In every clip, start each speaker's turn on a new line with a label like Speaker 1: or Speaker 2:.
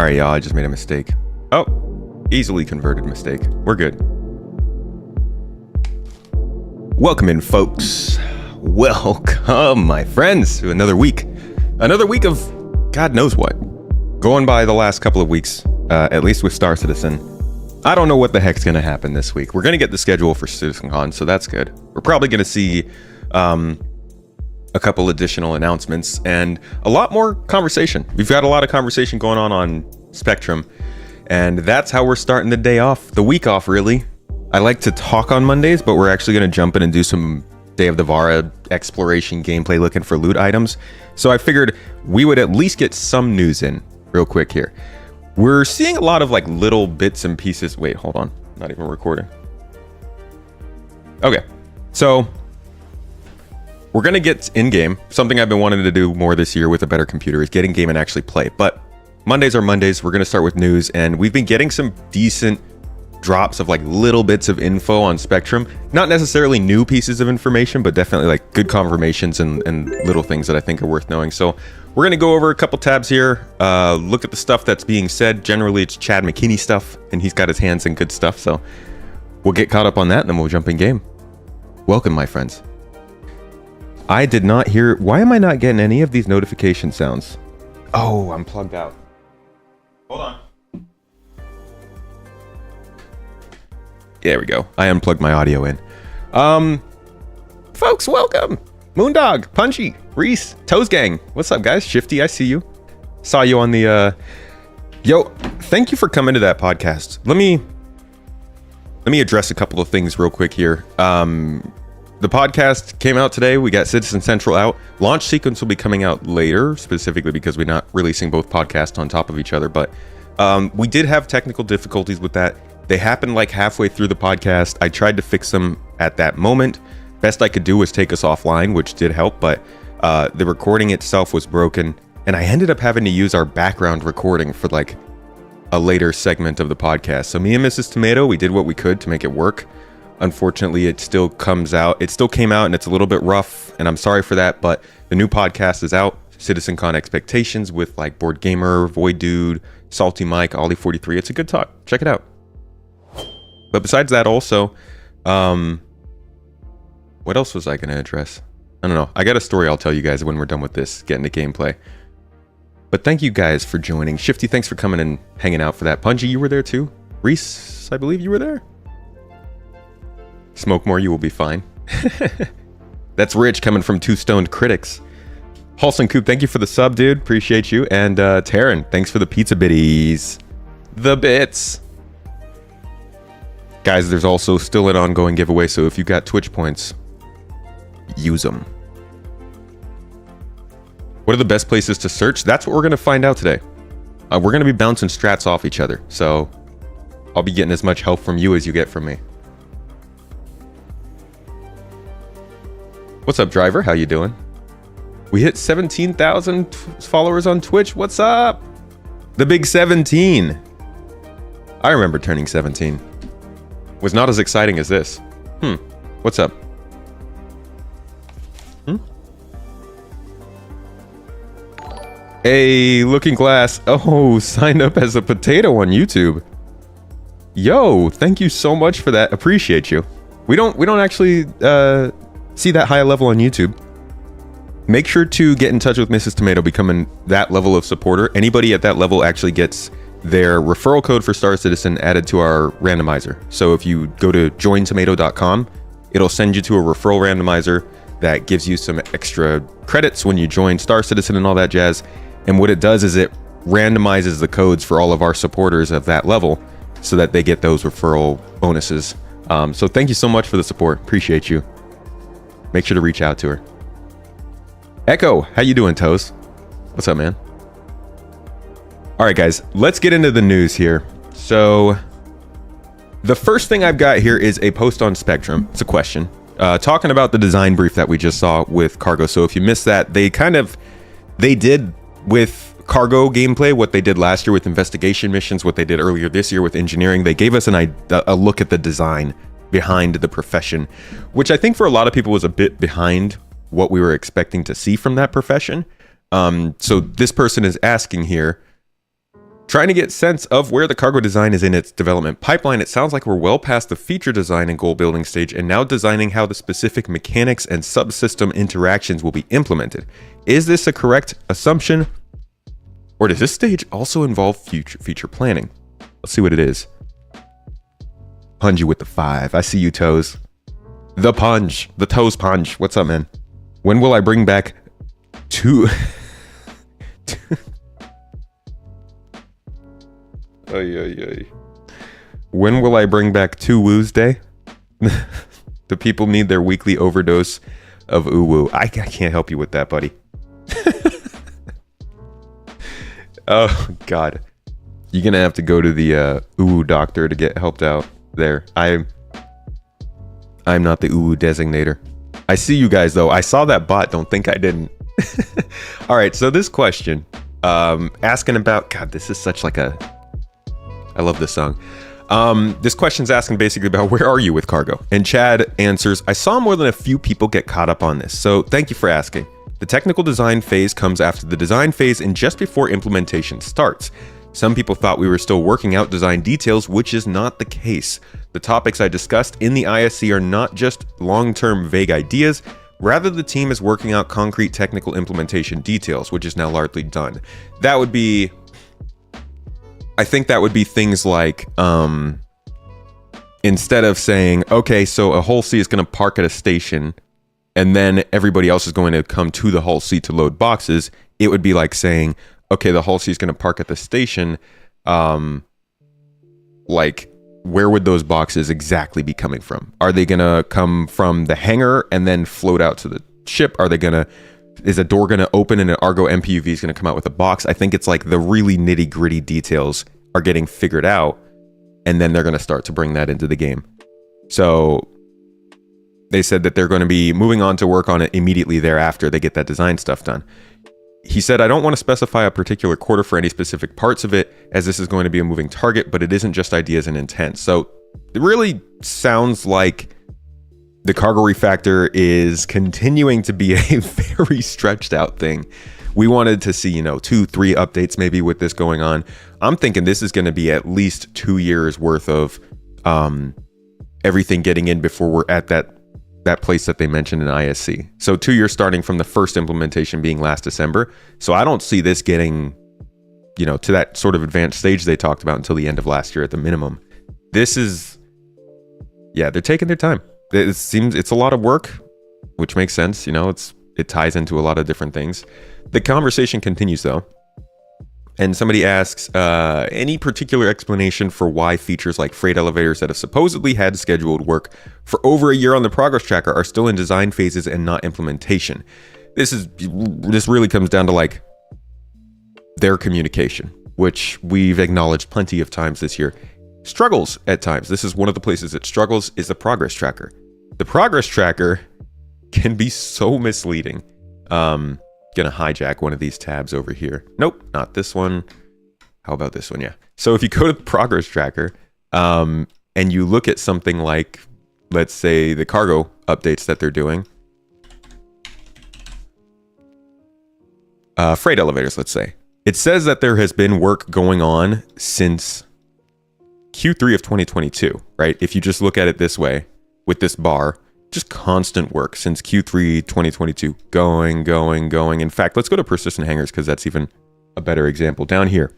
Speaker 1: All right, y'all, I just made a mistake. Oh, easily converted mistake. We're good. Welcome in, folks. Welcome, my friends, to another week. Another week of God knows what. Going by the last couple of weeks, at least with Star Citizen. I don't know what the heck's going to happen this week. We're going to get the schedule for CitizenCon, so that's good. We're probably going to see a couple additional announcements and a lot more conversation. We've got a lot of conversation going on Spectrum, and that's how we're starting the day off, the week off, really. I like to talk on Mondays, but we're actually going to jump in and do some Day of the Vara exploration gameplay looking for loot items. So I figured we would at least get some news in real quick here. We're seeing a lot of like little bits and pieces. Wait, hold on. Not even recording. Okay. So we're going to get in-game. Something I've been wanting to do more this year with a better computer is get in-game and actually play. But Mondays are Mondays. We're going to start with news. And we've been getting some decent drops of like little bits of info on Spectrum. Not necessarily new pieces of information, but definitely like good confirmations and little things that I think are worth knowing. So we're going to go over a couple tabs here. Look at the stuff that's being said. Generally, it's Chad McKinney stuff. And he's got his hands in good stuff. So we'll get caught up on that and then we'll jump in game. Welcome, my friends. I did not hear. Why am I not getting any of these notification sounds? Oh, I'm plugged out. Hold on. There we go. I unplugged my audio in. Folks, welcome. Moondog, Punchy, Reese, Toes Gang. What's up, guys? Shifty, I see you. Saw you on the Yo, thank you for coming to that podcast. Let me address a couple of things real quick here. The podcast came out today. We got Citizen Central out. Launch sequence will be coming out later, specifically because we're not releasing both podcasts on top of each other. But we did have technical difficulties with that. They happened like halfway through the podcast. I tried to fix them at that moment. Best I could do was take us offline, which did help. But the recording itself was broken. And I ended up having to use our background recording for like a later segment of the podcast. So me and Mrs. Tomato, we did what we could to make it work. Unfortunately, it still comes out. It still came out and it's a little bit rough, and I'm sorry for that, but the new podcast is out. CitizenCon Expectations with like Board Gamer, Void Dude, Salty Mike, Ollie43. It's a good talk. Check it out. But besides that also, what else was I going to address? I don't know. I got a story I'll tell you guys when we're done with this, getting to gameplay. But thank you guys for joining. Shifty, thanks for coming and hanging out for that. Punji, you were there too. Reese, I believe you were there. Smoke more, you will be fine. That's Rich coming from Two Stoned Critics. Halson Coop, thank you for the sub, dude. Appreciate you. And Taryn, thanks for the pizza bitties. The bits. Guys, there's also still an ongoing giveaway, so if you got Twitch points, use them. What are the best places to search? That's what we're going to find out today. We're going to be bouncing strats off each other, so I'll be getting as much help from you as you get from me. What's up, Driver? How you doing? We hit 17,000 followers on Twitch. What's up? The big 17. I remember turning 17. Was not as exciting as this. What's up? Hey, Looking Glass. Oh, signed up as a potato on YouTube. Yo, thank you so much for that. Appreciate you. We don't actually see that high level on YouTube. Make sure to get in touch with Mrs. Tomato, becoming that level of supporter. Anybody at that level actually gets their referral code for Star Citizen added to our randomizer. So if you go to jointomato.com, it'll send you to a referral randomizer that gives you some extra credits when you join Star Citizen and all that jazz. And what it does is it randomizes the codes for all of our supporters of that level so that they get those referral bonuses. So thank you so much for the support. Appreciate you. Make sure to reach out to her. Echo, how you doing, Toes? What's up, man? All right, guys, let's get into the news here. So the first thing I've got here is a post on Spectrum. It's a question talking about the design brief that we just saw with Cargo. So if you missed that, they did with Cargo gameplay what they did last year with investigation missions, what they did earlier this year with engineering. They gave us a look at the design behind the profession, which I think for a lot of people was a bit behind what we were expecting to see from that profession. So this person is asking here, Trying to get sense of where the cargo design is in its development pipeline, it sounds like we're well past the feature design and goal building stage and now designing how the specific mechanics and subsystem interactions will be implemented. Is this a correct assumption? Or does this stage also involve feature planning? Let's see what it is. Punji with the 5. I see you, Toes. The Punch. The Toes Punch. What's up, man? When will I bring back 2... When will I bring back 2 Woos Day? The people need their weekly overdose of uwu. I can't help you with that, buddy. Oh, God. You're going to have to go to the uwu doctor to get helped out there. I'm not the uwu designator. I see you guys, though. I saw that bot. Don't think I didn't. All right, so this question, asking about... God, this is such like a... I love this song. This question's asking basically about where are you with cargo? And Chad answers, I saw more than a few people get caught up on this, so thank you for asking. The technical design phase comes after the design phase and just before implementation starts. Some people thought we were still working out design details, which is not the case. The topics I discussed in the ISC are not just long-term vague ideas, rather the team is working out concrete technical implementation details, which is now largely done. That would be... I think that would be things like, instead of saying, okay, so a Hull C is going to park at a station and then everybody else is going to come to the Hull C to load boxes, it would be like saying, okay, the Hull C is going to park at the station. Like, where would those boxes exactly be coming from? Are they going to come from the hangar and then float out to the ship? Are they going to... Is a door going to open and an Argo MPUV is going to come out with a box? I think it's like the really nitty gritty details are getting figured out, and then they're going to start to bring that into the game. So they said that they're going to be moving on to work on it immediately thereafter they get that design stuff done. He said, I don't want to specify a particular quarter for any specific parts of it, as this is going to be a moving target, but it isn't just ideas and intent. So it really sounds like the cargo refactor is continuing to be a very stretched out thing. We wanted to see, 2-3 updates maybe with this going on. I'm thinking this is going to be at least 2 years worth of everything getting in before we're at that place that they mentioned in ISC. So 2 years starting from the first implementation being last December. So I don't see this getting, to that sort of advanced stage they talked about until the end of last year at the minimum. This is, they're taking their time. It seems it's a lot of work, which makes sense. It ties into a lot of different things. The conversation continues though. And somebody asks, any particular explanation for why features like freight elevators that have supposedly had scheduled work for over a year on the progress tracker are still in design phases and not implementation? This really comes down to like their communication, which we've acknowledged plenty of times this year. Struggles at times. This is one of the places that struggles is the progress tracker. The progress tracker can be so misleading. Gonna hijack one of these tabs over here. Nope, not this one. How about this one? Yeah. So if you go to the progress tracker, and you look at something like, let's say, the cargo updates that they're doing, freight elevators, let's say, it says that there has been work going on since Q3 of 2022, right? If you just look at it this way, with this bar, just constant work since Q3 2022, going. In fact, let's go to persistent hangars because that's even a better example. Down here,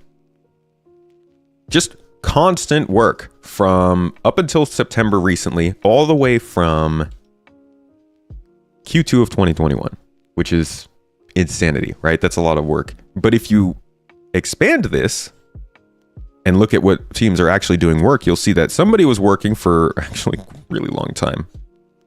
Speaker 1: just constant work from up until September recently, all the way from Q2 of 2021, which is insanity, right? That's a lot of work. But if you expand this and look at what teams are actually doing work, you'll see that somebody was working for actually a really long time,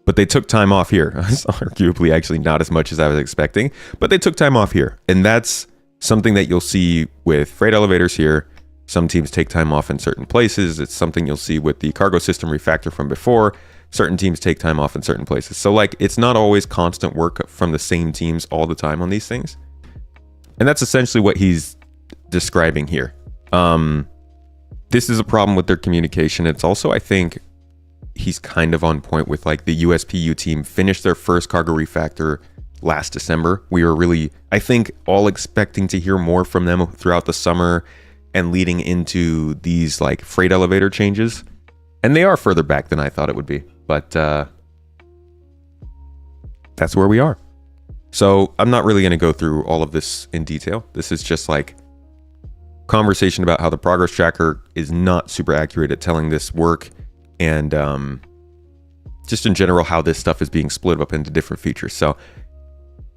Speaker 1: but they took time off here. Arguably actually not as much as I was expecting, but they took time off here. And that's something that you'll see with freight elevators here. Some teams take time off in certain places. It's something you'll see with the cargo system refactor from before. Certain teams take time off in certain places. So like, it's not always constant work from the same teams all the time on these things. And that's essentially what he's describing here. This is a problem with their communication. It's also, I think, he's kind of on point with like the USPU team finished their first cargo refactor last December. We were really, I think, all expecting to hear more from them throughout the summer and leading into these like freight elevator changes. And they are further back than I thought it would be, but that's where we are. So I'm not really going to go through all of this in detail. This is just like conversation about how the progress tracker is not super accurate at telling this work, and just in general how this stuff is being split up into different features. So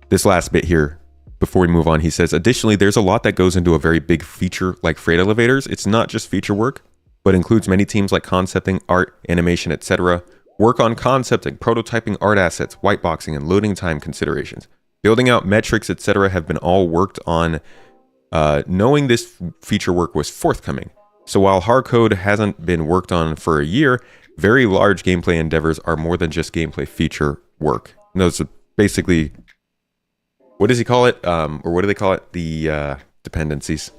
Speaker 1: this last bit here, before we move on, he says, additionally, there's a lot that goes into a very big feature like freight elevators. It's not just feature work, but includes many teams like concepting, art, animation, etc. Work on concepting, prototyping art assets, whiteboxing, and loading time considerations. Building out metrics, etc. have been all worked on, knowing this feature work was forthcoming. So while hard code hasn't been worked on for a year, very large gameplay endeavors are more than just gameplay feature work. And those are basically, what does he call it? Or what do they call it? The dependencies.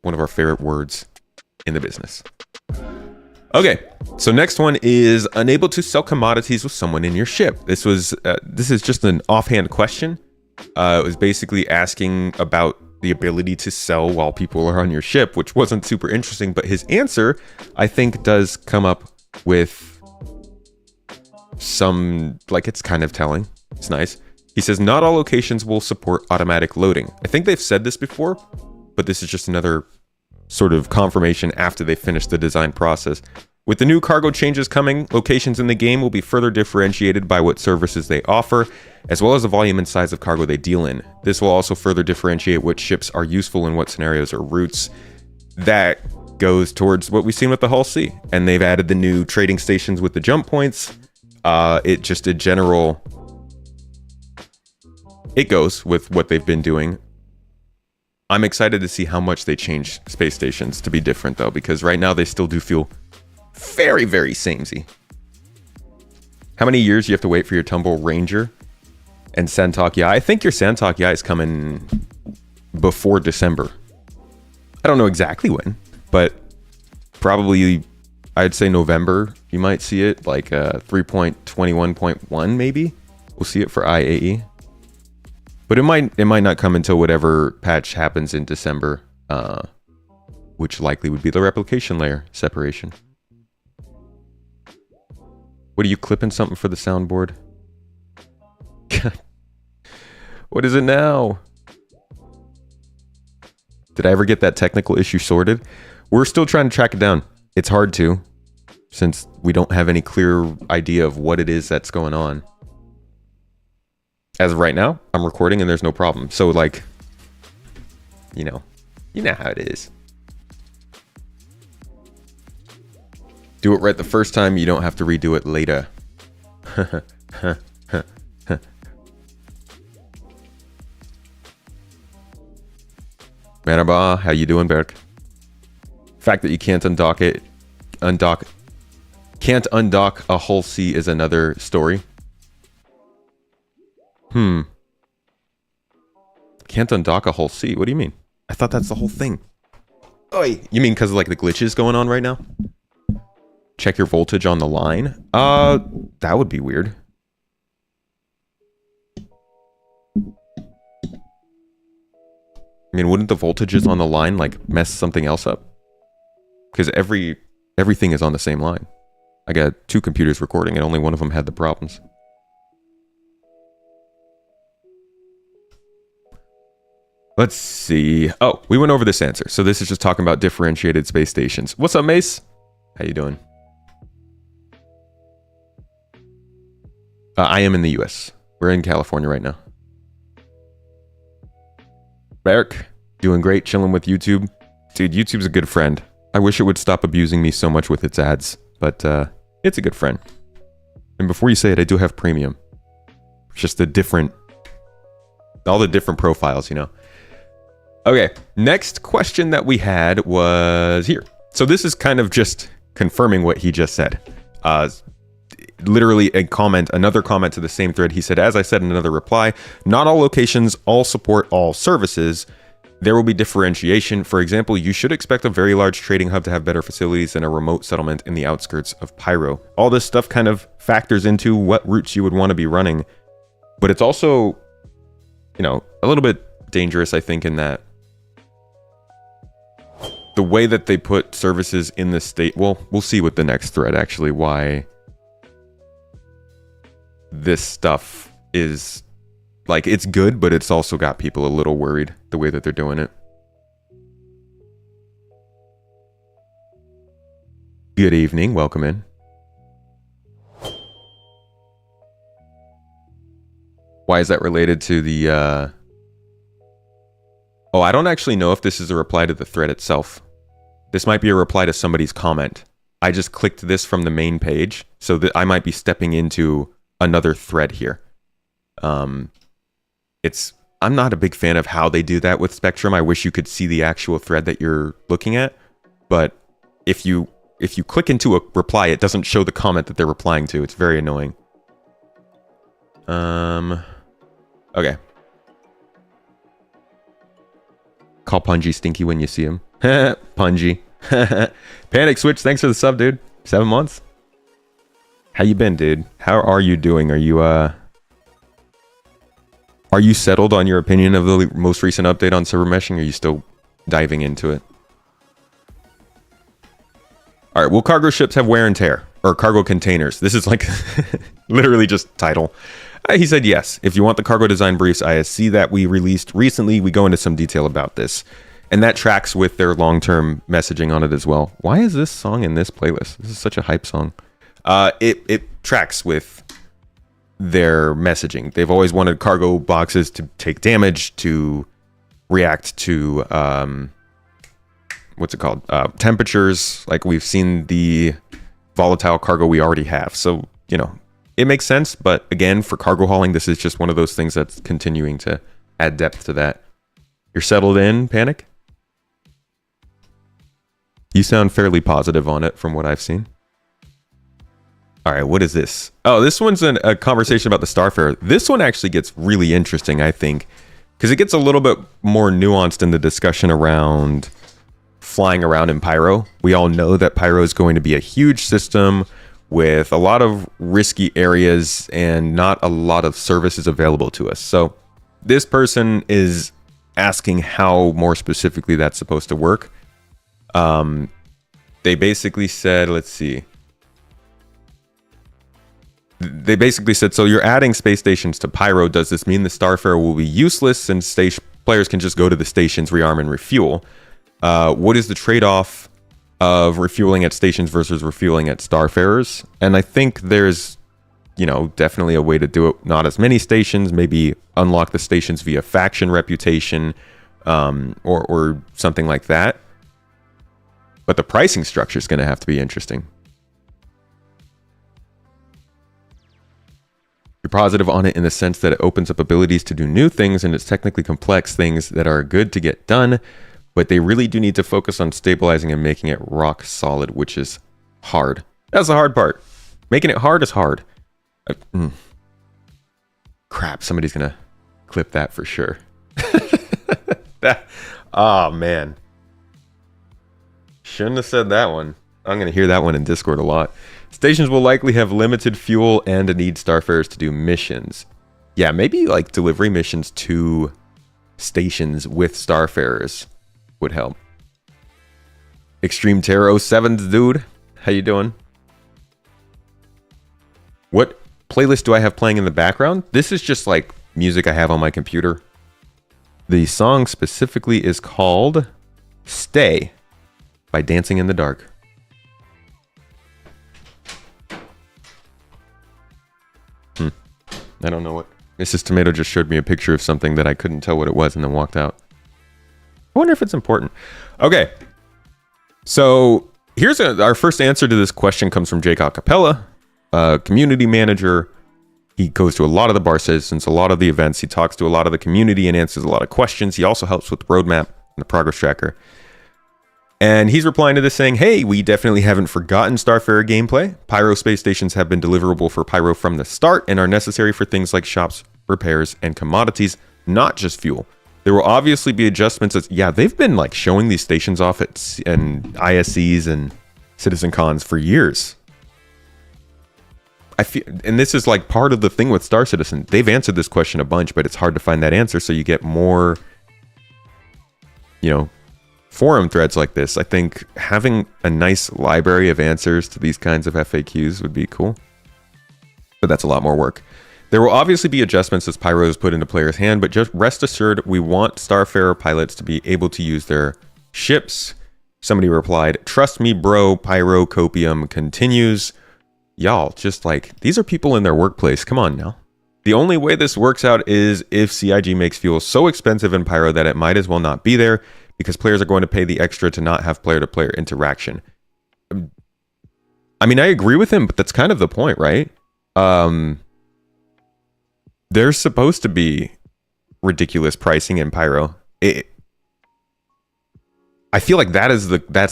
Speaker 1: One of our favorite words in the business. Okay, so next one is unable to sell commodities with someone in your ship. This is just an offhand question. It was basically asking about the ability to sell while people are on your ship, which wasn't super interesting, but his answer, I think, does come up with some, like, it's kind of telling. It's nice. He says, not all locations will support automatic loading. I think they've said this before, but this is just another sort of confirmation after they finish the design process. With the new cargo changes coming, locations in the game will be further differentiated by what services they offer, as well as the volume and size of cargo they deal in. This will also further differentiate which ships are useful in what scenarios or routes. That goes towards what we've seen with the Hull C. And they've added the new trading stations with the jump points. It just a general... It goes with what they've been doing. I'm excited to see how much they change space stations to be different, though, because right now they still do feel very, very samey. How many years do you have to wait for your Tumble Ranger and Santok Yai? I think your Santok Yai is coming before December. I don't know exactly when, but probably I'd say November. You might see it, like 3.21.1 maybe. We'll see it for IAE. But it might not come until whatever patch happens in December, which likely would be the replication layer separation. What are you clipping something for the soundboard? What is it now? Did I ever get that technical issue sorted? We're still trying to track it down. It's hard to, since we don't have any clear idea of what it is that's going on. As of right now, I'm recording and there's no problem. So, like, you know how it is. Do it right the first time, you don't have to redo it later. Merhaba, how you doing, Berk? Fact that you can't undock a Hull C is another story. Can't undock a Hull C? What do you mean? I thought that's the whole thing. Oi, you mean because of like the glitches going on right now? Check your voltage on the line? That would be weird. I mean, wouldn't the voltages on the line like mess something else up? Because everything is on the same line. I got 2 computers recording and only one of them had the problems. Let's see. Oh, we went over this answer. So this is just talking about differentiated space stations. What's up, Mace? How you doing? I am in the US. We're in California right now. Barrick, doing great, chilling with YouTube. Dude, YouTube's a good friend. I wish it would stop abusing me so much with its ads, but it's a good friend. And before you say it, I do have premium. Just all the different profiles, you know. Okay, next question that we had was here. So this is kind of just confirming what he just said. Literally another comment to the same thread. He said, as I said in another reply, not all locations all support all services. There will be differentiation. For example, you should expect a very large trading hub to have better facilities than a remote settlement in the outskirts of Pyro. All this stuff kind of factors into what routes you would want to be running. But it's also, you know, a little bit dangerous, I think, in that the way that they put services in the state, well, we'll see with the next thread actually why this stuff is like, it's good, but it's also got people a little worried the way that they're doing it. Good evening, welcome in. Why is that related to the oh, I don't actually know if this is a reply to the thread itself. This might be a reply to somebody's comment. I just clicked this from the main page, so that I might be stepping into another thread here. I'm not a big fan of how they do that with Spectrum. I wish you could see the actual thread that you're looking at, but if you click into a reply, it doesn't show the comment that they're replying to. It's very annoying. Okay. Call Punji Stinky when you see him. Punji. Panic Switch, thanks for the sub, dude. 7 months. How you been, dude? How are you doing? Are you settled on your opinion of the most recent update on server meshing? Or are you still diving into it? All right, will cargo ships have wear and tear? Or cargo containers? This is like literally just title. He said yes. If you want the cargo design briefs ISC that we released recently, we go into some detail about this. And that tracks with their long-term messaging on it as well. Why is this song in this playlist? This is such a hype song. It tracks with their messaging. They've always wanted cargo boxes to take damage, to react to what's it called? Temperatures. Like we've seen the volatile cargo we already have. So, you know, it makes sense, but again, for cargo hauling, this is just one of those things that's continuing to add depth to that. You're settled in, Panic? You sound fairly positive on it from what I've seen. All right, what is this? Oh, this one's a conversation about the Starfarer. This one actually gets really interesting, I think, because it gets a little bit more nuanced in the discussion around flying around in Pyro. We all know that Pyro is going to be a huge system with a lot of risky areas and not a lot of services available to us. So this person is asking how more specifically that's supposed to work. They basically said, let's see. They basically said, so you're adding space stations to Pyro. Does this mean the Starfarer will be useless since players can just go to the stations, rearm, and refuel? What is the trade-off of refueling at stations versus refueling at Starfarers? And I think there's, you know, definitely a way to do it. Not as many stations, maybe unlock the stations via faction reputation, or something like that. But the pricing structure is going to have to be interesting. You're positive on it in the sense that it opens up abilities to do new things, and it's technically complex things that are good to get done, but they really do need to focus on stabilizing and making it rock solid, which is hard. That's the hard part. Making it hard is hard. Crap, somebody's gonna clip that for sure. Oh man. Shouldn't have said that one. I'm gonna hear that one in Discord a lot. Stations will likely have limited fuel and need Starfarers to do missions. Yeah, maybe like delivery missions to stations with Starfarers would help. Extreme Terror 07's dude. How you doing? What playlist do I have playing in the background? This is just like music I have on my computer. The song specifically is called Stay by Dancing in the Dark. I don't know what. Mrs. Tomato just showed me a picture of something that I couldn't tell what it was and then walked out. I wonder if it's important. Okay. So here's our first answer to this question comes from Jake Acapella, community manager. He goes to a lot of the bar citizens, a lot of the events. He talks to a lot of the community and answers a lot of questions. He also helps with the roadmap and the progress tracker. And he's replying to this saying, hey, we definitely haven't forgotten Starfarer gameplay. Pyro space stations have been deliverable for Pyro from the start and are necessary for things like shops, repairs, and commodities, not just fuel. There will obviously be adjustments. Yeah, they've been like showing these stations off at and ISCs and Citizen Cons for years. I feel, and this is like part of the thing with Star Citizen. They've answered this question a bunch, but it's hard to find that answer. So you get more, you know, forum threads like this. I think having a nice library of answers to these kinds of FAQs would be cool. But that's a lot more work. There will obviously be adjustments as Pyro is put into player's hand, but just rest assured, we want Starfarer pilots to be able to use their ships. Somebody replied, "Trust me, bro, Pyro Copium continues." Y'all, just like, these are people in their workplace. Come on now. The only way this works out is if CIG makes fuel so expensive in Pyro that it might as well not be there, because players are going to pay the extra to not have player-to-player interaction. I mean, I agree with him, but that's kind of the point, right? There's supposed to be ridiculous pricing in Pyro. I feel like that's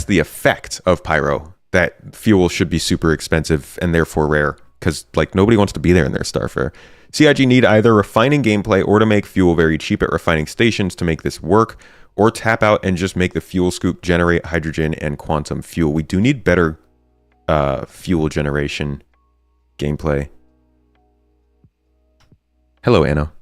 Speaker 1: the effect of Pyro, that fuel should be super expensive and therefore rare, because like nobody wants to be there in their Starfarer. CIG need either refining gameplay or to make fuel very cheap at refining stations to make this work, or tap out and just make the fuel scoop generate hydrogen and quantum fuel. We do need better fuel generation gameplay. Hello, Anna.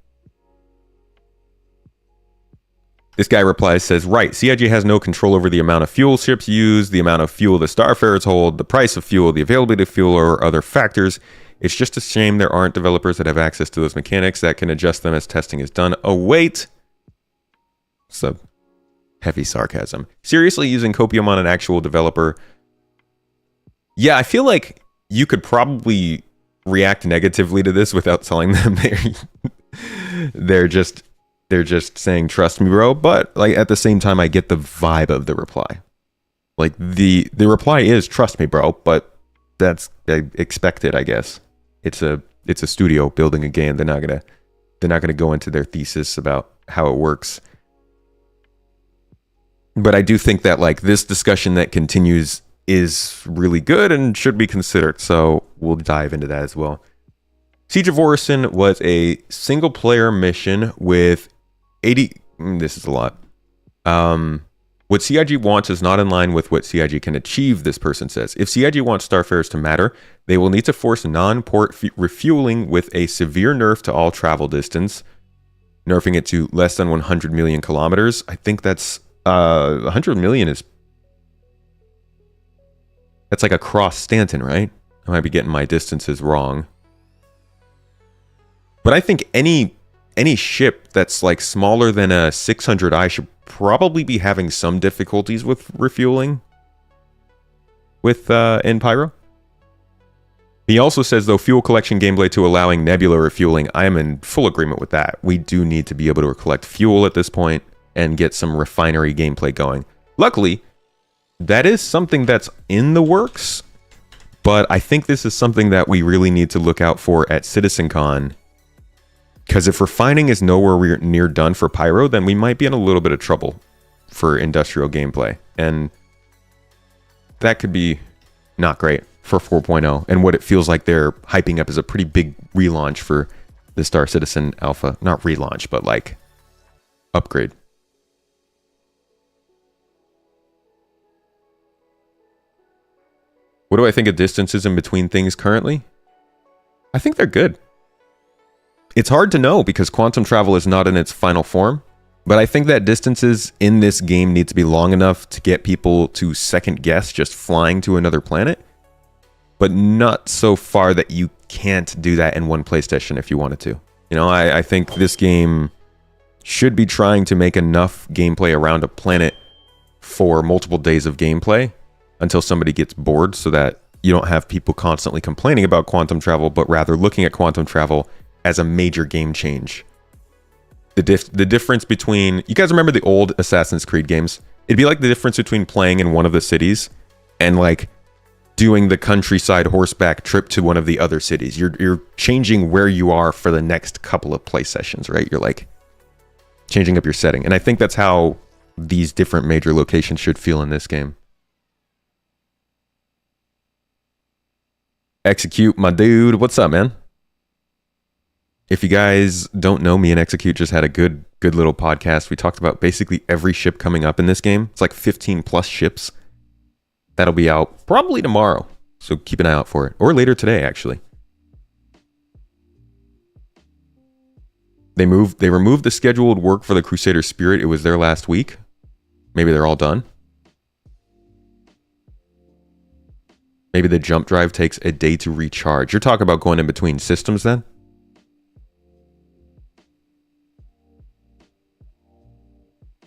Speaker 1: This guy replies, says, right, CIG has no control over the amount of fuel ships use, the amount of fuel the Starfarers hold, the price of fuel, the availability of fuel, or other factors. It's just a shame there aren't developers that have access to those mechanics that can adjust them as testing is done. Oh, wait. So, heavy sarcasm. Seriously, using Copium on an actual developer? Yeah, I feel like you could probably react negatively to this without telling them they're just saying trust me, bro. But like at the same time, I get the vibe of the reply. Like the reply is trust me, bro, but that's expected, I guess. It's a studio building a game. They're not gonna go into their thesis about how it works. But I do think that like this discussion that continues is really good and should be considered. So we'll dive into that as well. Siege of Orison was a single player mission with 80. This is a lot. What CIG wants is not in line with what CIG can achieve, this person says. If CIG wants Starfarers to matter, they will need to force non-port refueling with a severe nerf to all travel distance, nerfing it to less than 100 million kilometers. I think that's 100 million is... That's like across Stanton, right? I might be getting my distances wrong. But I think any ship that's like smaller than a 600i should probably be having some difficulties with refueling with in Pyro. He also says, though, fuel collection gameplay to allowing nebula refueling. I am in full agreement with that. We do need to be able to collect fuel at this point and get some refinery gameplay going. Luckily, that is something that's in the works, but I think this is something that we really need to look out for at CitizenCon, because if refining is nowhere near done for Pyro, then we might be in a little bit of trouble for industrial gameplay, and that could be not great for 4.0 and what it feels like they're hyping up as a pretty big relaunch for the Star Citizen Alpha. Not relaunch, but like upgrade. What do I think of distances in between things currently? I think they're good. It's hard to know because quantum travel is not in its final form, but I think that distances in this game need to be long enough to get people to second guess just flying to another planet, but not so far that you can't do that in one PlayStation if you wanted to. You know, I think this game should be trying to make enough gameplay around a planet for multiple days of gameplay until somebody gets bored, so that you don't have people constantly complaining about quantum travel, but rather looking at quantum travel as a major game change. The difference between... You guys remember the old Assassin's Creed games? It'd be like the difference between playing in one of the cities and like doing the countryside horseback trip to one of the other cities. You're changing where you are for the next couple of play sessions, right? You're like changing up your setting. And I think that's how these different major locations should feel in this game. Execute, my dude. What's up, man? If you guys don't know, me and Execute just had a good little podcast. We talked about basically every ship coming up in this game. It's like 15 plus ships. That'll be out probably tomorrow, so keep an eye out for it. Or later today, actually. They removed the scheduled work for the Crusader Spirit. It was there last week. Maybe they're all done. Maybe the jump drive takes a day to recharge. You're talking about going in between systems then?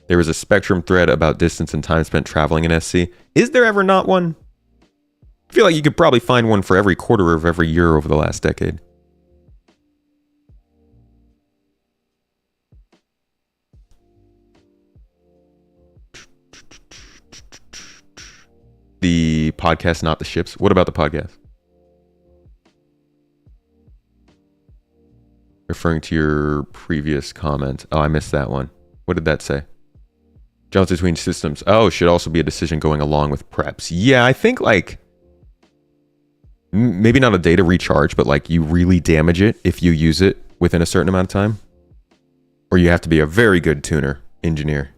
Speaker 1: There was a Spectrum thread about distance and time spent traveling in SC. Is there ever not one? I feel like you could probably find one for every quarter of every year over the last decade. The podcast, not the ships. What about the podcast? Referring to your previous comment. Oh, I missed that one. What did that say? Jumps between systems. Oh, should also be a decision going along with preps. Yeah, I think like maybe not a day to recharge, but like you really damage it if you use it within a certain amount of time. Or you have to be a very good tuner, engineer.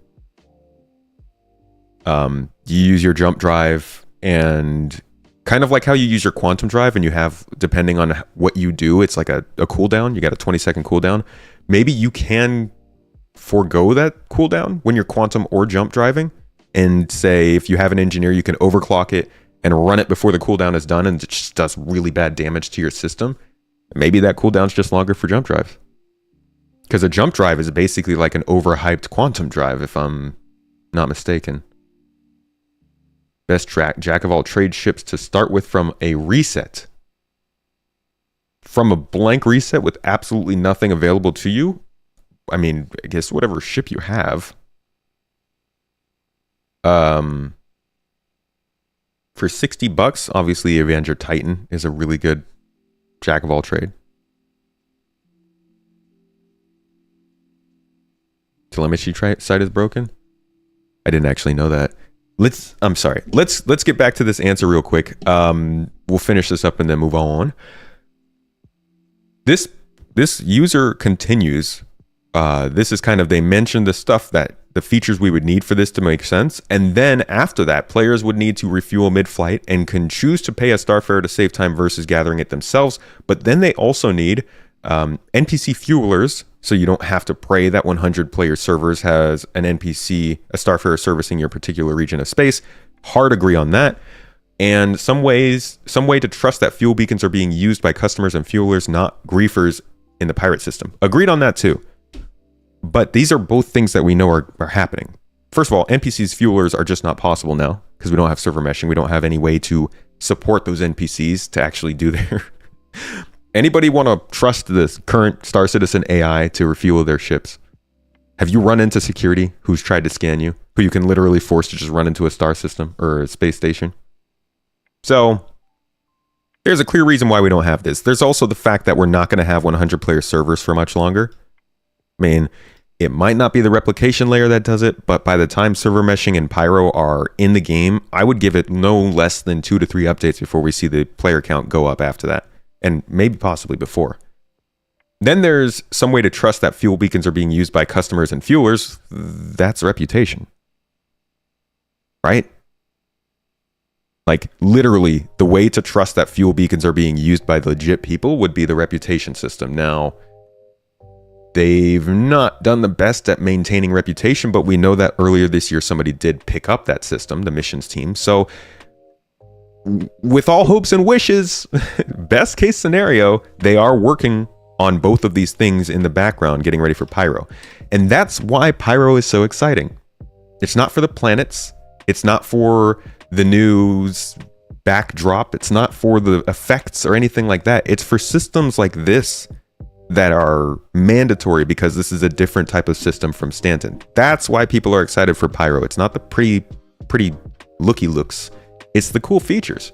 Speaker 1: You use your jump drive and kind of like how you use your quantum drive and you have, depending on what you do, it's like a cooldown. You got a 20-second cooldown. Maybe you can forego that cooldown when you're quantum or jump driving and say if you have an engineer, you can overclock it and run it before the cooldown is done and it just does really bad damage to your system. Maybe that cooldown's just longer for jump drives. Because a jump drive is basically like an overhyped quantum drive, if I'm not mistaken. Best track, jack of all trade ships to start with from a reset. From a blank reset with absolutely nothing available to you. I mean, I guess whatever ship you have. For $60, obviously Avenger Titan is a really good jack of all trade. Telemetry site is broken? I didn't actually know that. Let's get back to this answer real quick. We'll finish this up and then move on. This user continues. This is kind of, they mentioned the stuff that the features we would need for this to make sense. And then after that, players would need to refuel mid-flight and can choose to pay a Starfarer to save time versus gathering it themselves. But then they also need NPC fuelers, so you don't have to pray that 100 player servers has an NPC, a Starfarer servicing your particular region of space. Hard agree on that. And some way to trust that fuel beacons are being used by customers and fuelers, not griefers in the pirate system. Agreed on that too. But these are both things that we know are happening. First of all, NPCs fuelers are just not possible now because we don't have server meshing. We don't have any way to support those NPCs to actually do their... Anybody want to trust this current Star Citizen AI to refuel their ships? Have you run into security who's tried to scan you? Who you can literally force to just run into a star system or a space station? So, there's a clear reason why we don't have this. There's also the fact that we're not going to have 100 player servers for much longer. I mean, it might not be the replication layer that does it, but by the time server meshing and Pyro are in the game, I would give it no less than 2 to 3 updates before we see the player count go up after that. And maybe possibly before. Then there's some way to trust that fuel beacons are being used by customers and fuelers. That's reputation. Right? Like, literally, the way to trust that fuel beacons are being used by legit people would be the reputation system. Now, they've not done the best at maintaining reputation, but we know that earlier this year somebody did pick up that system, the missions team. So, with all hopes and wishes, best case scenario, they are working on both of these things in the background, getting ready for Pyro. And that's why Pyro is so exciting. It's not for the planets. It's not for the news backdrop. It's not for the effects or anything like that. It's for systems like this that are mandatory because this is a different type of system from Stanton. That's why people are excited for Pyro. It's not the pretty looky looks. It's the cool features.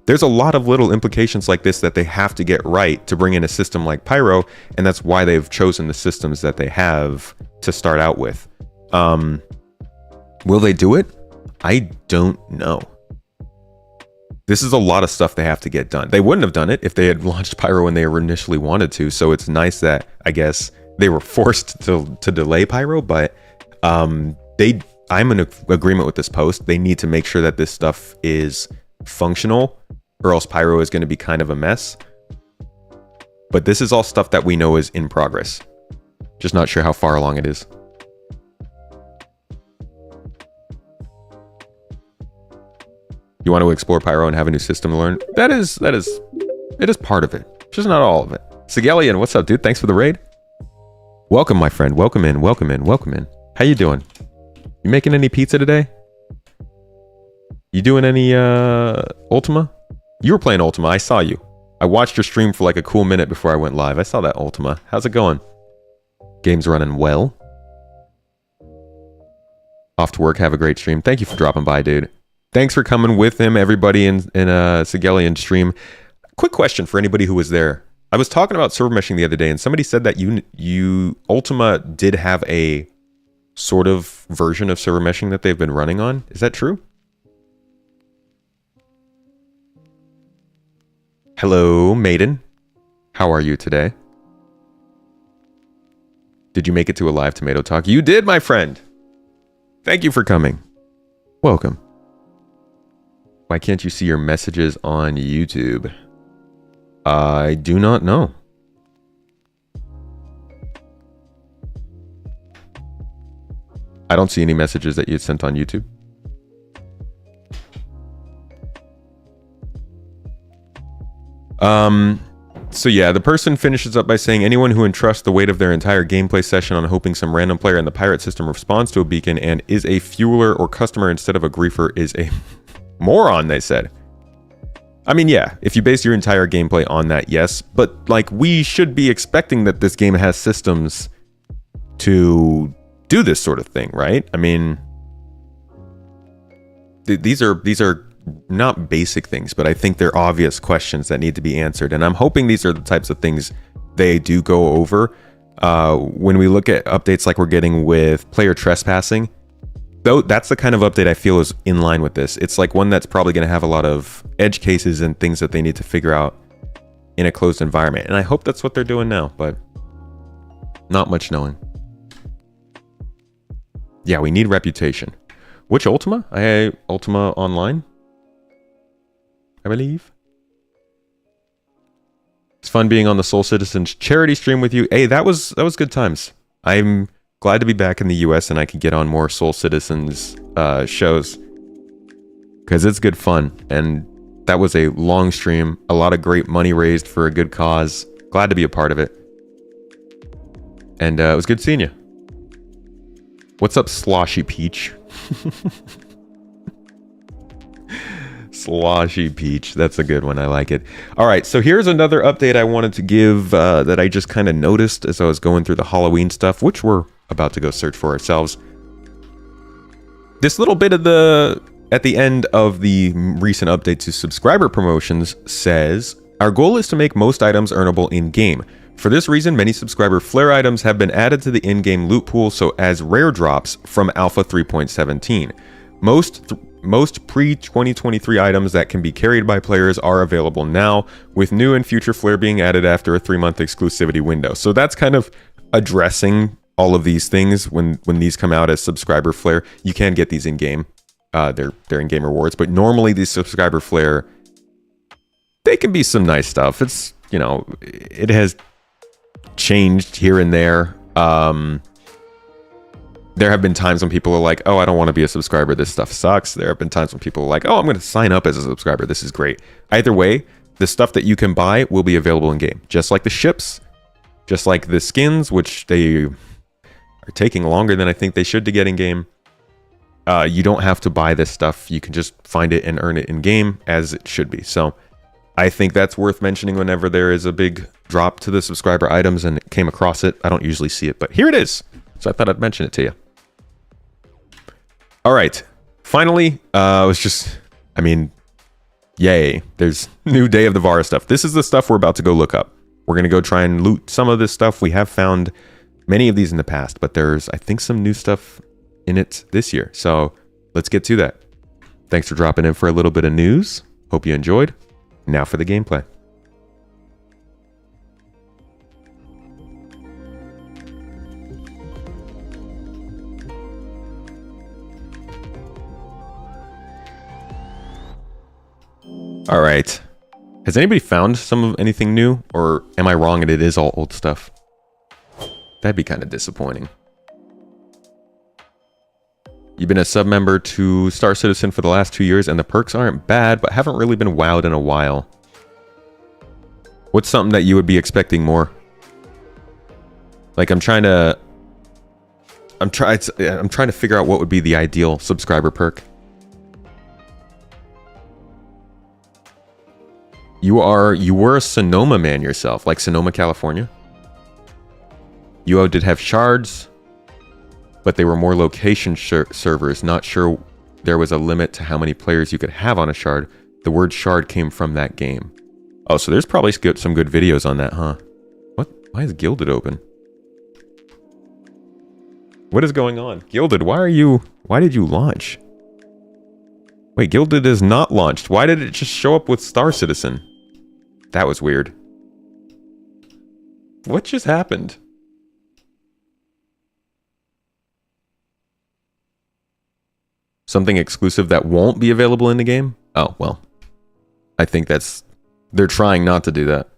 Speaker 1: There's a lot of little implications like this that they have to get right to bring in a system like Pyro, and that's why they've chosen the systems that they have to start out with. Will they do it? I don't know. This is a lot of stuff they have to get done. They wouldn't have done it if they had launched Pyro when they initially wanted to, so it's nice that, I guess, they were forced to delay Pyro, but I'm in agreement with this post. They need to make sure that this stuff is functional, or else Pyro is going to be kind of a mess. But this is all stuff that we know is in progress. Just not sure how far along it is. want to explore Pyro and have a new system to learn. It is part of it, just not all of it. Sigelian, what's up, dude? Thanks for the raid. Welcome, my friend. Welcome in. Welcome in. Welcome in. How you doing? You making any pizza today? You doing any Ultima? You were playing Ultima. I saw you. I watched your stream for like a cool minute before I went live. I saw that Ultima. How's it going? Game's running well. Off to work. Have a great stream. Thank you for dropping by, dude. Thanks for coming with him, everybody in Sigelian stream. Quick question for anybody who was there. I was talking about server meshing the other day, and somebody said that you Ultima did have a sort of version of server meshing that they've been running on. Is that true? Hello, Maiden. How are you today? Did you make it to a live tomato talk? You did, my friend. Thank you for coming. Welcome. Why can't you see your messages on YouTube? I do not know. I don't see any messages that you sent on YouTube. So yeah, the person finishes up by saying anyone who entrusts the weight of their entire gameplay session on hoping some random player in the pirate system responds to a beacon and is a fueler or customer instead of a griefer is a moron, they said. I mean, yeah, if you base your entire gameplay on that, yes, but like we should be expecting that this game has systems to do this sort of thing, right? I mean, these are not basic things, but I think they're obvious questions that need to be answered. And I'm hoping these are the types of things they do go over. When we look at updates like we're getting with player trespassing, though, that's the kind of update I feel is in line with this. It's like one that's probably going to have a lot of edge cases and things that they need to figure out in a closed environment. And I hope that's what they're doing now, but not much knowing. Yeah, we need reputation. Which Ultima? Ultima Online, I believe. It's fun being on the Soul Citizens charity stream with you. Hey, that was good times. I'm glad to be back in the US and I can get on more Soul Citizens shows because it's good fun. And that was a long stream, a lot of great money raised for a good cause. Glad to be a part of it. And it was good seeing you. What's up, Sloshy Peach? Sloshy Peach. That's a good one. I like it. All right. So here's another update I wanted to give that I just kind of noticed as I was going through the Halloween stuff, which we're about to go search for ourselves. This little bit of at the end of the recent update to subscriber promotions says, our goal is to make most items earnable in-game. For this reason, many subscriber flare items have been added to the in-game loot pool so as rare drops from Alpha 3.17. Most pre-2023 items that can be carried by players are available now, with new and future flare being added after a 3-month exclusivity window. So that's kind of addressing all of these things when these come out as subscriber flare. You can get these in-game. They're in-game rewards, but normally these subscriber flare, they can be some nice stuff. It's, you know, it has changed here and there. There have been times when people are like, oh, I don't want to be a subscriber. This stuff sucks. There have been times when people are like, oh, I'm going to sign up as a subscriber. This is great. Either way, the stuff that you can buy will be available in game. Just like the ships, just like the skins, which they are taking longer than I think they should to get in game. You don't have to buy this stuff. You can just find it and earn it in game as it should be. So I think that's worth mentioning whenever there is a big drop to the subscriber items and it came across it. I don't usually see it, but here it is. So I thought I'd mention it to you. All right. Finally, yay. There's new Day of the Vara stuff. This is the stuff we're about to go look up. We're going to go try and loot some of this stuff. We have found many of these in the past, but there's, I think, some new stuff in it this year. So let's get to that. Thanks for dropping in for a little bit of news. Hope you enjoyed. Now for the gameplay. All right. Has anybody found anything new, or am I wrong and it is all old stuff? That'd be kind of disappointing. You've been a sub member to Star Citizen for the last 2 years, and the perks aren't bad, but haven't really been wowed in a while. What's something that you would be expecting more? Like, I'm trying to figure out what would be the ideal subscriber perk. You were a Sonoma man yourself, like Sonoma, California. UO did have shards, but they were more location servers. Not sure there was a limit to how many players you could have on a shard. The word shard came from that game. Oh, so there's probably some good videos on that, huh? What? Why is Gilded open? What is going on? Gilded, why did you launch? Wait, Gilded is not launched. Why did it just show up with Star Citizen? That was weird. What just happened? Something exclusive that won't be available in the game? Oh, well. I think they're trying not to do that.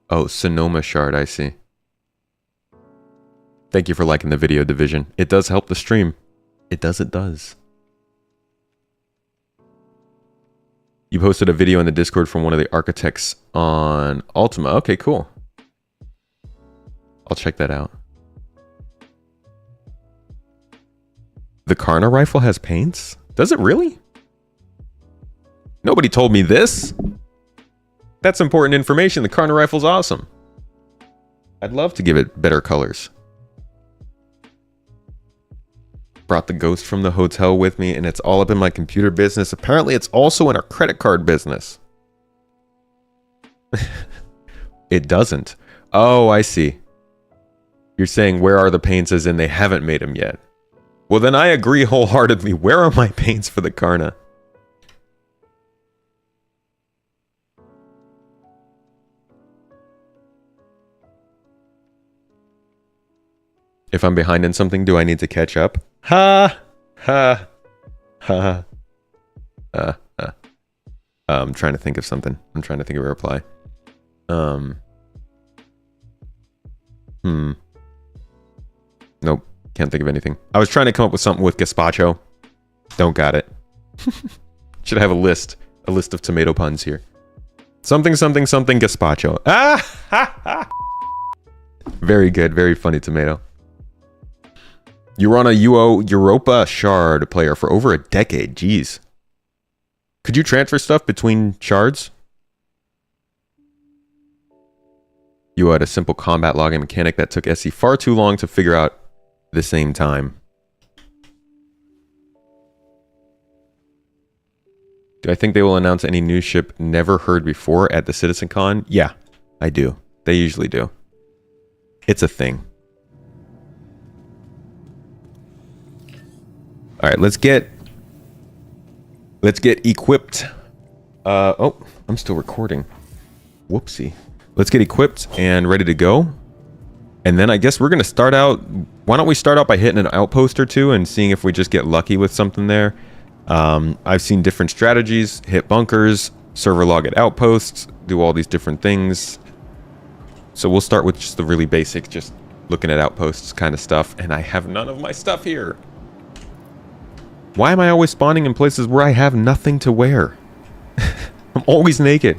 Speaker 1: Oh, Sonoma Shard, I see. Thank you for liking the video, Division. It does help the stream. It does. You posted a video in the Discord from one of the architects on Ultima. Okay, cool. I'll check that out. The Karna rifle has paints? Does it really? Nobody told me this. That's important information. The Karna rifle's awesome. I'd love to give it better colors. Brought the ghost from the hotel with me, and it's all up in my computer business. Apparently, it's also in our credit card business. It doesn't. Oh, I see. You're saying, where are the paints as in they haven't made them yet? Well, then I agree wholeheartedly. Where are my paints for the Karna? If I'm behind in something, do I need to catch up? Ha! Ha! Ha! I'm trying to think of something. I'm trying to think of a reply. Nope. Can't think of anything. I was trying to come up with something with gazpacho. Don't got it. Should have a list. A list of tomato puns here. Something, something, something, gazpacho. Ah! Ha! Ha! Very good. Very funny tomato. You were on a UO Europa shard player for over a decade. Jeez. Could you transfer stuff between shards? You had a simple combat logging mechanic that took SE far too long to figure out at the same time. Do I think they will announce any new ship never heard before at the CitizenCon? Yeah, I do. They usually do. It's a thing. All right, let's get equipped. Oh, I'm still recording. Whoopsie. Let's get equipped and ready to go. And then I guess we're going to start out. Why don't we start out by hitting an outpost or two and seeing if we just get lucky with something there. I've seen different strategies. Hit bunkers, server log at outposts, do all these different things. So we'll start with just the really basic, just looking at outposts kind of stuff. And I have none of my stuff here. Why am I always spawning in places where I have nothing to wear? I'm always naked.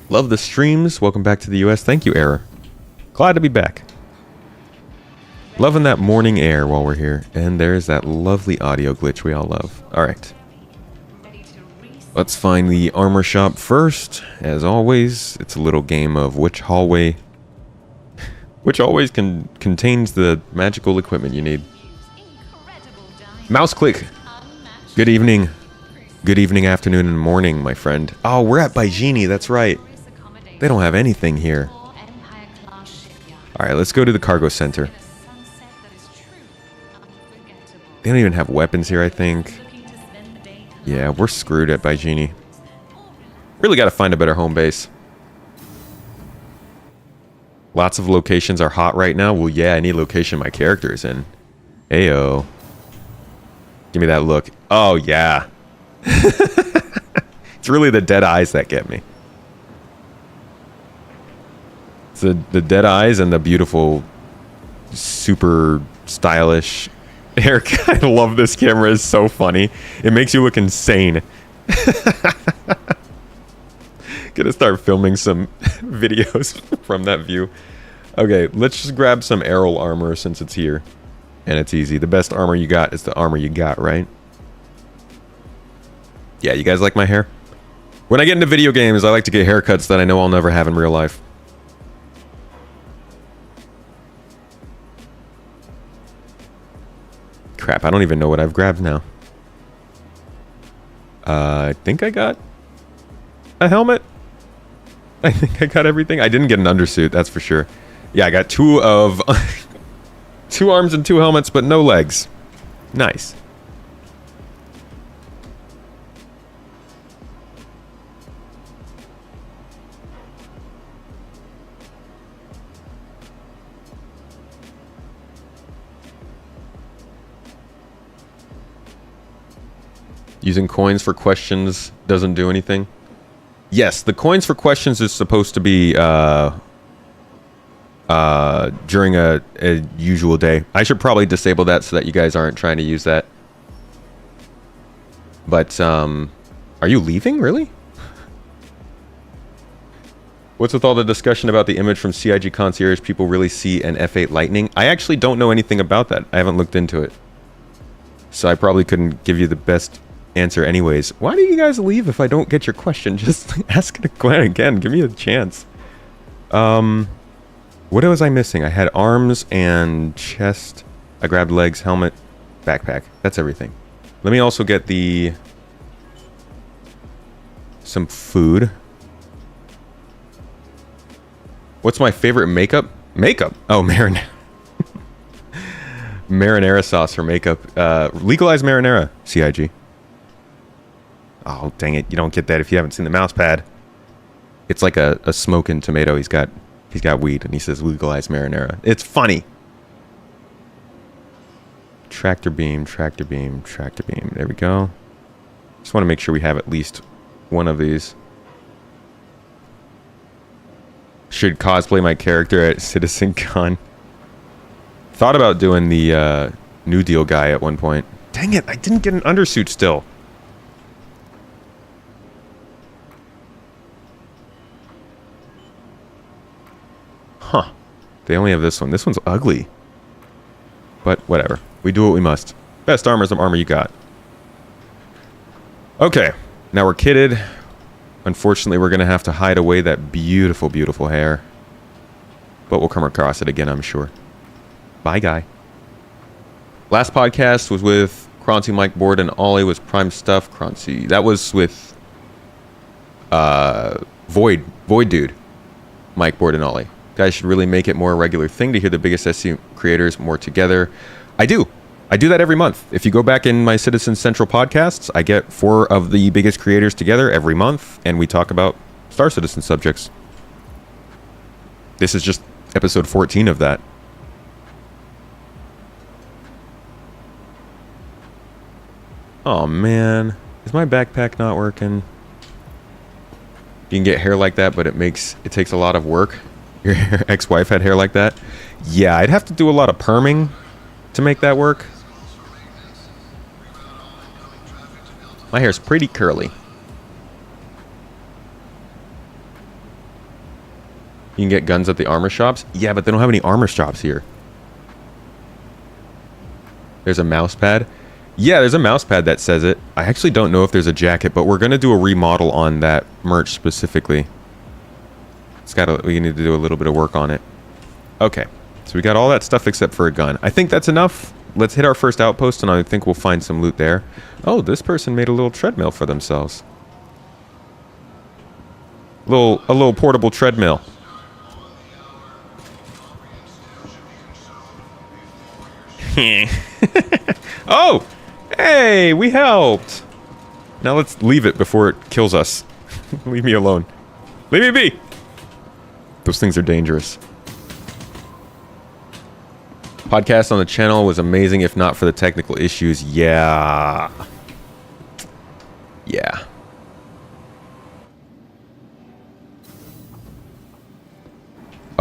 Speaker 1: Love the streams. Welcome back to the US. Thank you, Error. Glad to be back. Loving that morning air while we're here. And there's that lovely audio glitch we all love. Alright. Let's find the armor shop first. As always, it's a little game of which hallway contains the magical equipment you need. Mouse click. Good evening. Good evening, afternoon, and morning, my friend. Oh, we're at Baijini, that's right. They don't have anything here. Alright, let's go to the cargo center. They don't even have weapons here, I think. Yeah, we're screwed at Baijini. Really gotta find a better home base. Lots of locations are hot right now. Well, yeah, any location my character is in. Ayo. Give me that look. Oh, yeah. It's really the dead eyes that get me. the dead eyes and the beautiful, super stylish haircut. I love this camera. It's so funny. It makes you look insane. Gonna start filming some videos from that view. Okay, let's just grab some Errol armor since it's here. And it's easy. The best armor you got is the armor you got, right? Yeah, you guys like my hair? When I get into video games, I like to get haircuts that I know I'll never have in real life. Crap, I don't even know what I've grabbed now. I think I got a helmet. I think I got everything. I didn't get an undersuit, that's for sure. Yeah, I got two arms and 2 helmets, but no legs. Nice. Using coins for questions doesn't do anything. Yes, the coins for questions is supposed to be during a usual day. I should probably disable that so that you guys aren't trying to use that. But are you leaving, really? What's with all the discussion about the image from CIG Concierge? People really see an F8 Lightning? I actually don't know anything about that. I haven't looked into it. So I probably couldn't give you the best answer anyways. Why do you guys leave if I don't get your question? Just ask it again. Give me a chance. What was I missing? I had arms and chest. I grabbed legs, helmet, backpack. That's everything. Let me also get some food. What's my favorite makeup? Makeup? Oh, marinara. Marinara sauce for makeup. Legalize marinara, CIG. Oh, dang it. You don't get that if you haven't seen the mouse pad. It's like a smoking tomato. He's got weed, and he says legalize marinara. It's funny. Tractor beam, tractor beam, tractor beam. There we go. Just want to make sure we have at least one of these. Should cosplay my character at CitizenCon. Thought about doing the New Deal guy at one point. Dang it, I didn't get an undersuit still. Huh. They only have this one. This one's ugly. But whatever. We do what we must. Best armor is the armor you got. Okay. Now we're kitted. Unfortunately, we're going to have to hide away that beautiful, beautiful hair. But we'll come across it again, I'm sure. Bye, guy. Last podcast was with Croncy, Mike Board, and Ollie was Prime Stuff. Croncy. That was with Void Dude. Mike Board and Ollie. Guys should really make it more a regular thing to hear the biggest SC creators more together. I do that every month. If you go back in my Citizen Central podcasts, I get 4 of the biggest creators together every month, and we talk about Star Citizen subjects. This is just episode 14 of that. Oh man, is my backpack not working? You can get hair like that, but it takes a lot of work. Your ex-wife had hair like that? Yeah, I'd have to do a lot of perming to make that work. My hair's pretty curly. You can get guns at the armor shops? Yeah, but they don't have any armor shops here. There's a mouse pad. Yeah, there's a mouse pad that says it. I actually don't know if there's a jacket, but we're going to do a remodel on that merch specifically. We need to do a little bit of work on it. Okay, so we got all that stuff except for a gun. I think that's enough. Let's hit our first outpost, and I think we'll find some loot there. Oh, this person made a little treadmill for themselves. A little portable treadmill. Oh, hey, we helped. Now let's leave it before it kills us. Leave me alone. Leave me be. Those things are dangerous. Podcast on the channel was amazing if not for the technical issues. Yeah.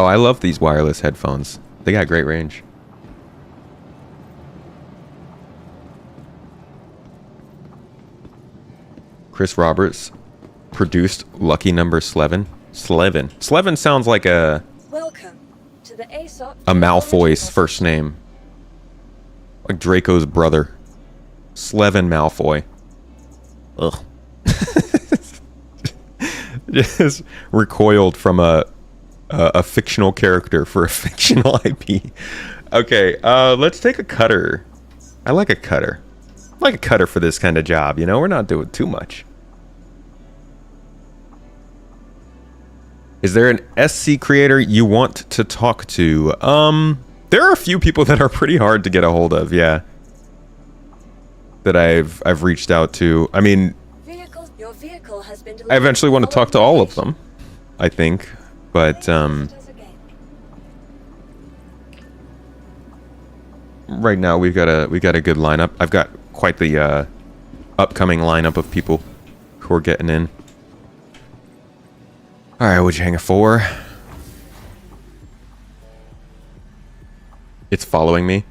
Speaker 1: Oh, I love these wireless headphones. They got great range. Chris Roberts produced Lucky Number Slevin. Slevin sounds like a Malfoy's first name. Like Draco's brother. Slevin Malfoy. Ugh. Just recoiled from a fictional character for a fictional IP. Okay, let's take a cutter. I like a cutter. I like a cutter for this kind of job, you know? We're not doing too much. Is there an SC creator you want to talk to? There are a few people that are pretty hard to get a hold of, yeah. That I've reached out to. I mean,
Speaker 2: your vehicle has been
Speaker 1: I eventually want to talk to all of them, I think. But right now we've got a good lineup. I've got quite the upcoming lineup of people who are getting in. All right, would you hang a 4? It's following me.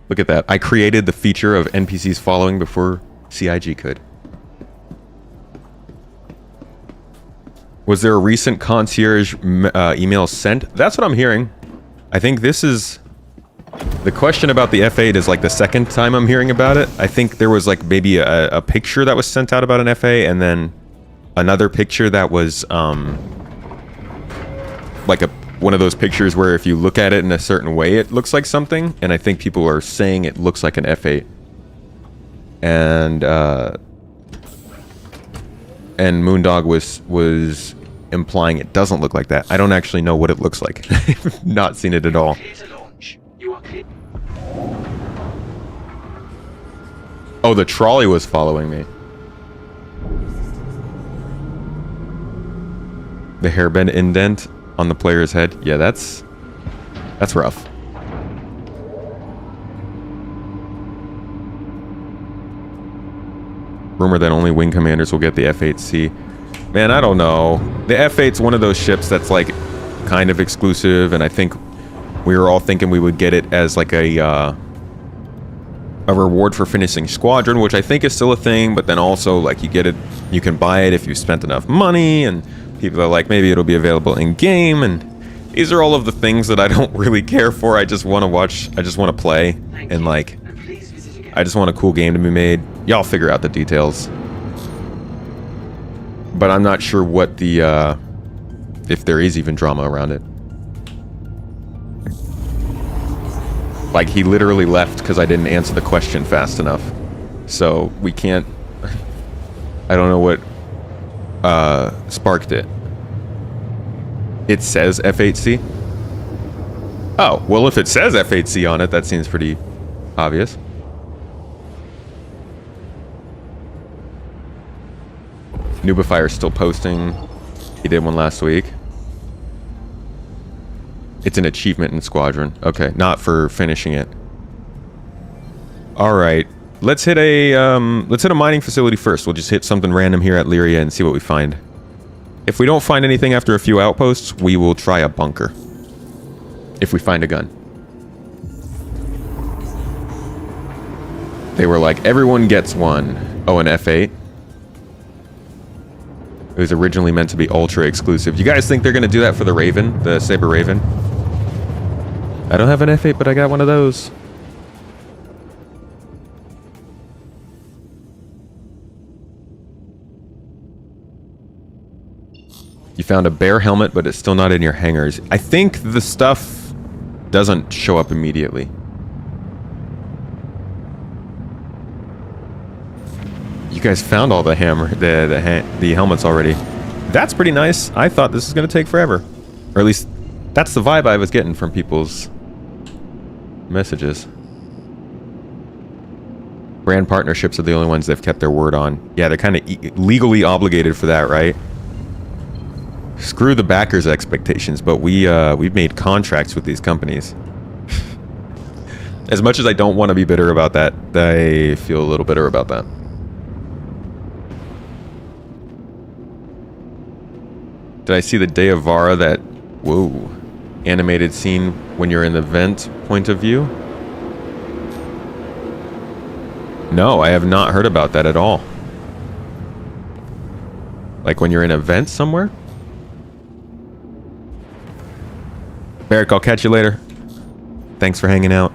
Speaker 1: Look at that. I created the feature of NPCs following before CIG could. Was there a recent concierge email sent? That's what I'm hearing. I think this is... The question about the F8 is like the second time I'm hearing about it. I think there was like maybe a picture that was sent out about an F8 and then another picture that was like one of those pictures where if you look at it in a certain way it looks like something, and I think people are saying it looks like an F8. And Moondog was implying it doesn't look like that. I don't actually know what it looks like. I've not seen it at all. Oh, the trolley was following me. The hairbend indent on the player's head. Yeah, that's rough. Rumor that only wing commanders will get the F8C. Man, I don't know. The F8's one of those ships that's like kind of exclusive, and I think we were all thinking we would get it as like a reward for finishing Squadron, which I think is still a thing, but then also like you get it, you can buy it if you spent enough money, and people are like, maybe it'll be available in game, and these are all of the things that I don't really care for. I just want to watch, I just want to play, and like, I just want a cool game to be made. Y'all figure out the details. But I'm not sure what the, if there is even drama around it. Like, he literally left because I didn't answer the question fast enough. So, we can't... I don't know what sparked it. It says F8C? Oh, well, if it says F8C on it, that seems pretty obvious. Noobifier's still posting. He did one last week. It's an achievement in Squadron. Okay, not for finishing it. All right, let's hit a mining facility first. We'll just hit something random here at Lyria and see what we find. If we don't find anything after a few outposts, we will try a bunker. If we find a gun. They were like, everyone gets one. Oh, an F8. It was originally meant to be ultra exclusive. You guys think they're gonna do that for the Raven, the Saber Raven? I don't have an F8, but I got one of those. You found a bear helmet, but it's still not in your hangars. I think the stuff doesn't show up immediately. You guys found all the the helmets already. That's pretty nice. I thought this was going to take forever. Or at least, that's the vibe I was getting from people's messages. Brand partnerships are the only ones they've kept their word on. Yeah, they're kind of legally obligated for that, right? Screw the backers' expectations, but we've made contracts with these companies. As much as I don't want to be bitter about that, I feel a little bitter about that. Did I see the day of Vara that... Whoa. animated scene when you're in the vent point of view? No, I have not heard about that at all. Like when you're in a vent somewhere? Eric, I'll catch you later. Thanks for hanging out.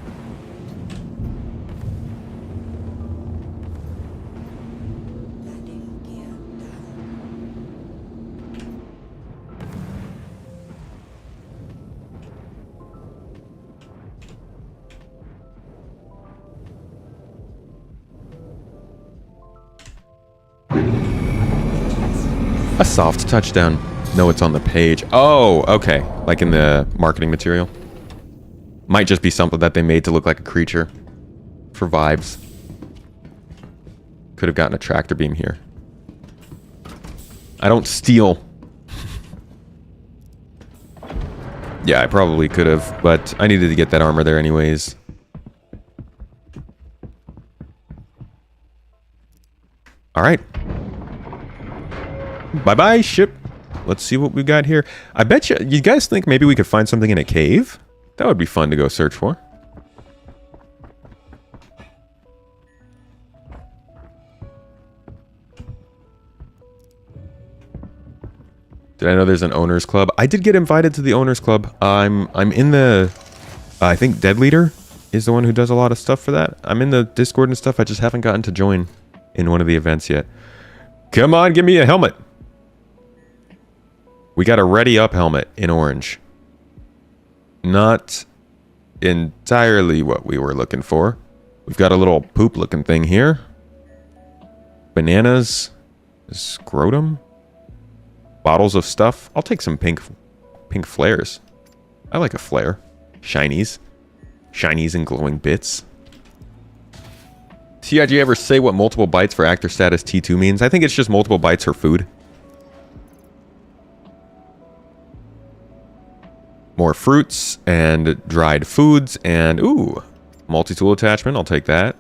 Speaker 1: A soft touchdown. No, it's on the page. Oh, okay. Like in the marketing material. Might just be something that they made to look like a creature. For vibes. Could have gotten a tractor beam here. I don't steal. Yeah, I probably could have, but I needed to get that armor there anyways. Alright. Bye-bye, ship. Let's see what we got here. I bet you guys think maybe we could find something in a cave? That would be fun to go search for. Did I know there's an owners club? I did get invited to the owners club. I'm in the... I think Dead Leader is the one who does a lot of stuff for that. I'm in the Discord and stuff. I just haven't gotten to join in one of the events yet. Come on, give me a helmet. We got a ready up helmet in orange. Not entirely what we were looking for. We've got a little poop looking thing here. Bananas. Scrotum. Bottles of stuff. I'll take some pink flares. I like a flare. Shinies. Shinies and glowing bits. Did you ever say what multiple bytes for actor status T2 means? I think it's just multiple bytes for food. More fruits and dried foods and, ooh, multi-tool attachment. I'll take that.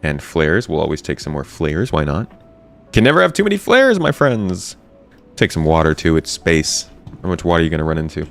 Speaker 1: And flares. We'll always take some more flares. Why not? Can never have too many flares, my friends. Take some water, too. It's space. How much water are you going to run into?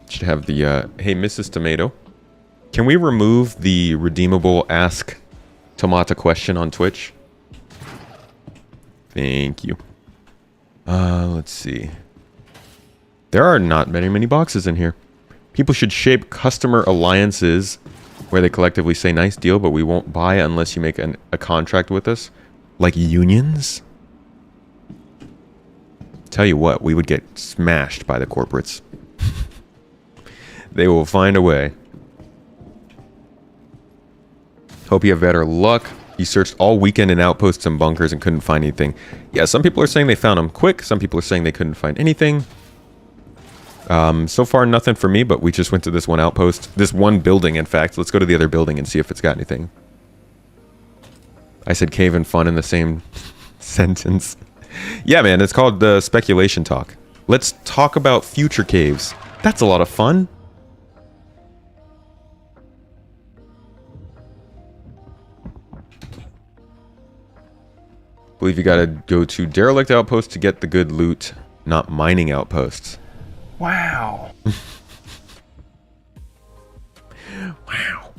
Speaker 1: Should have the, hey, Mrs. Tomato. Can we remove the redeemable Ask Tomata question on Twitch? Thank you. Let's see. There are not many boxes in here. People should shape customer alliances where they collectively say, nice deal, but we won't buy unless you make a contract with us. Like unions? Tell you what, we would get smashed by the corporates. They will find a way. Hope you have better luck. You searched all weekend in outposts and bunkers and couldn't find anything. Yeah, some people are saying they found them quick. Some people are saying they couldn't find anything. So far, nothing for me, but we just went to this one outpost. This one building, in fact. Let's go to the other building and see if it's got anything. I said cave and fun in the same sentence. Yeah, man, it's called the speculation talk. Let's talk about future caves. That's a lot of fun. Believe you gotta go to derelict outposts to get the good loot, not mining outposts. Wow. Wow.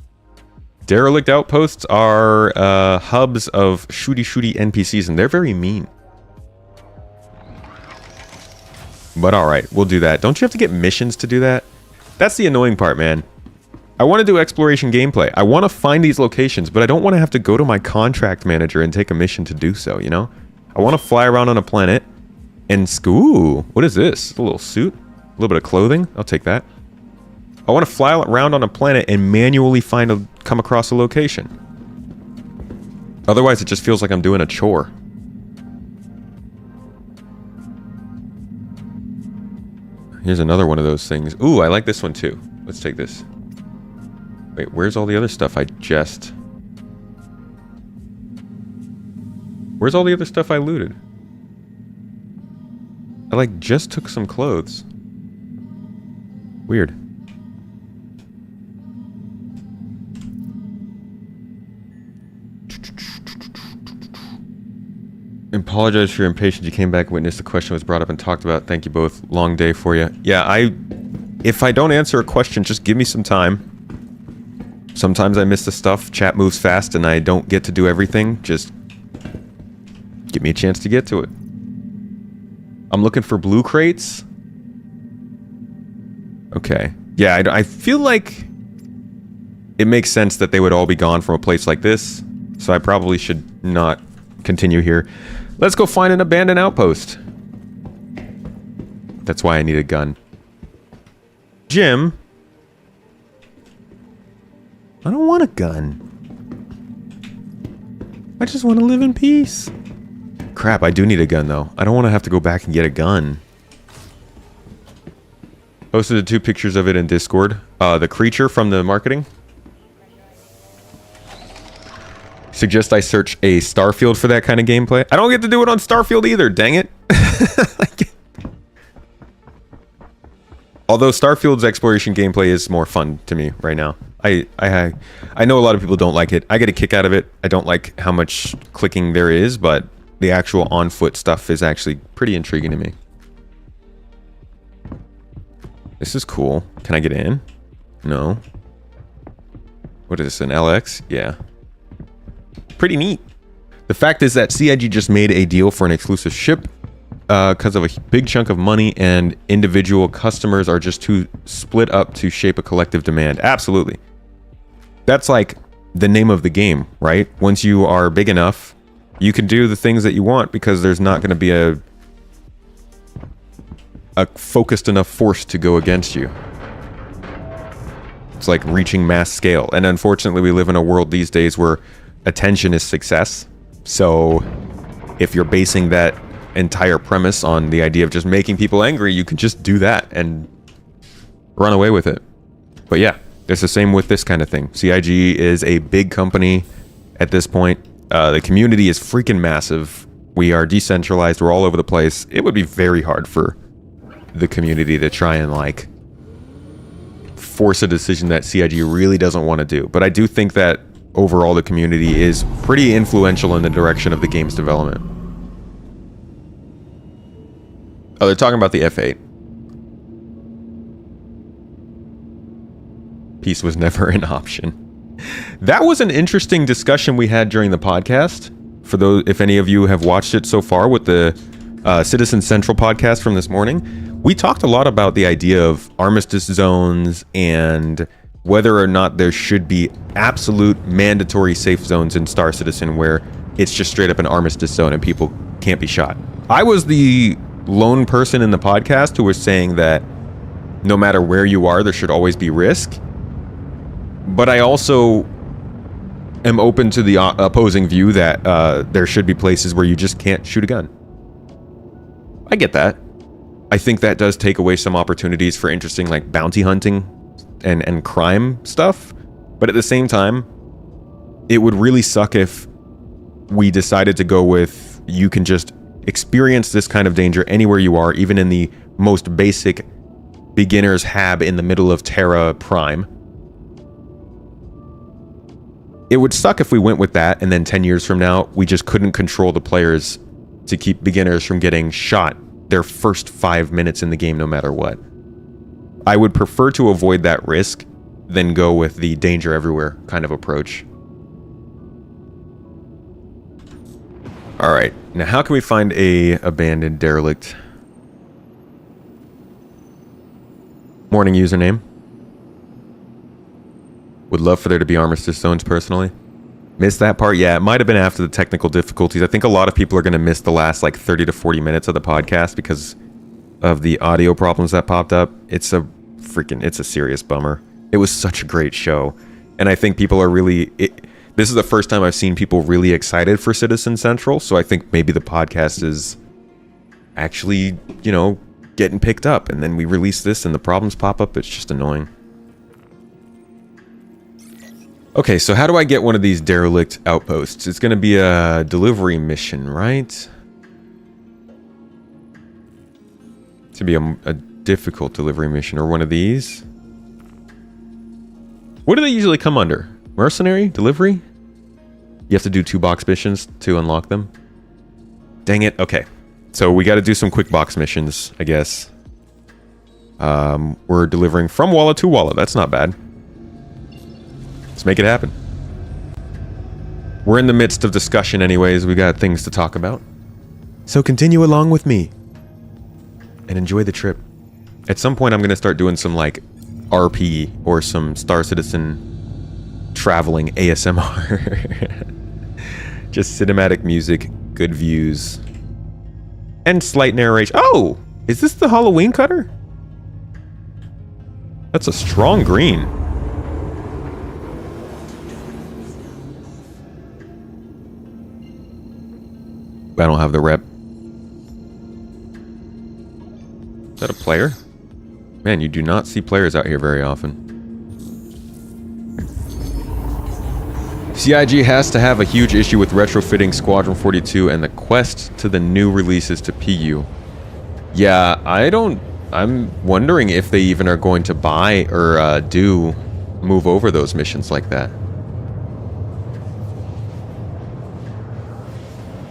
Speaker 1: Derelict outposts are hubs of shooty NPCs, and they're very mean. But alright, we'll do that. Don't you have to get missions to do that? That's the annoying part, man. I want to do exploration gameplay. I want to find these locations, but I don't want to have to go to my contract manager and take a mission to do so, you know? I want to fly around on a planet and... Ooh, what is this? A little suit? A little bit of clothing? I'll take that. I want to fly around on a planet and manually come across a location. Otherwise, it just feels like I'm doing a chore. Here's another one of those things. Ooh, I like this one too. Let's take this. Wait, where's all the other stuff I just... Where's all the other stuff I looted? I like just took some clothes. Weird. Apologize for your impatience. You came back, witnessed the question was brought up and talked about. Thank you both. Long day for you. Yeah, if I don't answer a question, just give me some time. Sometimes I miss the stuff. Chat moves fast and I don't get to do everything. Just give me a chance to get to it. I'm looking for blue crates. Okay. Yeah, I feel like it makes sense that they would all be gone from a place like this. So I probably should not continue here. Let's go find an abandoned outpost. That's why I need a gun. Jim. I don't want a gun. I just want to live in peace. Crap, I do need a gun though. I don't want to have to go back and get a gun. Posted the 2 pictures of it in Discord. The creature from the marketing. Suggest I search a Starfield for that kind of gameplay. I don't get to do it on Starfield either, dang it. Although Starfield's exploration gameplay is more fun to me right now. I know a lot of people don't like it. I get a kick out of it. I don't like how much clicking there is, but the actual on-foot stuff is actually pretty intriguing to me. This is cool. Can I get in? No. What is this, an LX? Yeah. Pretty neat. The fact is that CIG just made a deal for an exclusive ship because of a big chunk of money, and individual customers are just too split up to shape a collective demand. Absolutely. That's like the name of the game, right? Once you are big enough, you can do the things that you want because there's not going to be a focused enough force to go against you. It's like reaching mass scale. And unfortunately, we live in a world these days where attention is success. So if you're basing that entire premise on the idea of just making people angry, you can just do that and run away with it. But yeah, it's the same with this kind of thing. CIG is a big company at this point. The community is freaking massive. We are decentralized. We're all over the place. It would be very hard for the community to try and like force a decision that CIG really doesn't want to do. But I do think that overall the community is pretty influential in the direction of the game's development. Oh, they're talking about the F8. Peace was never an option. That was an interesting discussion we had during the podcast. For those, if any of you have watched it so far with the Citizen Central podcast from this morning, we talked a lot about the idea of armistice zones and whether or not there should be absolute mandatory safe zones in Star Citizen where it's just straight up an armistice zone and people can't be shot. I was the lone person in the podcast who was saying that no matter where you are, there should always be risk. But I also am open to the opposing view that there should be places where you just can't shoot a gun. I get that. I think that does take away some opportunities for interesting like bounty hunting and crime stuff. But at the same time, it would really suck if we decided to go with you can just experience this kind of danger anywhere you are, even in the most basic beginner's hab in the middle of Terra Prime. It would suck if we went with that and then 10 years from now, we just couldn't control the players to keep beginners from getting shot their first 5 minutes in the game no matter what. I would prefer to avoid that risk than go with the danger everywhere kind of approach. Alright, now how can we find a abandoned derelict? Morning username. Would love for there to be armistice zones personally. Missed that part? Yeah, it might have been after the technical difficulties. I think a lot of people are going to miss the last like 30 to 40 minutes of the podcast because of the audio problems that popped up. It's a serious bummer. It was such a great show. And I think people are really... this is the first time I've seen people really excited for Citizen Central, so I think maybe the podcast is actually, you know, getting picked up. And then we release this and the problems pop up. It's just annoying. Okay, so how do I get one of these derelict outposts? It's going to be a delivery mission, right? to be a difficult delivery mission, or one of these. What do they usually come under? Mercenary? Delivery? You have to do 2 box missions to unlock them? Dang it. Okay. So we got to do some quick box missions, I guess. We're delivering from Walla to Walla. That's not bad. Let's make it happen. We're in the midst of discussion anyways. We got things to talk about. So continue along with me. And enjoy the trip. At some point I'm going to start doing some like RP or some Star Citizen traveling ASMR. Just cinematic music, good views, and slight narration. Oh! Is this the Halloween cutter? That's a strong green. I don't have the rep. Is that a player? Man, you do not see players out here very often. CIG has to have a huge issue with retrofitting Squadron 42 and the quest to the new releases to PU. Yeah, I'm wondering if they even are going to buy or do move over those missions like that.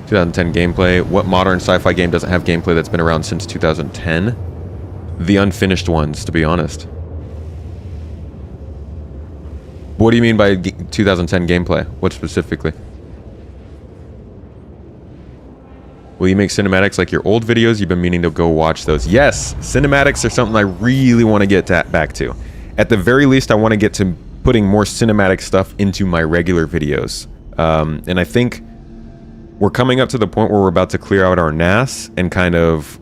Speaker 1: 2010 gameplay. What modern sci-fi game doesn't have gameplay that's been around since 2010? The unfinished ones, to be honest. What do you mean by 2010 gameplay? What specifically? Will you make cinematics like your old videos? You've been meaning to go watch those. Yes, cinematics are something I really want to get back to. At the very least, I want to get to putting more cinematic stuff into my regular videos. And I think we're coming up to the point where we're about to clear out our NAS and kind of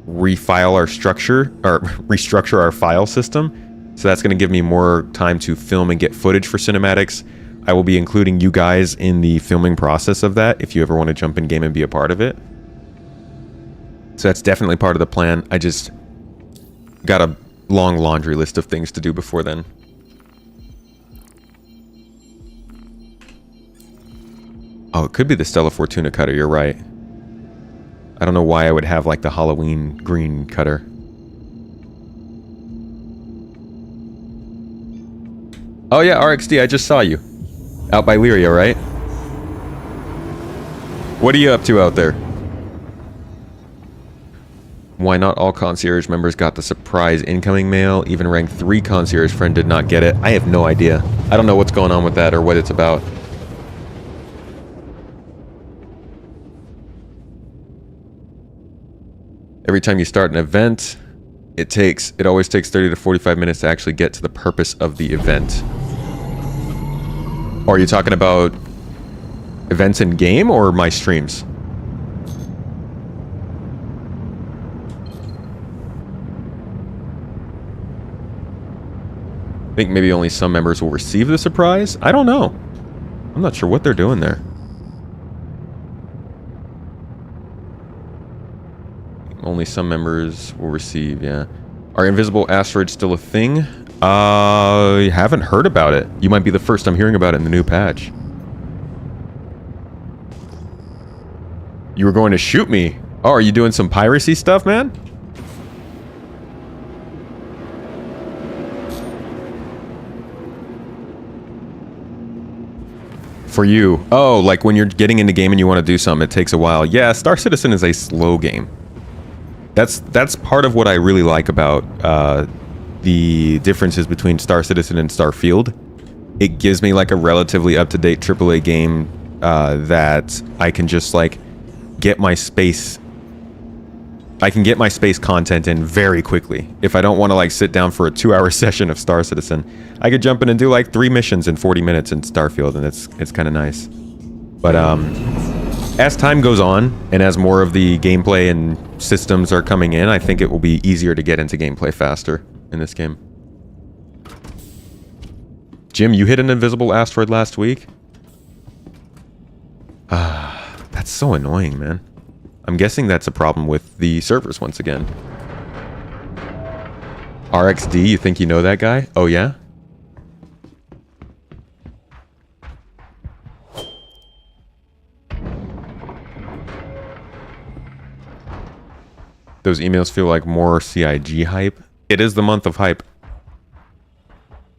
Speaker 1: refile our structure, or restructure our file system. So that's going to give me more time to film and get footage for cinematics. I will be including you guys in the filming process of that if you ever want to jump in game and be a part of it. So that's definitely part of the plan. I just got a long laundry list of things to do before then. Oh, it could be the Stella Fortuna cutter, you're right. I don't know why I would have like the Halloween green cutter. Oh yeah, RXD, I just saw you. Out by Lyria, right? What are you up to out there? Why not all concierge members got the surprise incoming mail? Even rank 3 concierge friend did not get it. I have no idea. I don't know what's going on with that or what it's about. Every time you start an event, it always takes 30 to 45 minutes to actually get to the purpose of the event. Or are you talking about events in game or my streams? I think maybe only some members will receive the surprise? I don't know. I'm not sure what they're doing there. Only some members will receive, yeah. Are invisible asteroids still a thing? I haven't heard about it. You might be the first I'm hearing about it in the new patch. You were going to shoot me. Oh, are you doing some piracy stuff, man? For you. Oh, like when you're getting into game and you want to do something, it takes a while. Yeah, Star Citizen is a slow game. That's part of what I really like about the differences between Star Citizen and Starfield. It gives me like a relatively up-to-date AAA game that I can just like get my space. I can get my space content in very quickly. If I don't want to like sit down for a 2-hour session of Star Citizen, I could jump in and do like 3 missions in 40 minutes in Starfield, and it's kind of nice. But as time goes on, and as more of the gameplay and systems are coming in, I think it will be easier to get into gameplay faster in this game. Jim, you hit an invisible asteroid last week? That's so annoying, man. I'm guessing that's a problem with the servers once again. RXD, you think you know that guy? Oh, yeah? Those emails feel like more CIG hype. It is the month of hype.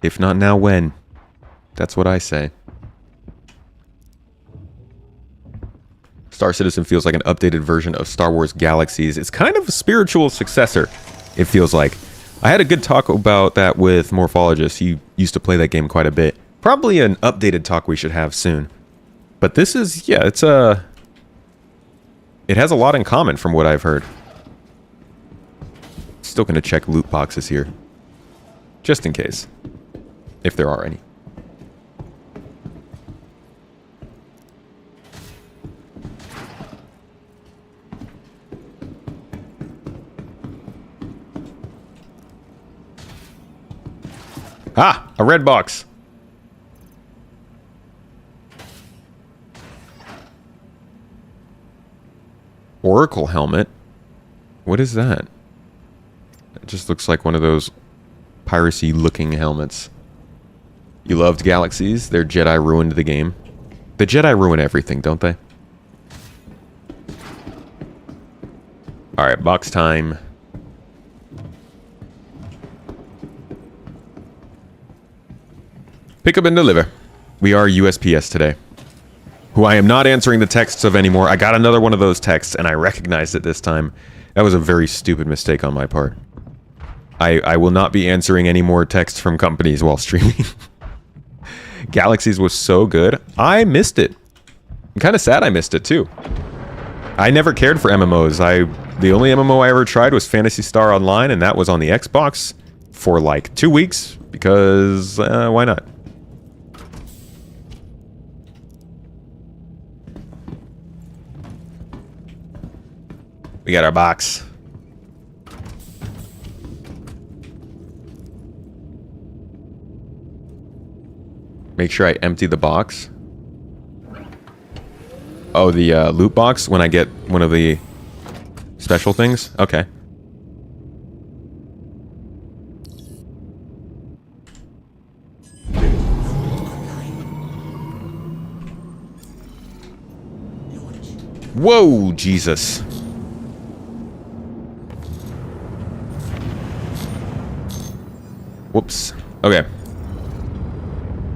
Speaker 1: If not now, when? That's what I say. Star Citizen feels like an updated version of Star Wars Galaxies. It's kind of a spiritual successor, it feels like. I had a good talk about that with Morphologist. He used to play that game quite a bit. Probably an updated talk we should have soon. But this is, yeah, it's a... It has a lot in common from what I've heard. Still gonna check loot boxes here. Just in case. If there are any. Ah! A red box! Oracle helmet? What is that? It just looks like one of those piracy-looking helmets. You loved Galaxies. Their Jedi ruined the game. The Jedi ruin everything, don't they? Alright, box time. Pick up and deliver. We are USPS today. Who I am not answering the texts of anymore. I got another one of those texts, and I recognized it this time. That was a very stupid mistake on my part. I will not be answering any more texts from companies while streaming. Galaxies was so good. I missed it. I'm kind of sad I missed it, too. I never cared for MMOs. The only MMO I ever tried was Phantasy Star Online, and that was on the Xbox for like 2 weeks, because why not? We got our box. Make sure I empty the box. Oh, the loot box when I get one of the special things? Okay. Whoa, Jesus. Whoops. Okay.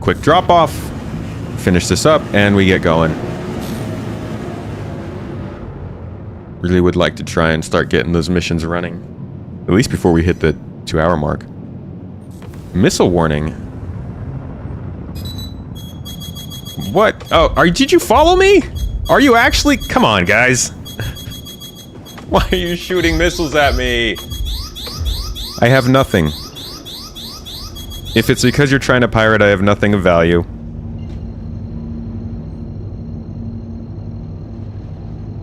Speaker 1: Quick drop off. Finish this up, and we get going. Really would like to try and start getting those missions running. At least before we hit the 2-hour mark. Missile warning. What? Oh, did you follow me? Are you actually? Come on, guys. Why are you shooting missiles at me? I have nothing. If it's because you're trying to pirate, I have nothing of value.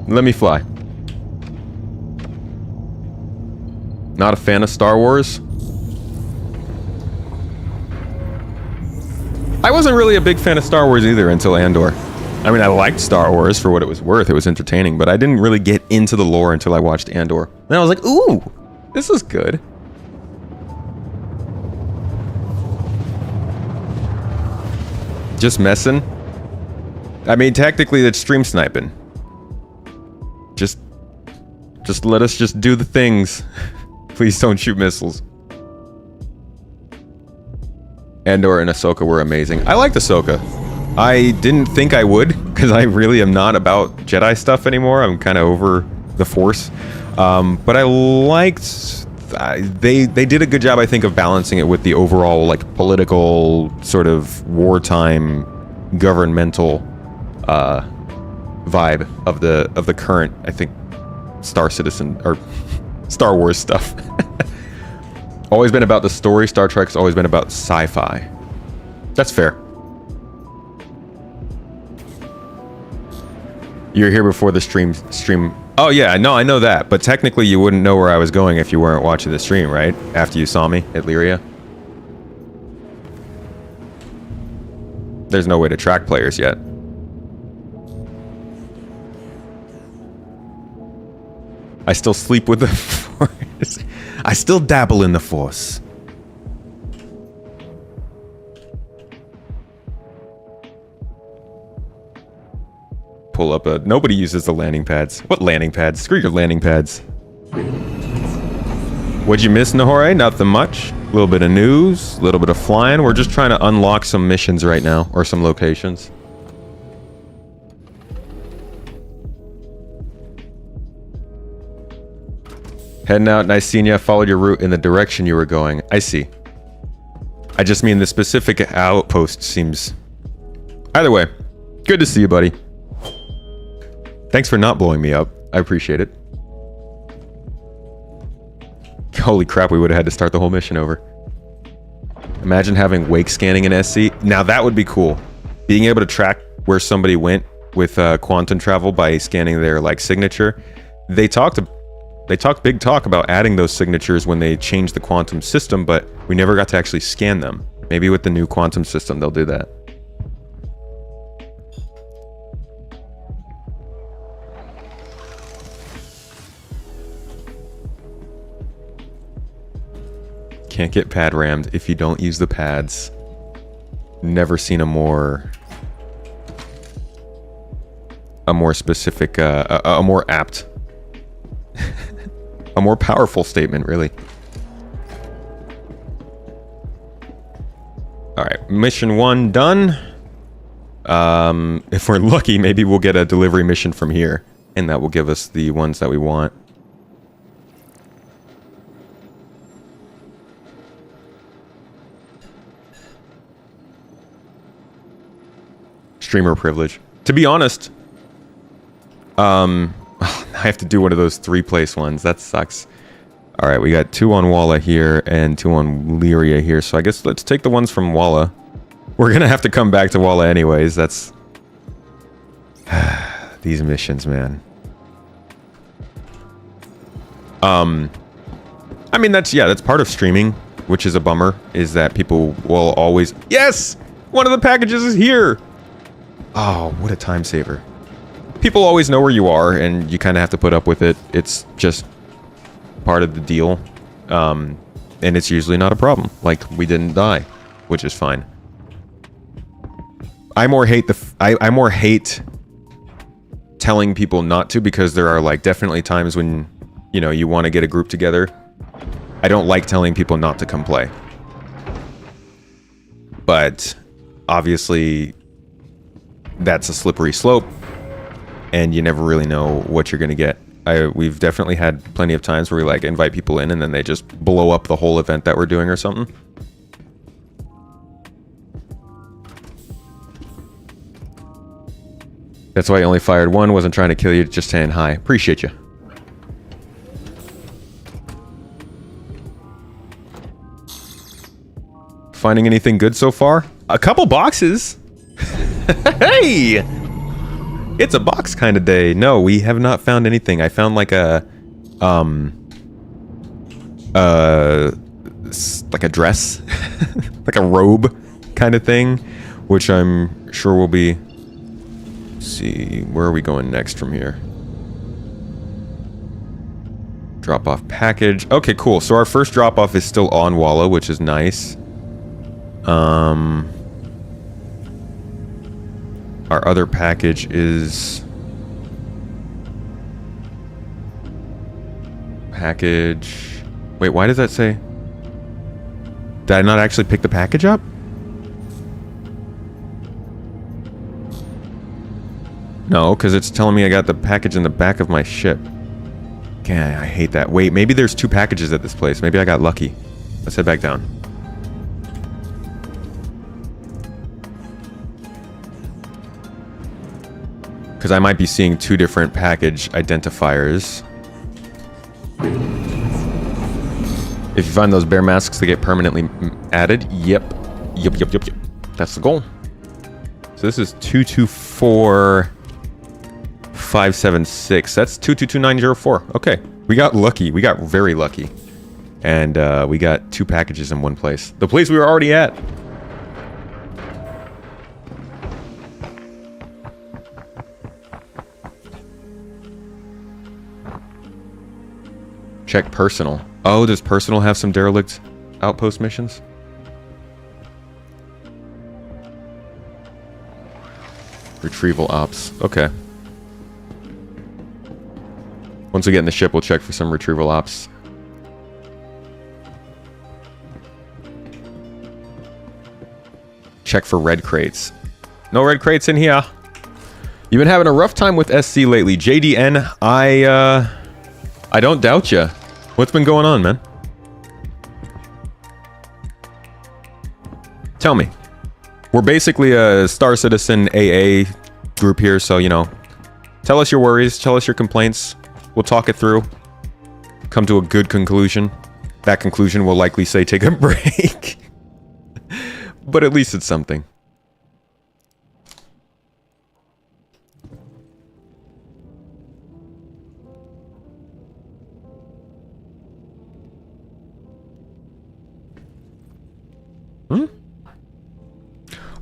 Speaker 1: Let me fly. Not a fan of Star Wars? I wasn't really a big fan of Star Wars either until Andor. I mean, I liked Star Wars for what it was worth. It was entertaining, but I didn't really get into the lore until I watched Andor. Then I was like, ooh, this is good. Just messing? I mean, technically that's stream sniping. Just let us just do the things. Please don't shoot missiles. Andor and Ahsoka were amazing. I liked Ahsoka. I didn't think I would, because I really am not about Jedi stuff anymore. I'm kind of over the Force. But I liked... They did a good job, I think, of balancing it with the overall, like, political, sort of, wartime, governmental, vibe of the current, I think, Star Citizen, or Star Wars stuff. Always been about the story. Star Trek's always been about sci-fi. That's fair. You're here before the stream. Oh yeah, no, I know that. But technically you wouldn't know where I was going if you weren't watching the stream, right? After you saw me at Lyria. There's no way to track players yet. I still sleep with the Force. I still dabble in the Force. Pull up a... Nobody uses the landing pads. What landing pads? Screw your landing pads. What'd you miss, Nahore? Nothing much. A little bit of news, a little bit of flying. We're just trying to unlock some missions right now, or some locations. Heading out, nice seeing you. Followed your route in the direction you were going. I see. I just mean the specific outpost seems... Either way, good to see you, buddy. Thanks for not blowing me up. I appreciate it. Holy crap, we would have had to start the whole mission over. Imagine having wake scanning in SC. Now that would be cool. Being able to track where somebody went with quantum travel by scanning their like signature. They talked big talk about adding those signatures when they changed the quantum system, but we never got to actually scan them. Maybe with the new quantum system they'll do that. Can't get pad rammed if you don't use the pads. Never seen a more specific, a more apt, a more powerful statement, really. All right, mission 1 done. If we're lucky, maybe we'll get a delivery mission from here, and that will give us the ones that we want. Streamer privilege. To be honest, I have to do one of those 3-place ones. That sucks. All right, we got 2 on Walla here and 2 on Lyria here. So I guess let's take the ones from Walla. We're gonna have to come back to Walla anyways. That's these missions, man. I mean that's part of streaming, which is a bummer. Is that people will always one of the packages is here. Oh, what a time saver. People always know where you are, and you kind of have to put up with it. It's just part of the deal. And it's usually not a problem. Like, we didn't die, which is fine. I more hate telling people not to, because there are, like, definitely times when, you know, you want to get a group together. I don't like telling people not to come play. But, obviously... that's a slippery slope, and you never really know what you're gonna get. We've definitely had plenty of times where we like invite people in and then they just blow up the whole event that we're doing or something. That's why I only fired one. Wasn't trying to kill you, just saying hi. Appreciate you. Finding anything good so far? A couple boxes. Hey! It's a box kind of day. No, we have not found anything. I found like a like a dress, like a robe kind of thing, which I'm sure will be... Let's see, where are we going next from here? Drop off package. Okay, cool. So our first drop off is still on Walla, which is nice. Our other package is... Package... Wait, why does that say... Did I not actually pick the package up? No, because it's telling me I got the package in the back of my ship. Okay, I hate that. Wait, maybe there's 2 packages at this place. Maybe I got lucky. Let's head back down. Because I might be seeing 2 different package identifiers. If you find those bear masks, they get permanently added. Yep. That's the goal. So this is 224-576. That's 222904. Okay. We got lucky. We got very lucky. And we got 2 packages in one place. The place we were already at. Check personal. Oh, does personal have some derelict outpost missions? Retrieval ops. Okay. Once we get in the ship, we'll check for some retrieval ops. check for red crates. No red crates in here. You've been having a rough time with SC lately. JDN, I don't doubt you. What's been going on, man? Tell me. We're basically a Star Citizen AA group here, so, you know, tell us your worries, tell us your complaints. We'll talk it through. Come to a good conclusion. That conclusion will likely say take a break. But at least it's something. Hmm?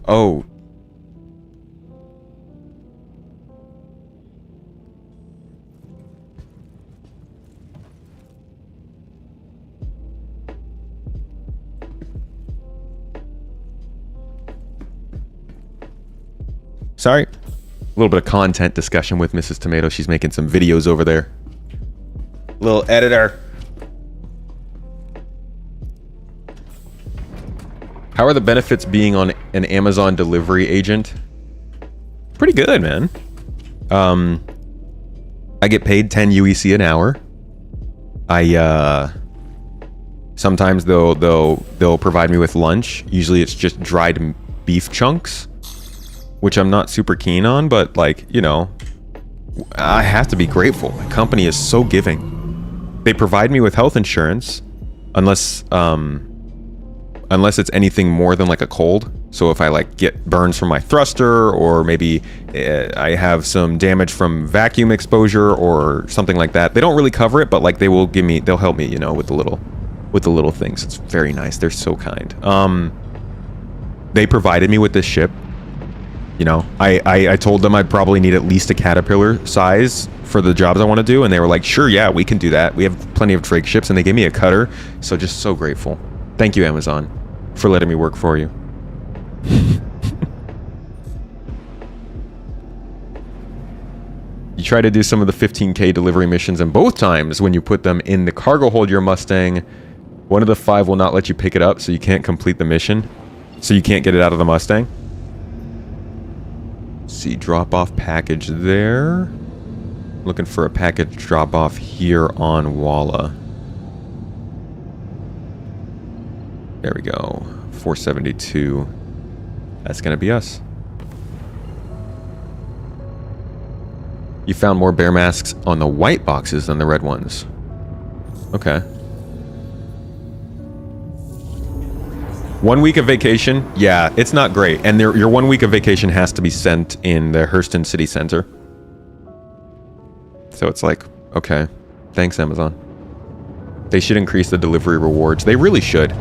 Speaker 1: Oh. Sorry. A little bit of content discussion with Mrs. Tomato. She's making some videos over there. Little editor. How are the benefits being on an Amazon delivery agent? Pretty good, man. I get paid 10 UEC an hour. Sometimes they'll provide me with lunch. Usually it's just dried beef chunks, which I'm not super keen on, but like, you know, I have to be grateful. My company is so giving. They provide me with health insurance unless it's anything more than like a cold. So if I like get burns from my thruster, or maybe I have some damage from vacuum exposure or something like that, they don't really cover it, but like they'll help me, you know, with the little things. It's very nice. They're so kind. They provided me with this ship. You know, I told them I'd probably need at least a Caterpillar size for the jobs I want to do, and they were like, sure, yeah, we can do that. We have plenty of trig ships, and they gave me a cutter. So just so grateful. Thank you, Amazon, for letting me work for you. You try to do some of the 15K delivery missions, and both times when you put them in the cargo hold your Mustang, one of the 5 will not let you pick it up, so you can't complete the mission. So you can't get it out of the Mustang. See, drop off package there. Looking for a package drop off here on Walla. There we go. 472. That's gonna be us. You found more bear masks on the white boxes than the red ones. Okay. 1 week of vacation? Yeah, it's not great. And your 1 week of vacation has to be sent in the Hurston City Center. So it's like, okay. Thanks, Amazon. They should increase the delivery rewards. They really should.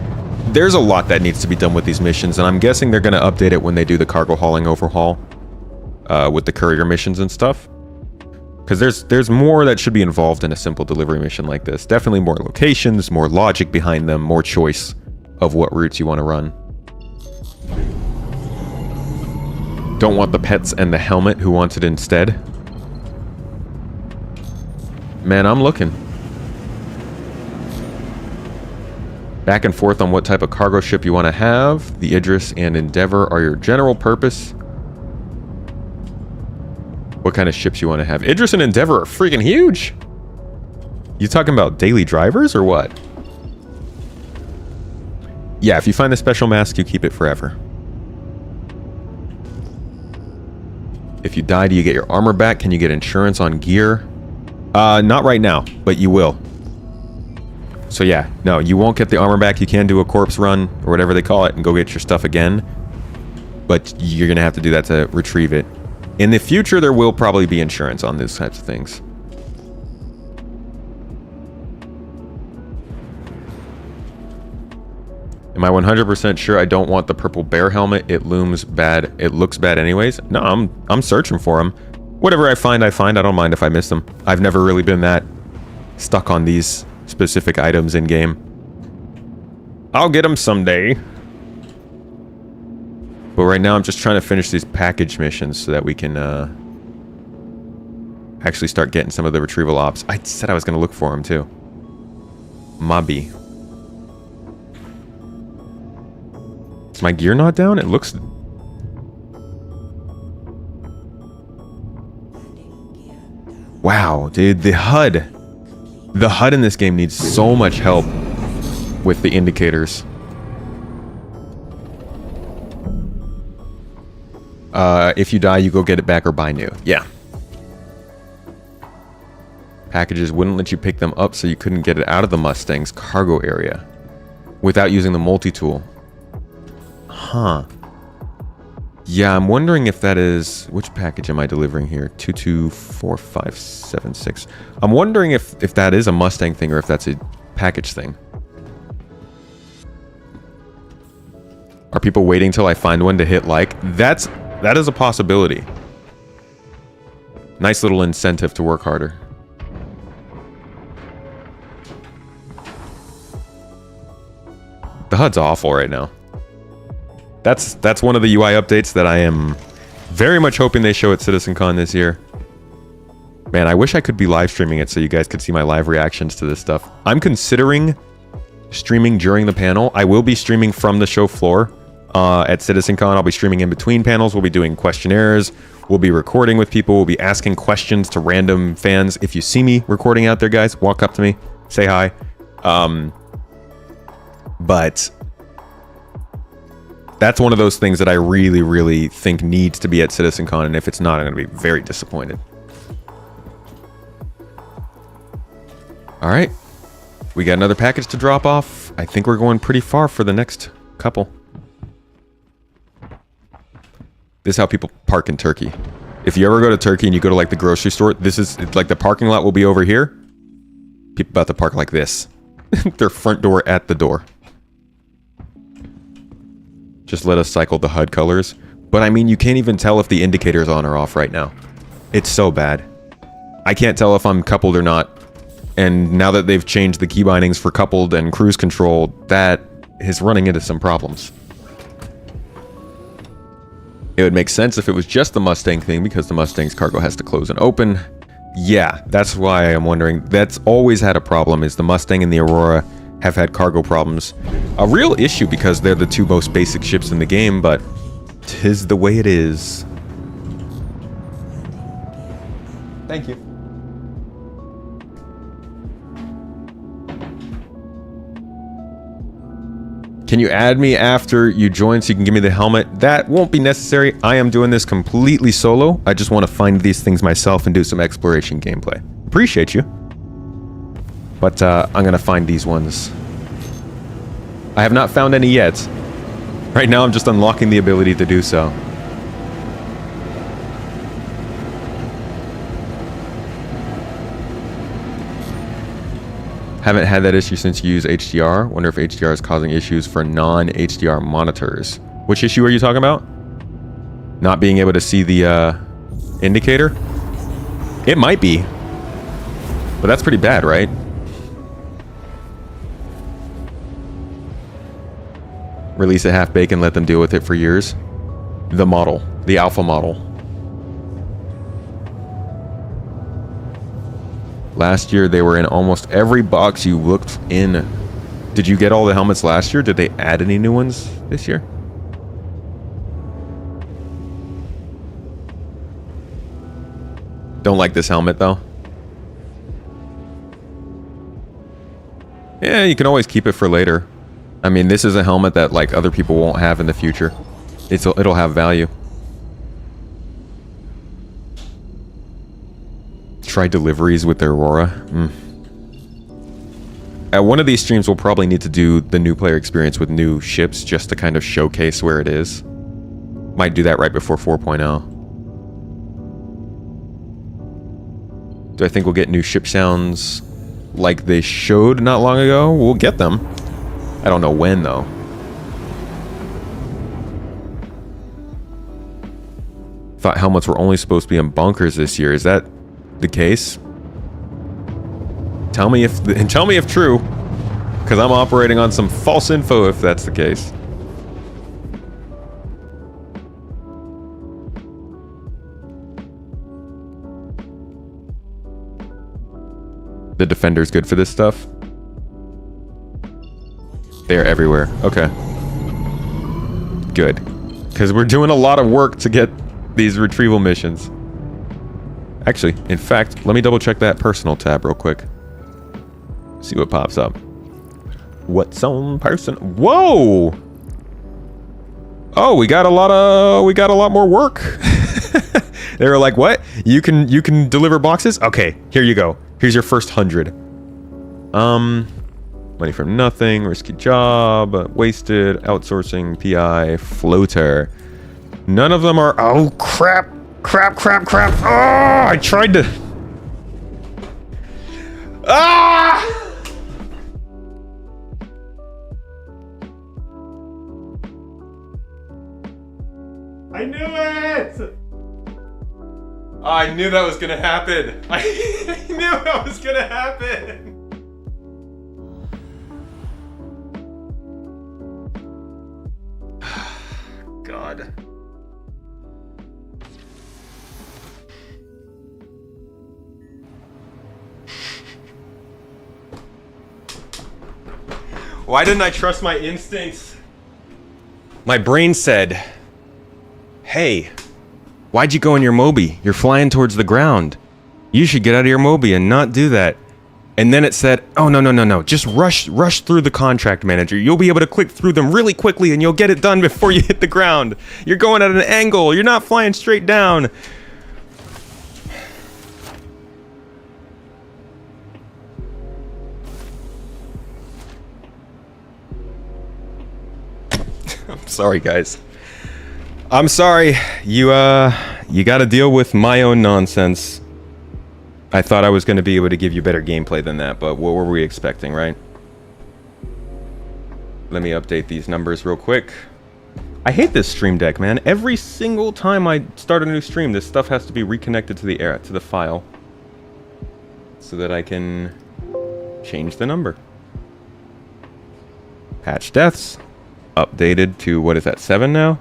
Speaker 1: There's a lot that needs to be done with these missions, and I'm guessing they're going to update it when they do the cargo hauling overhaul with the courier missions and stuff. Because there's more that should be involved in a simple delivery mission like this. Definitely more locations, more logic behind them, more choice of what routes you want to run. Don't want the pets and the helmet. Who wants it instead? Man, I'm looking. Back and forth on what type of cargo ship you want to have. The Idris and Endeavor are your general purpose. What kind of ships you want to have? Idris and Endeavor are freaking huge. You talking about daily drivers or what? Yeah, if you find the special mask, you keep it forever. If you die, do you get your armor back? Can you get insurance on gear? Not right now, but you will. So yeah, no, you won't get the armor back. You can do a corpse run, or whatever they call it, and go get your stuff again. But you're going to have to do that to retrieve it. In the future, there will probably be insurance on these types of things. Am I 100% sure I don't want the purple bear helmet? It looms bad. It looks bad anyways. No, I'm searching for them. Whatever I find, I find. I don't mind if I miss them. I've never really been that stuck on these specific items in game. I'll get them someday. But right now I'm just trying to finish these package missions so that we can actually start getting some of the retrieval ops. I said I was going to look for them too. Mobby. Is my gear not down? It looks Wow, dude, the HUD. The HUD in this game needs so much help with the indicators. If you die, you go get it back or buy new. Yeah. Packages wouldn't let you pick them up, so you couldn't get it out of the Mustang's cargo area without using the multi-tool. Huh. Yeah, I'm wondering if that is... Which package am I delivering here? 224576. I'm wondering if that is a Mustang thing or if that's a package thing. Are people waiting till I find one to hit like? That is a possibility. Nice little incentive to work harder. The HUD's awful right now. That's one of the UI updates that I am very much hoping they show at CitizenCon this year. Man, I wish I could be live streaming it so you guys could see my live reactions to this stuff. I'm considering streaming during the panel. I will be streaming from the show floor at CitizenCon. I'll be streaming in between panels. We'll be doing questionnaires. We'll be recording with people. We'll be asking questions to random fans. If you see me recording out there, guys, walk up to me, say hi. But that's one of those things that I really, really think needs to be at CitizenCon, and if it's not, I'm going to be very disappointed. All right. We got another package to drop off. I think we're going pretty far for the next couple. This is how people park in Turkey. If you ever go to Turkey and you go to like the grocery store, this is like the parking lot will be over here. People about to park like this. Their front door at the door. Just let us cycle the HUD colors. But I mean, you can't even tell if the indicator's on or off right now. It's so bad. I can't tell if I'm coupled or not. And now that they've changed the key bindings for coupled and cruise control, that is running into some problems. It would make sense if it was just the Mustang thing, because the Mustang's cargo has to close and open. Yeah, that's why I'm wondering. That's always had a problem, is the Mustang and the Aurora have had cargo problems. A real issue because they're the two most basic ships in the game, but 'tis the way it is. Thank you. Can you add me after you join so you can give me the helmet? That won't be necessary. I am doing this completely solo. I just want to find these things myself and do some exploration gameplay. Appreciate you. But I'm going to find these ones. I have not found any yet. Right now I'm just unlocking the ability to do so. Haven't had that issue since you use HDR. Wonder if HDR is causing issues for non-HDR monitors. Which issue are you talking about? Not being able to see the indicator? It might be. But that's pretty bad, right? Release a half-baked and let them deal with it for years. The model. The alpha model. Last year, they were in almost every box you looked in. Did you get all the helmets last year? Did they add any new ones this year? Don't like this helmet, though. Yeah, you can always keep it for later. I mean, this is a helmet that, like, other people won't have in the future. It'll have value. Try deliveries with their Aurora. At one of these streams, we'll probably need to do the new player experience with new ships just to kind of showcase where it is. Might do that right before 4.0. Do I think we'll get new ship sounds like they showed not long ago? We'll get them. I don't know when, though. Thought helmets were only supposed to be in bunkers this year. Is that the case? Tell me if true, because I'm operating on some false info if that's the case. The Defender's good for this stuff. They are everywhere. Okay. Good. Because we're doing a lot of work to get these retrieval missions. Actually, in fact, let me double check that personal tab real quick. See what pops up. What's on person? Whoa! Oh, we got a lot more work. They were like, "What? You can deliver boxes? Okay, here you go. Here's your first 100." Money from nothing, risky job, wasted, outsourcing, PI, floater. None of them are. Oh crap! Crap! Oh, I tried to. Ah! I knew it! Oh, I knew that was gonna happen. I knew that was gonna happen. God. Why didn't I trust my instincts? My brain said, "Hey, why'd you go in your Moby? You're flying towards the ground. You should get out of your Moby and not do that." And then it said, "Oh, no. Just rush through the contract manager. You'll be able to click through them really quickly and you'll get it done before you hit the ground. You're going at an angle. You're not flying straight down." I'm sorry, guys. I'm sorry. You got to deal with my own nonsense. I thought I was going to be able to give you better gameplay than that, but what were we expecting, right? Let me update these numbers real quick. I hate this stream deck, man. Every single time I start a new stream, this stuff has to be reconnected to the file so that I can change the number. Patch deaths updated to, what is that, 7 now?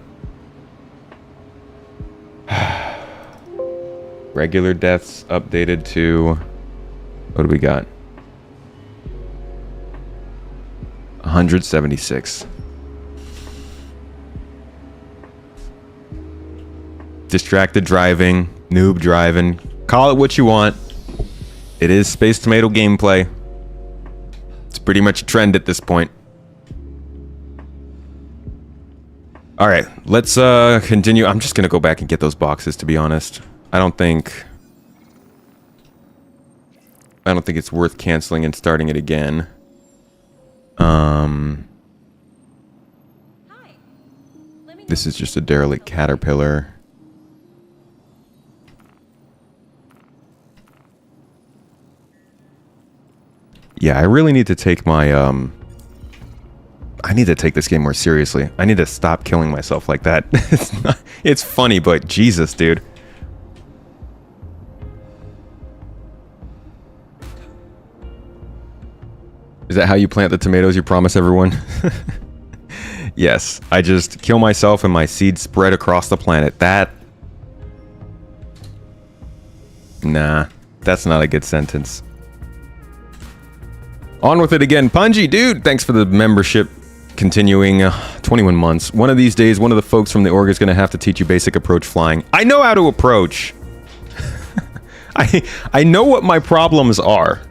Speaker 1: Regular deaths updated to, what do we got? 176. Distracted driving, noob driving, call it what you want. It is Space Tomato gameplay. It's pretty much a trend at this point. Alright, let's continue. I'm just gonna go back and get those boxes, to be honest. I don't think it's worth canceling and starting it again. This is just a derelict caterpillar. Yeah, I really need to take my I need to take this game more seriously. I need to stop killing myself like that. It's funny, but Jesus, dude. Is that how you plant the tomatoes you promise everyone? Yes, I just kill myself and my seeds spread across the planet. Nah, that's not a good sentence. On with it again. Punji, dude, thanks for the membership. Continuing 21 months. One of these days, one of the folks from the org is going to have to teach you basic approach flying. I know how to approach. I know what my problems are.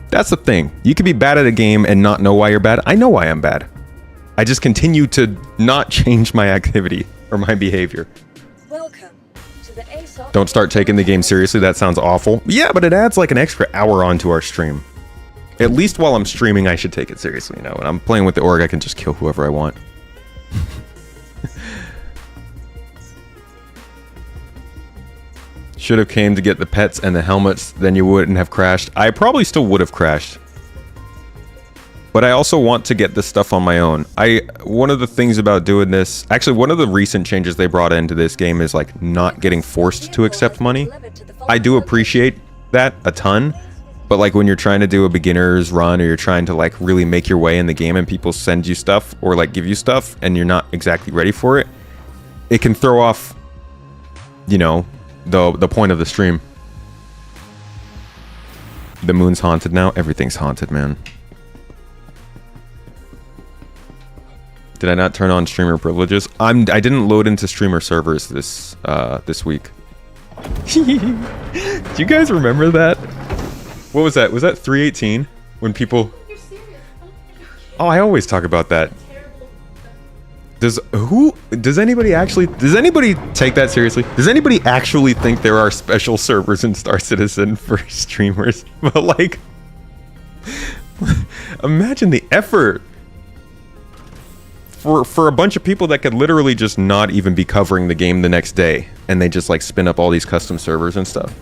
Speaker 1: That's the thing. You can be bad at a game and not know why you're bad. I know why I'm bad. I just continue to not change my activity or my behavior.
Speaker 2: Welcome to the ASOP.
Speaker 1: Don't start taking the game seriously. That sounds awful. Yeah, but it adds like an extra hour onto our stream. At least while I'm streaming, I should take it seriously, you know. When I'm playing with the org, I can just kill whoever I want. Should have came to get the pets and the helmets, then you wouldn't have crashed. I probably still would have crashed. But I also want to get this stuff on my own. One of the things about doing this, actually one of the recent changes they brought into this game is like not getting forced to accept money. I do appreciate that a ton. But like when you're trying to do a beginner's run or you're trying to like really make your way in the game and people send you stuff or like give you stuff and you're not exactly ready for it, it can throw off, you know, the point of the stream. The moon's haunted now. Everything's haunted, man. Did I not turn on streamer privileges? I didn't load into streamer servers this week. Do you guys remember that? What was that? Was that 318? When people...
Speaker 3: You're serious.
Speaker 1: Oh, I always talk about that. Does anybody take that seriously? Does anybody actually think there are special servers in Star Citizen for streamers? But like, imagine the effort for a bunch of people that could literally just not even be covering the game the next day, and they just like spin up all these custom servers and stuff.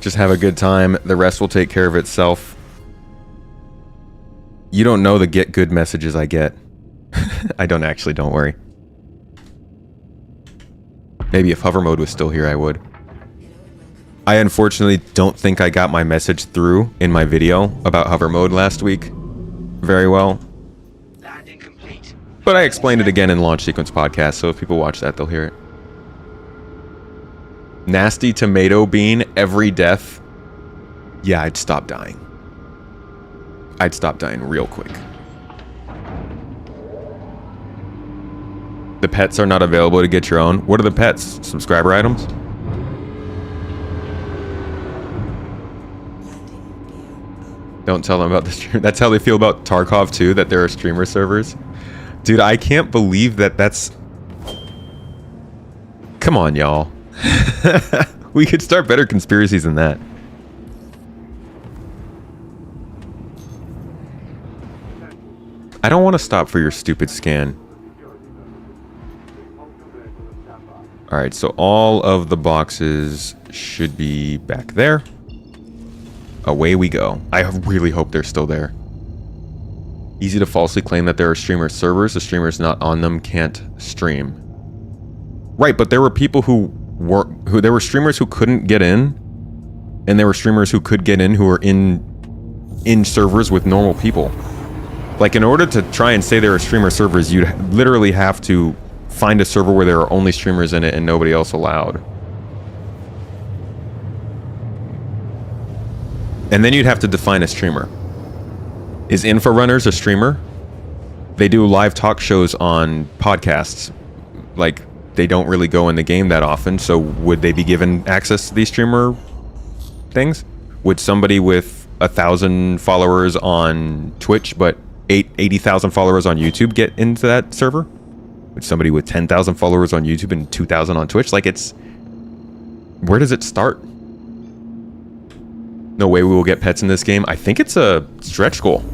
Speaker 1: Just have a good time. The rest will take care of itself. You don't know the get good messages I get. I don't actually, don't worry. Maybe if hover mode was still here, I would. I unfortunately don't think I got my message through in my video about hover mode last week very well. But I explained it again in Launch Sequence Podcast, so if people watch that, they'll hear it. Nasty tomato bean, every death. Yeah, I'd stop dying. I'd stop dying real quick. The pets are not available to get your own. What are the pets? Subscriber items? Don't tell them about the stream. That's how they feel about Tarkov too, that there are streamer servers. Dude, I can't believe that's... Come on, y'all. We could start better conspiracies than that. I don't want to stop for your stupid scan. Alright, so all of the boxes should be back there. Away we go. I really hope they're still there. Easy to falsely claim that there are streamer servers. The streamers not on them can't stream. Right, but there were people there were streamers who couldn't get in, and there were streamers who could get in who were in servers with normal people. Like, in order to try and say there are streamer servers, you'd literally have to find a server where there are only streamers in it and nobody else allowed. And then you'd have to define a streamer. Is Inforunners a streamer? They do live talk shows on podcasts. Like, they don't really go in the game that often, so would they be given access to these streamer things? Would somebody with 1,000 followers on Twitch but 80,000 followers on YouTube get into that server? Would somebody with 10,000 followers on YouTube and 2,000 on Twitch? Like, it's... Where does it start? No way we will get pets in this game. I think it's a stretch goal.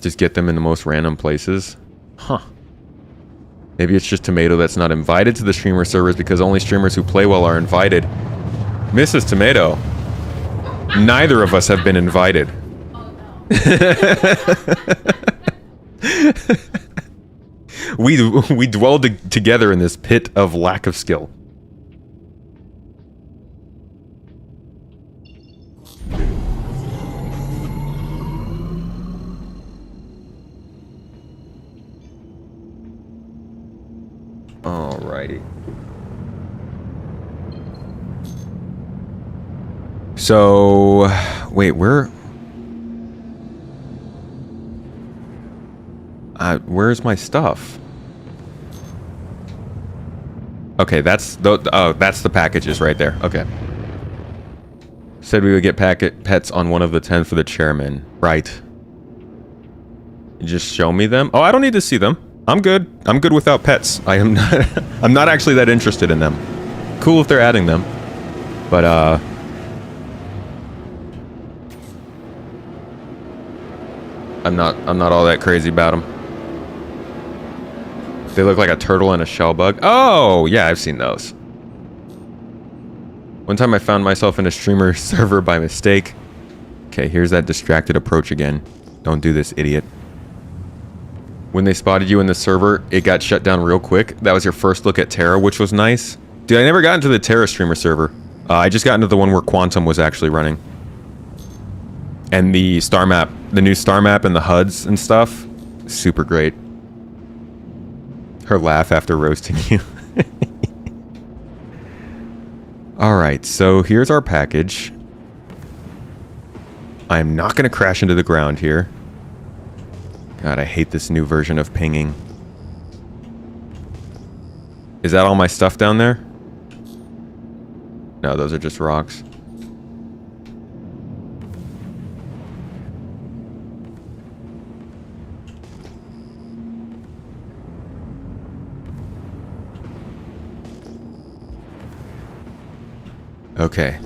Speaker 1: Just get them in the most random places. Huh. Maybe it's just Tomato that's not invited to the streamer servers because only streamers who play well are invited. Mrs. Tomato, neither of us have been invited. We dwell together in this pit of lack of skill. Alrighty. So, wait, where's my stuff? Okay, that's the packages right there. Okay. Said we would get pets on one of the 10 for the chairman. Right. Just show me them. Oh, I don't need to see them. I'm good. I'm good without pets. I'm not actually that interested in them. Cool if they're adding them. But I'm not all that crazy about them. They look like a turtle and a shell bug. Oh, yeah, I've seen those. One time I found myself in a streamer server by mistake. Okay, here's that distracted approach again. Don't do this, idiot. When they spotted you in the server, it got shut down real quick. That was your first look at Terra, which was nice. Dude, I never got into the Terra streamer server. I just got into the one where Quantum was actually running. And the star map, the new star map and the HUDs and stuff, super great. Her laugh after roasting you. Alright, so here's our package. I'm not going to crash into the ground here. God, I hate this new version of pinging. Is that all my stuff down there? No, those are just rocks. Okay.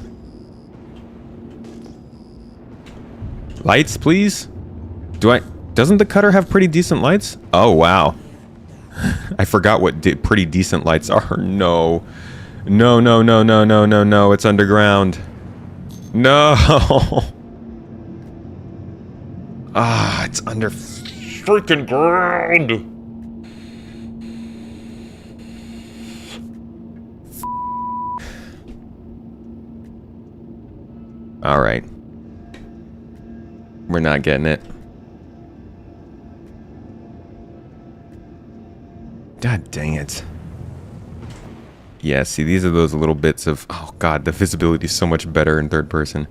Speaker 1: Lights, please? Doesn't the cutter have pretty decent lights? Oh, wow. I forgot what pretty decent lights are. No. No, no, no, no, no, no, no. It's underground. No. Ah, it's under freaking ground. All right. We're not getting it. God dang it. Yeah, see, these are those little bits of... Oh, God, the visibility is so much better in third person.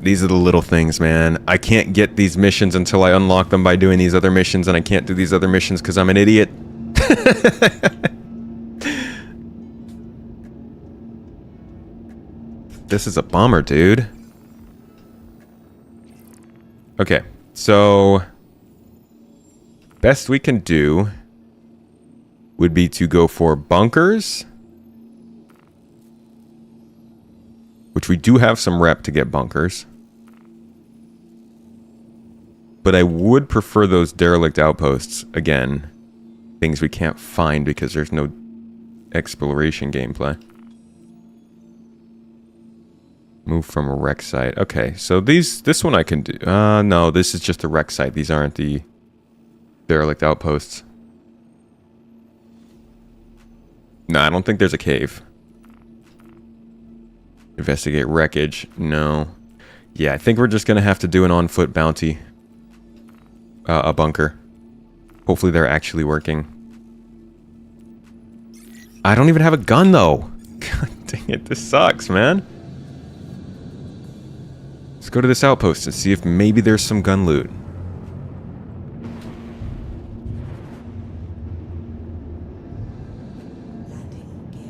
Speaker 1: These are the little things, man. I can't get these missions until I unlock them by doing these other missions, and I can't do these other missions because I'm an idiot. This is a bummer, dude. Okay, so... best we can do would be to go for bunkers. Which we do have some rep to get bunkers. But I would prefer those derelict outposts. Again, things we can't find because there's no exploration gameplay. Move from a wreck site. Okay, so this one I can do. No, this is just a wreck site. These aren't the derelict outposts. No, I don't think there's a cave. Investigate wreckage. No. Yeah, I think we're just gonna have to do an on-foot bounty. A bunker. Hopefully they're actually working. I don't even have a gun, though. God dang it, this sucks, man. Let's go to this outpost and see if maybe there's some gun loot.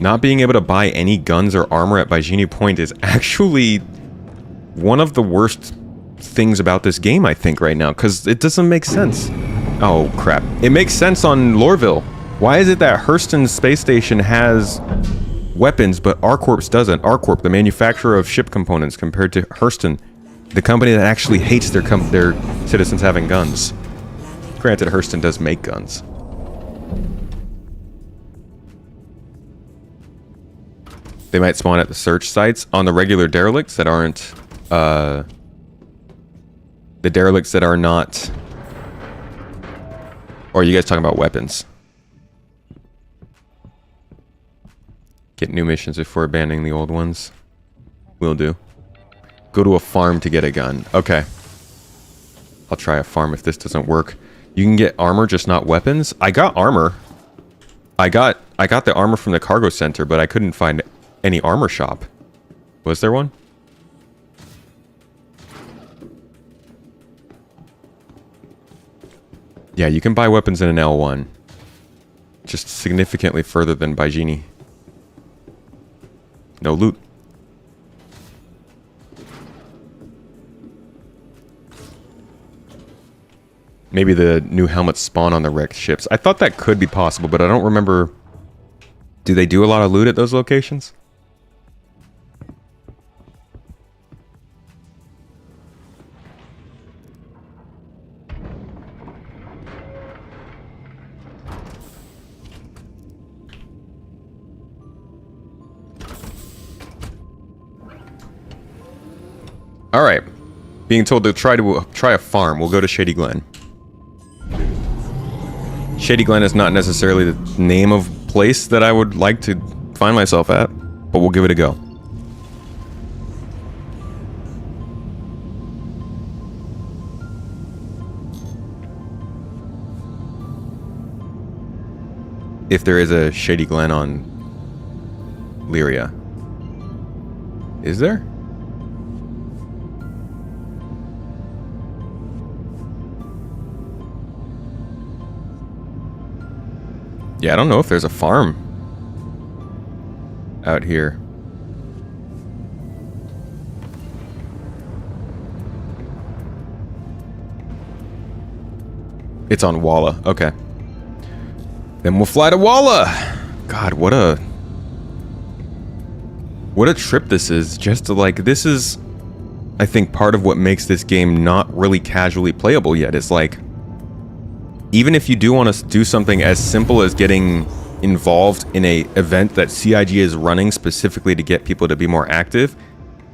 Speaker 1: Not being able to buy any guns or armor at Bajini Point is actually one of the worst things about this game, I think, right now, because it doesn't make sense. Oh, crap. It makes sense on Lorville. Why is it that Hurston Space Station has weapons, but ArcCorp doesn't? ArcCorp, the manufacturer of ship components, compared to Hurston, the company that actually hates their citizens having guns. Granted, Hurston does make guns. They might spawn at the search sites on the regular derelicts that aren't, the derelicts that are not... Or are you guys talking about weapons? Get new missions before abandoning the old ones. Will do. Go to a farm to get a gun. Okay. I'll try a farm if this doesn't work. You can get armor, just not weapons? I got armor. I got the armor from the cargo center, but I couldn't find any armor shop. Was there one? Yeah, you can buy weapons in an L1. Just significantly further than Bajini. No loot. Maybe the new helmets spawn on the wrecked ships. I thought that could be possible, but I don't remember... Do they do a lot of loot at those locations? Alright. Being told to try a farm. We'll go to Shady Glen. Shady Glen is not necessarily the name of place that I would like to find myself at, but we'll give it a go. If there is a Shady Glen on Lyria. Is there? Yeah, I don't know if there's a farm out here. It's on Walla. Okay. Then we'll fly to Walla. God, what a trip this is. Just to like, this is, I think, part of what makes this game not really casually playable yet. Is like, even if you do want to do something as simple as getting involved in a event that CIG is running specifically to get people to be more active,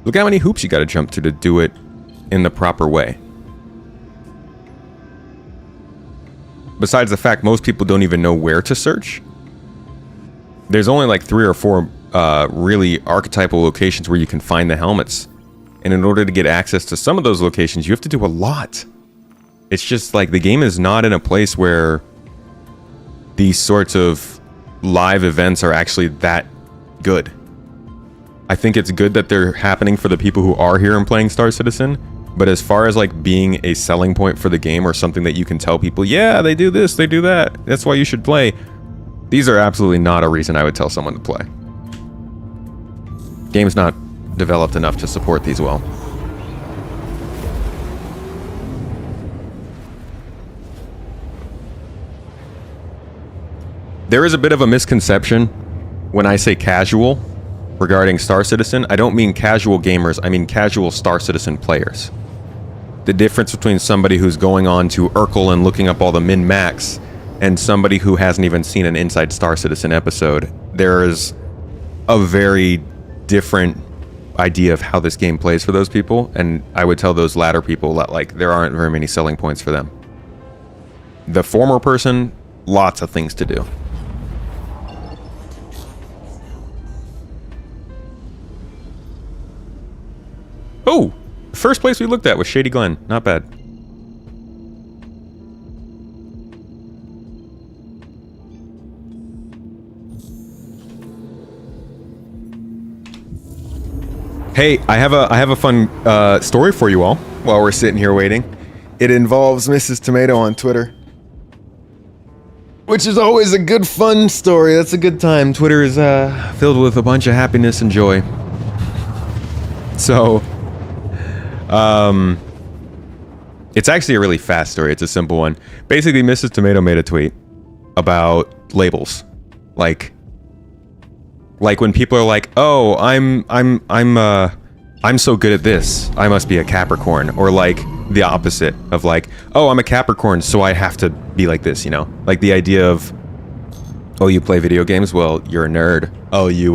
Speaker 1: look how many hoops you got to jump to do it in the proper way. Besides the fact most people don't even know where to search. There's only like 3 or 4 really archetypal locations where you can find the helmets. And in order to get access to some of those locations, you have to do a lot. It's just like the game is not in a place where these sorts of live events are actually that good. I think it's good that they're happening for the people who are here and playing Star Citizen. But as far as like being a selling point for the game or something that you can tell people, yeah, they do this, they do that, that's why you should play. These are absolutely not a reason I would tell someone to play. Game's not developed enough to support these well. There is a bit of a misconception when I say casual regarding Star Citizen. I don't mean casual gamers, I mean casual Star Citizen players. The difference between somebody who's going on to Urkel and looking up all the min-max and somebody who hasn't even seen an Inside Star Citizen episode, there is a very different idea of how this game plays for those people, and I would tell those latter people that like there aren't very many selling points for them. The former person, lots of things to do. Oh! The first place we looked at was Shady Glen. Not bad. Hey, I have a fun story for you all while we're sitting here waiting. It involves Mrs. Tomato on Twitter. Which is always a good fun story. That's a good time. Twitter is filled with a bunch of happiness and joy. So... it's actually a really fast story. It's a simple one. Basically, Mrs. Tomato made a tweet about labels. Like when people are like, "Oh, I'm so good at this. I must be a Capricorn," or like the opposite of like, "Oh, I'm a Capricorn, so I have to be like this," you know? Like the idea of, "Oh, you play video games? Well, you're a nerd. Oh, you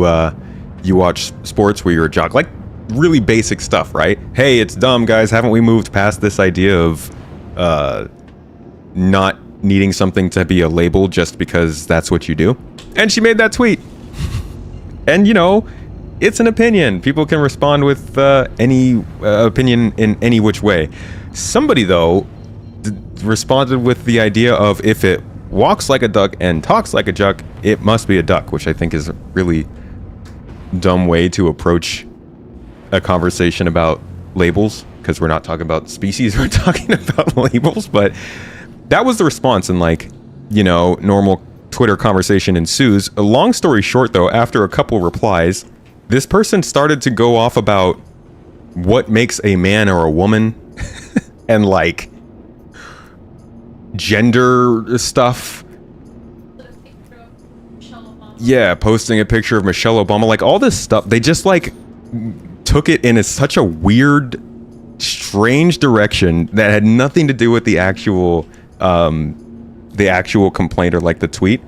Speaker 1: watch sports? Well, you're a jock." Like really basic stuff, right? Hey, it's dumb, guys. Haven't we moved past this idea of not needing something to be a label just because that's what you do? And she made that tweet. And, you know, it's an opinion. People can respond with any opinion in any which way. Somebody, though, responded with the idea of if it walks like a duck and talks like a duck, it must be a duck, which I think is a really dumb way to approach a conversation about labels, because we're not talking about species, we're talking about labels. But that was the response, and like, you know, normal Twitter conversation ensues. A long story short, though, after a couple replies, this person started to go off about what makes a man or a woman and like gender stuff. Yeah, posting a picture of Michelle Obama, like all this stuff. They just like took it in such a weird, strange direction that had nothing to do with the actual complaint or like the tweet,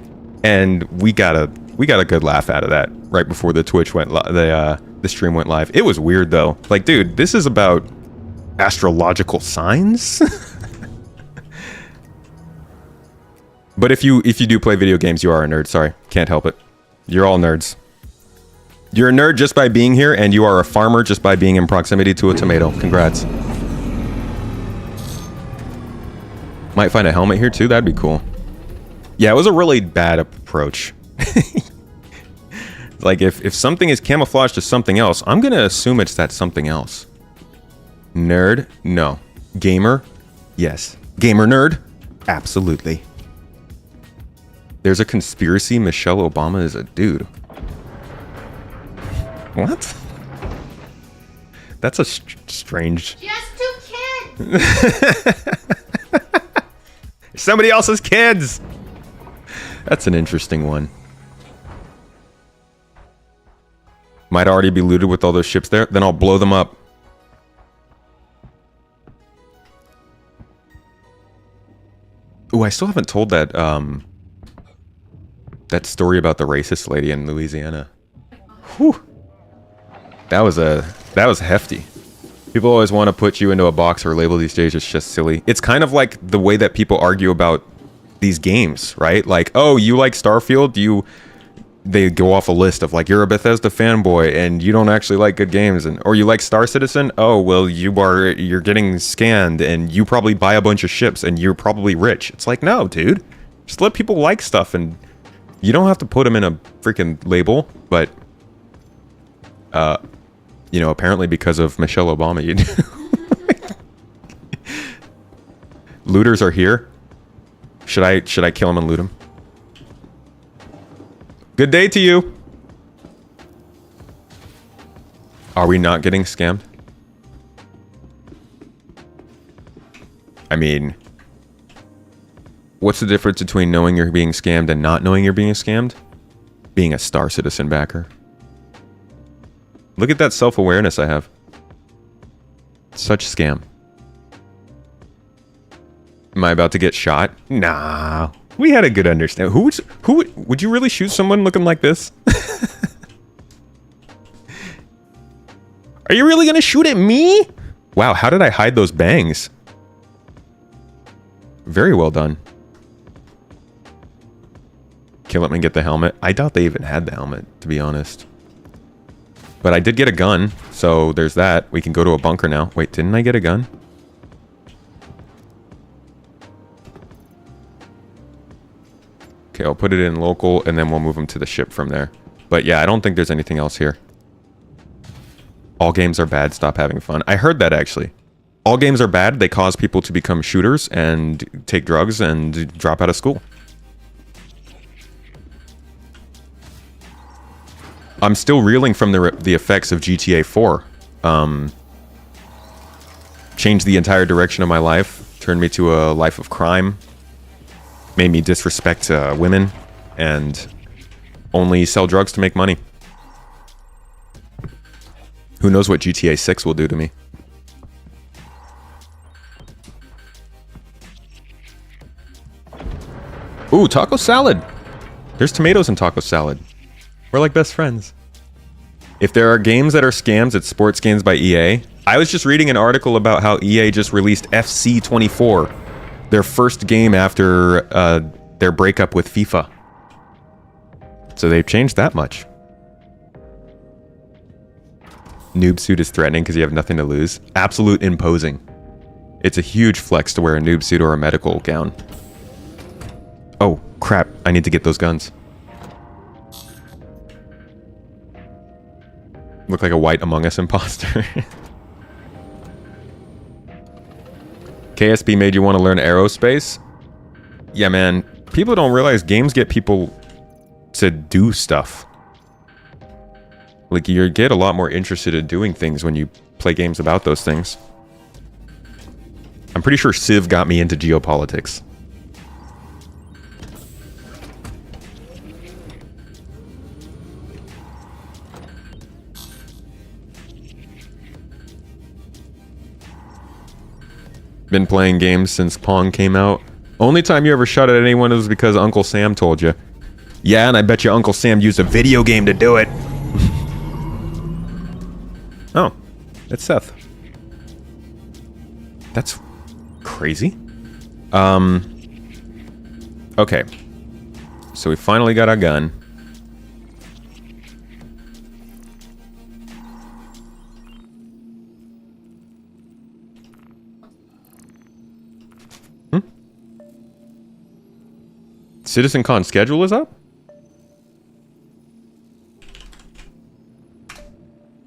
Speaker 1: and we got a good laugh out of that right before the Twitch went the stream went live. It was weird though. Like, dude, this is about astrological signs. But if you do play video games, you are a nerd. Sorry, can't help it. You're all nerds. You're a nerd just by being here, and you are a farmer just by being in proximity to a tomato. Congrats. Might find a helmet here too. That'd be cool. Yeah, it was a really bad approach. Like, if something is camouflaged as something else, I'm gonna assume it's that something else. Nerd? No. Gamer? Yes. Gamer nerd? Absolutely. There's a conspiracy Michelle Obama is a dude. What? That's a strange...
Speaker 3: She has 2 kids!
Speaker 1: Somebody else's kids! That's an interesting one. Might already be looted with all those ships there. Then I'll blow them up. Ooh, I still haven't told that, that story about the racist lady in Louisiana. Whew. That was hefty. People always want to put you into a box or label these days. It's just silly. It's kind of like the way that people argue about these games, right? Like, oh, you like Starfield? They go off a list of like, you're a Bethesda fanboy and you don't actually like good games, or you like Star Citizen? Oh, well, you're getting scanned and you probably buy a bunch of ships and you're probably rich. It's like, no, dude. Just let people like stuff, and you don't have to put them in a freaking label, but you know, apparently because of Michelle Obama, you do. Looters are here. Should I kill him and loot him? Good day to you. Are we not getting scammed? I mean, what's the difference between knowing you're being scammed and not knowing you're being scammed? Being a Star Citizen backer. Look at that self-awareness I have. Such scam. Am I about to get shot? Nah. We had a good understanding. Who would you really shoot someone looking like this? Are you really gonna shoot at me? Wow, how did I hide those bangs? Very well done. Kill him and get the helmet. I doubt they even had the helmet, to be honest. But I did get a gun, so there's that. We can go to a bunker now. Wait, didn't I get a gun? Okay, I'll put it in local, and then we'll move them to the ship from there. But yeah, I don't think there's anything else here. All games are bad, stop having fun. I heard that, actually. All games are bad, they cause people to become shooters and take drugs and drop out of school. I'm still reeling from the effects of GTA 4. Changed the entire direction of my life, turned me to a life of crime, made me disrespect women, and only sell drugs to make money. Who knows what GTA 6 will do to me? Ooh, taco salad! There's tomatoes in taco salad. We're like best friends. If there are games that are scams, it's sports games by EA. I was just reading an article about how EA just released FC 24. Their first game after their breakup with FIFA. So they've changed that much. Noob suit is threatening because you have nothing to lose. Absolute imposing. It's a huge flex to wear a noob suit or a medical gown. Oh, crap. I need to get those guns. Look like a white Among Us imposter. KSP made you want to learn aerospace? Yeah, man. People don't realize games get people to do stuff. Like, you get a lot more interested in doing things when you play games about those things. I'm pretty sure Civ got me into geopolitics. Been playing games since Pong came out. Only time you ever shot at anyone was because Uncle Sam told you. Yeah, and I bet you Uncle Sam used a video game to do it. Oh, it's Seth. That's crazy. Okay. So we finally got our gun. CitizenCon schedule is up?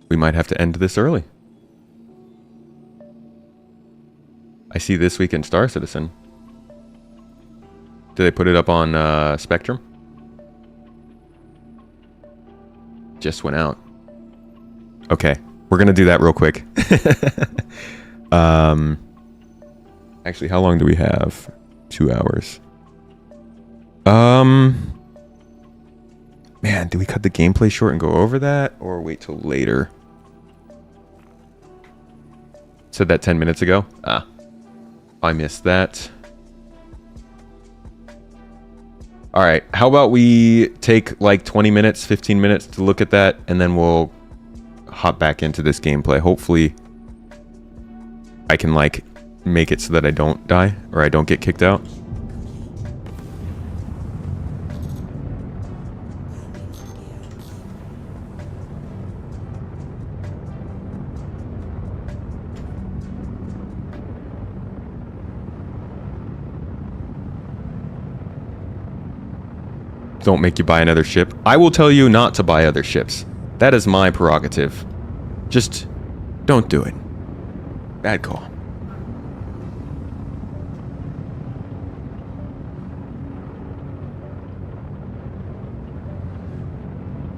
Speaker 1: We might have to end this early. I see This Week in Star Citizen. Did they put it up on Spectrum? Just went out. Okay, we're gonna do that real quick. Actually, how long do we have? 2 hours. Man, do we cut the gameplay short and go over that, or wait till later? Said that 10 minutes ago. I missed that. All right, how about we take like 20 minutes, 15 minutes to look at that, and then we'll hop back into this gameplay. Hopefully I can like make it so that I don't die or I don't get kicked out. Don't make you buy another ship. I will tell you not to buy other ships. That is my prerogative. Just don't do it. Bad call.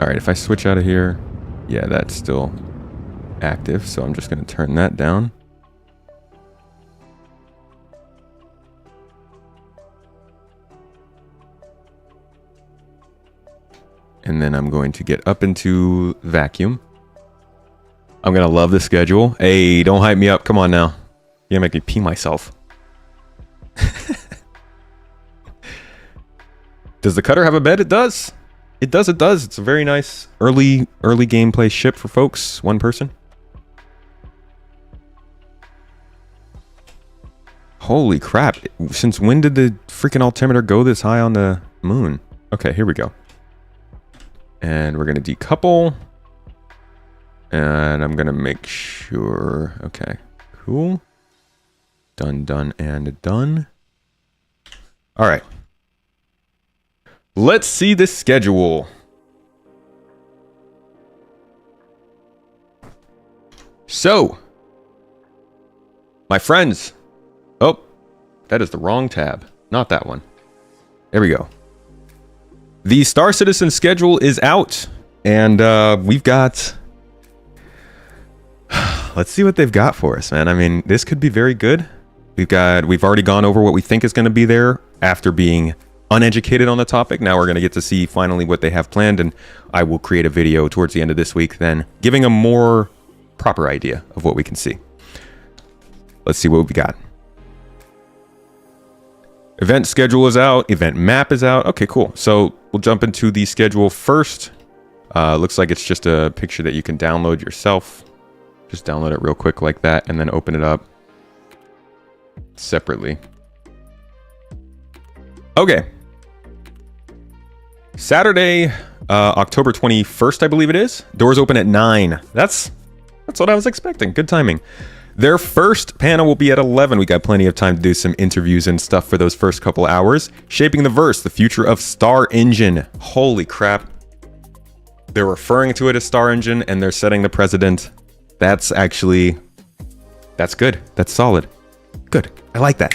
Speaker 1: Alright, if I switch out of here, yeah, that's still active, so I'm just going to turn that down. And then I'm going to get up into vacuum. I'm going to love the schedule. Hey, don't hype me up. Come on now. You're going to make me pee myself. Does the cutter have a bed? It does. It does. It does. It's a very nice early gameplay ship for folks. One person. Holy crap. Since when did the freaking altimeter go this high on the moon? Okay, here we go. And we're going to decouple. And I'm going to make sure. Okay, cool. Done, done, and done. All right. Let's see the schedule. So, my friends. Oh, that is the wrong tab. Not that one. There we go. The Star Citizen schedule is out, and we've got... Let's see what they've got for us, man. I mean, this could be very good. We've already gone over what we think is going to be there after being uneducated on the topic. Now we're going to get to see finally what they have planned, and I will create a video towards the end of this week then, giving a more proper idea of what we can see. Let's see what we got. Event schedule is out. Event map is out. Okay, cool. So we'll jump into the schedule first. Looks like it's just a picture that you can download yourself. Just download it real quick like that and then open it up separately. Okay. Saturday, October 21st, I believe it is. Doors open at 9. That's what I was expecting. Good timing. Their first panel will be at 11. We got plenty of time to do some interviews and stuff for those first couple hours. Shaping the Verse, the future of Star Engine. Holy crap. They're referring to it as Star Engine and they're setting the precedent. That's good. That's solid. Good. I like that.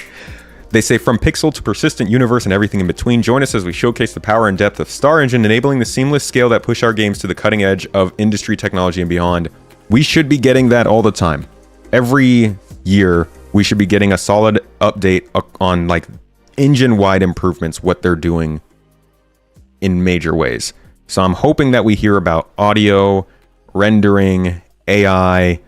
Speaker 1: They say from pixel to persistent universe and everything in between. Join us as we showcase the power and depth of Star Engine, enabling the seamless scale that push our games to the cutting edge of industry technology and beyond. We should be getting that all the time. Every year, we should be getting a solid update on like engine-wide improvements, what they're doing in major ways. So I'm hoping that we hear about audio, rendering, AI,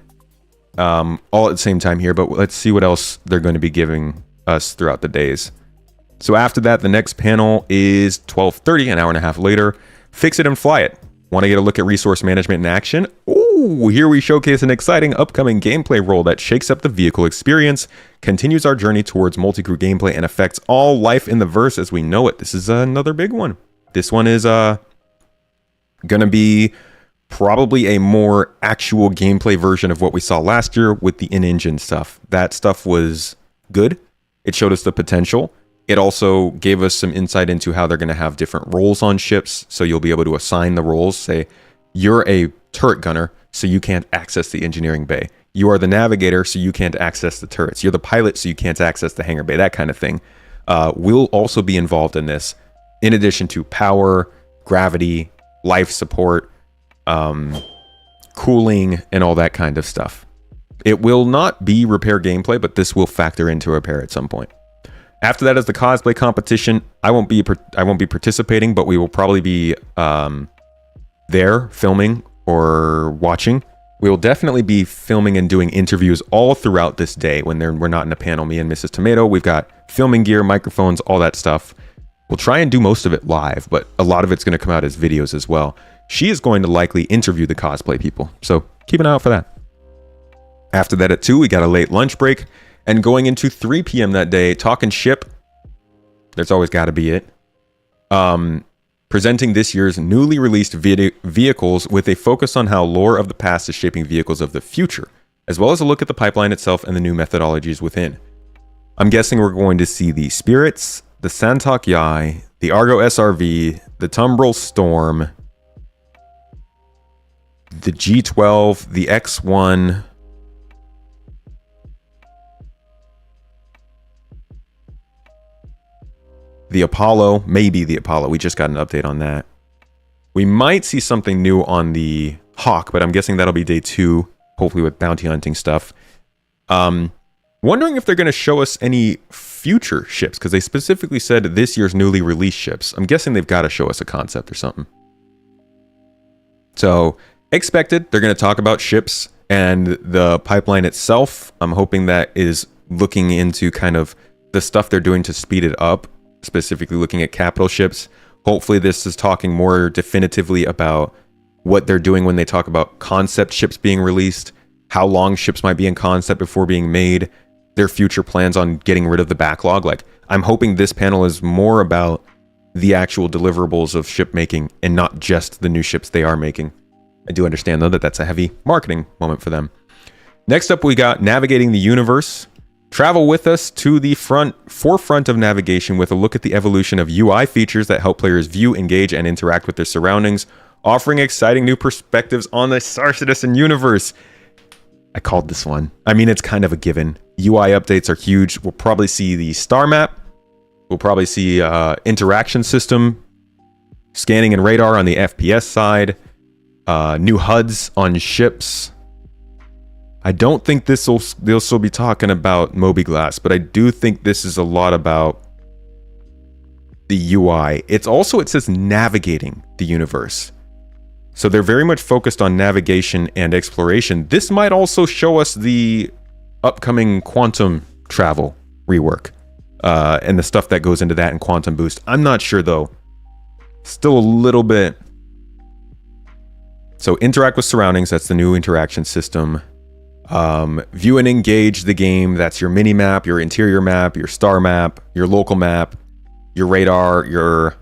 Speaker 1: all at the same time here. But let's see what else they're going to be giving us throughout the days. So after that, the next panel is 12:30, an hour and a half later. Fix it and fly it. Want to get a look at resource management in action? Ooh, here we showcase an exciting upcoming gameplay role that shakes up the vehicle experience, continues our journey towards multi-crew gameplay, and affects all life in the verse as we know it. This is another big one. This one is gonna be probably a more actual gameplay version of what we saw last year with the in-engine stuff. That stuff was good. It showed us the potential. It also gave us some insight into how they're going to have different roles on ships. So you'll be able to assign the roles. Say, you're a turret gunner, so you can't access the engineering bay. You are the navigator, so you can't access the turrets. You're the pilot, so you can't access the hangar bay, that kind of thing. We'll also be involved in this, in addition to power, gravity, life support, cooling, and all that kind of stuff. It will not be repair gameplay, but this will factor into repair at some point. After that is the cosplay competition. I won't be participating, but we will probably be there filming or watching. We will definitely be filming and doing interviews all throughout this day when we're not in a panel, me and Mrs. Tomato. We've got filming gear, microphones, all that stuff. We'll try and do most of it live, but a lot of it's going to come out as videos as well. She is going to likely interview the cosplay people, so keep an eye out for that. After that at 2, we got a late lunch break, and going into 3 p.m. that day, talking ship. There's always got to be it. Presenting this year's newly released vehicles with a focus on how lore of the past is shaping vehicles of the future, as well as a look at the pipeline itself and the new methodologies within. I'm guessing we're going to see the Spirits, the Santok Yai, the Argo SRV, the Tumbrel Storm, the G12, the X1, the Apollo, maybe the Apollo. We just got an update on that. We might see something new on the Hawk, but I'm guessing that'll be day 2, hopefully with bounty hunting stuff. Wondering if they're going to show us any future ships, because they specifically said this year's newly released ships. I'm guessing they've got to show us a concept or something. So, expected, they're going to talk about ships and the pipeline itself. I'm hoping that is looking into kind of the stuff they're doing to speed it up, specifically looking at capital ships. Hopefully this is talking more definitively about what they're doing when they talk about concept ships being released, how long ships might be in concept before being made, their future plans on getting rid of the backlog. Like, I'm hoping this panel is more about the actual deliverables of ship making and not just the new ships they are making. I do understand though that that's a heavy marketing moment for them. Next up, we got Navigating the Universe. Travel with us to the forefront of navigation with a look at the evolution of UI features that help players view, engage, and interact with their surroundings, offering exciting new perspectives on the Star Citizen universe. I called this one. I mean, it's kind of a given. UI updates are huge. We'll probably see the star map. We'll probably see interaction system, scanning and radar on the FPS side, new HUDs on ships. I don't think they'll still be talking about Mobiglass, but I do think this is a lot about the UI. It says navigating the universe. So they're very much focused on navigation and exploration. This might also show us the upcoming quantum travel rework and the stuff that goes into that in Quantum Boost. I'm not sure though. Still a little bit. So interact with surroundings. That's the new interaction system. View and engage the game. That's your mini map, your interior map, your star map, your local map, your radar, your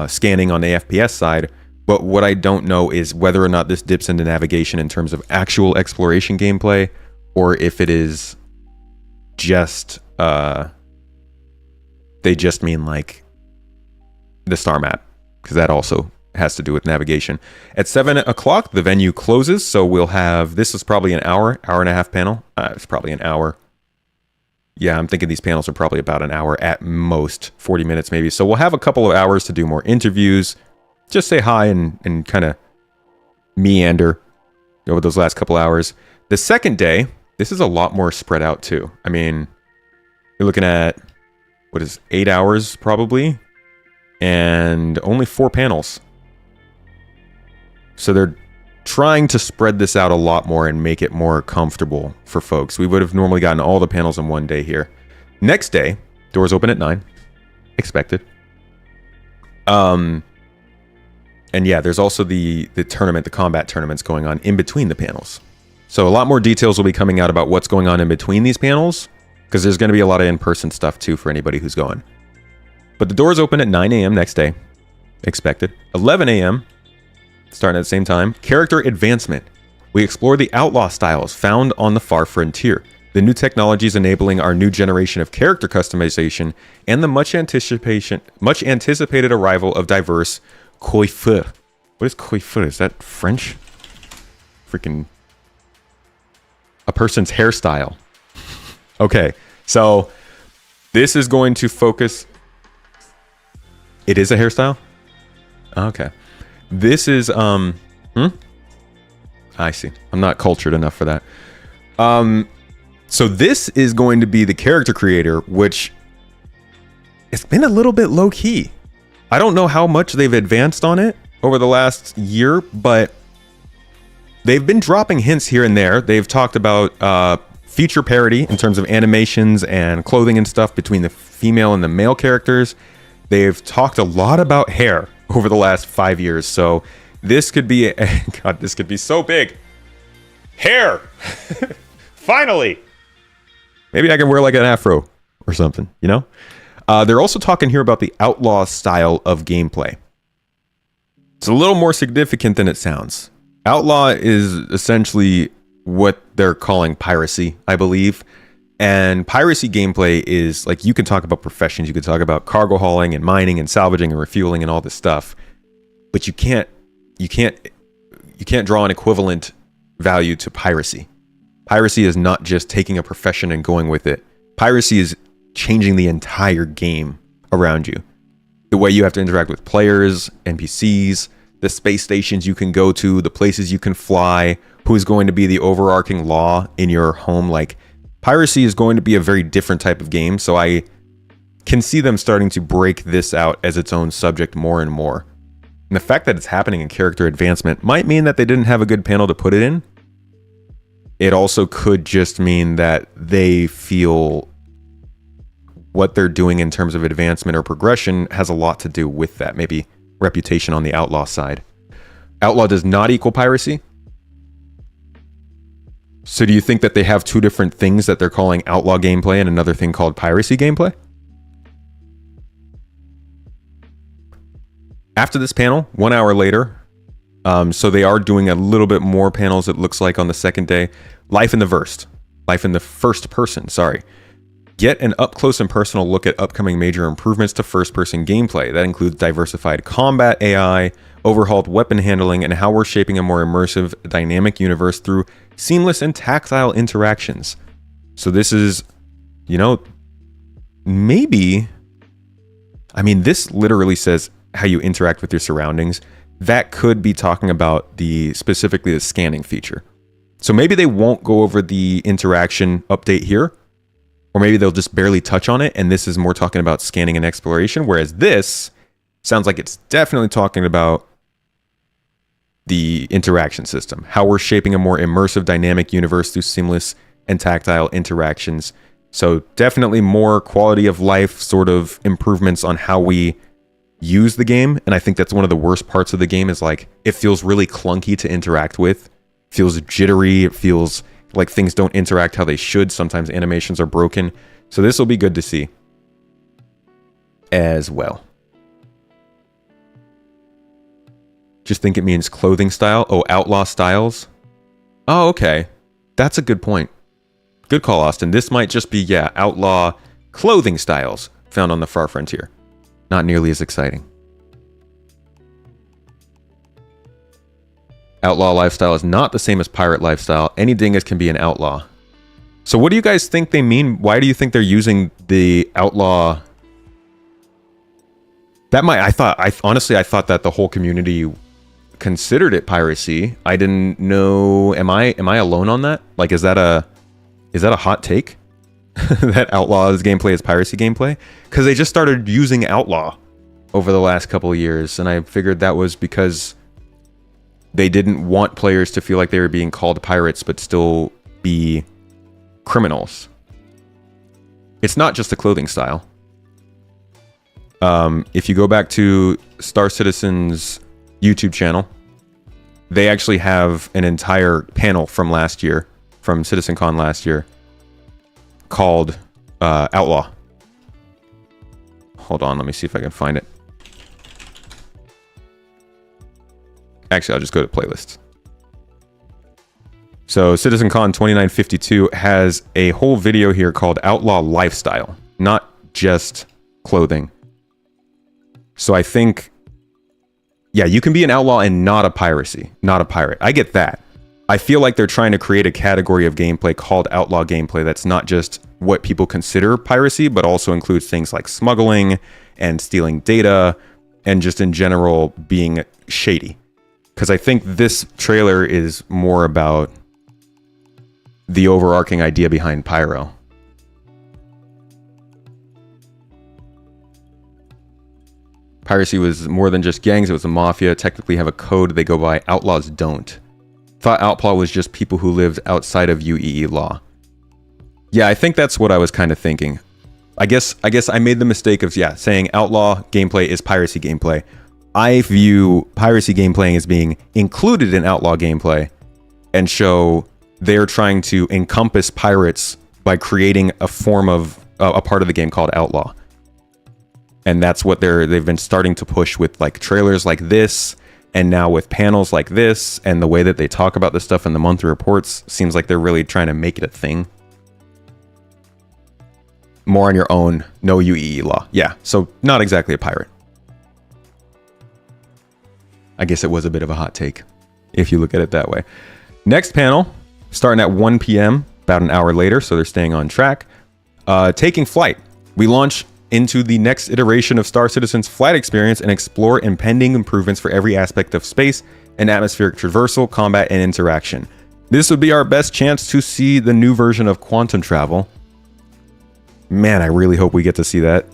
Speaker 1: scanning on the FPS side. But what I don't know is whether or not this dips into navigation in terms of actual exploration gameplay, or if it is just they just mean like the star map, because that also has to do with navigation. At 7 o'clock, the venue closes, so we'll have, this is probably an hour and a half panel. It's probably an hour. Yeah, I'm thinking these panels are probably about an hour at most, 40 minutes maybe. So we'll have a couple of hours to do more interviews, just say hi and kind of meander over those last couple hours. The second day, this is a lot more spread out too. I mean, you're looking at, 8 hours probably, and only 4 panels. So they're trying to spread this out a lot more and make it more comfortable for folks. We would have normally gotten all the panels in one day here. Next day, doors open at 9. Expected. And yeah, there's also the tournament, the combat tournaments going on in between the panels. So a lot more details will be coming out about what's going on in between these panels, because there's going to be a lot of in-person stuff too for anybody who's going. But the doors open at 9 a.m. next day. Expected. 11 a.m. starting at the same time. Character advancement. We explore the outlaw styles found on the far frontier, the new technologies enabling our new generation of character customization, and the much anticipated arrival of diverse coiffure. What is coiffure? Is that French? Freaking a person's hairstyle. Okay, so this is going to focus. It is a hairstyle? Okay. This is I see. I'm not cultured enough for that. So this is going to be the character creator, which it's been a little bit low key. I don't know how much they've advanced on it over the last year, but they've been dropping hints here and there. They've talked about feature parity in terms of animations and clothing and stuff between the female and the male characters. They've talked a lot about hair over the last 5 years. So this could be, God, this could be so big. Hair! Finally! Maybe I can wear like an afro or something, you know? They're also talking here about the outlaw style of gameplay. It's a little more significant than it sounds. Outlaw is essentially what they're calling piracy, I believe. And piracy gameplay is like, you can talk about professions, you can talk about cargo hauling and mining and salvaging and refueling and all this stuff, but you can't draw an equivalent value to piracy. Piracy is not just taking a profession and going with it. Piracy is changing the entire game around you. The way you have to interact with players, NPCs, the space stations you can go to, the places you can fly, who's going to be the overarching law in your home. Like, piracy is going to be a very different type of game, so I can see them starting to break this out as its own subject more and more. And the fact that it's happening in character advancement might mean that they didn't have a good panel to put it in. It also could just mean that they feel what they're doing in terms of advancement or progression has a lot to do with that. Maybe reputation on the outlaw side. Outlaw does not equal piracy. So do you think that they have two different things that they're calling outlaw gameplay and another thing called piracy gameplay? After this panel, 1 hour later, so they are doing a little bit more panels, it looks like, on the second day. Life in the first person, sorry. Get an up-close and personal look at upcoming major improvements to first-person gameplay. That includes diversified combat AI, overhauled weapon handling, and how we're shaping a more immersive, dynamic universe through seamless and tactile interactions. So this is, you know, maybe... I mean, this literally says how you interact with your surroundings. That could be talking about specifically the scanning feature. So maybe they won't go over the interaction update here, or maybe they'll just barely touch on it, and this is more talking about scanning and exploration, whereas this sounds like it's definitely talking about the interaction system, how we're shaping a more immersive, dynamic universe through seamless and tactile interactions. So definitely more quality of life sort of improvements on how we use the game. And I think that's one of the worst parts of the game is like, it feels really clunky to interact with, feels jittery, it feels like things don't interact how they should. Sometimes animations are broken. So this will be good to see as well. Just think it means clothing style. Oh, outlaw styles. Oh, okay. That's a good point. Good call, Austin. This might just be, yeah, outlaw clothing styles found on the far frontier. Not nearly as exciting. Outlaw lifestyle is not the same as pirate lifestyle. Any dingus can be an outlaw. So what do you guys think they mean? Why do you think they're using the outlaw? Honestly, I thought that the whole community considered it piracy. I didn't know. Am I alone on that? Like, is that a hot take? That outlaw's gameplay is piracy gameplay? Because they just started using outlaw over the last couple of years, and I figured that was because they didn't want players to feel like they were being called pirates but still be criminals. It's not just a clothing style. If you go back to Star Citizen's YouTube channel, they actually have an entire panel from last year, from CitizenCon last year, called Outlaw. Hold on, let me see if I can find it. Actually, I'll just go to playlists. So CitizenCon 2952 has a whole video here called Outlaw Lifestyle, not just clothing. So I think, yeah, you can be an outlaw and not a pirate. I get that. I feel like they're trying to create a category of gameplay called outlaw gameplay that's not just what people consider piracy, but also includes things like smuggling and stealing data and just in general being shady. because I think this trailer is more about the overarching idea behind Pyro. Piracy was more than just gangs, it was a mafia. Technically have a code they go by. Outlaws don't. Thought outlaw was just people who lived outside of UEE law. Yeah, I think that's what I was kind of thinking. I guess I made the mistake of saying outlaw gameplay is piracy gameplay. I view piracy gameplay as being included in outlaw gameplay, and show they're trying to encompass pirates by creating a form of a part of the game called outlaw. And that's what they've been starting to push with like trailers like this, and now with panels like this, and the way that they talk about this stuff in the monthly reports seems like they're really trying to make it a thing. More on your own, no UEE law. Yeah, so not exactly a pirate. I guess it was a bit of a hot take, if you look at it that way. Next panel, starting at 1 p.m., about an hour later, so they're staying on track. Taking flight. We launch into the next iteration of Star Citizen's flight experience and explore impending improvements for every aspect of space and atmospheric traversal, combat, and interaction. This would be our best chance to see the new version of quantum travel. Man, I really hope we get to see that.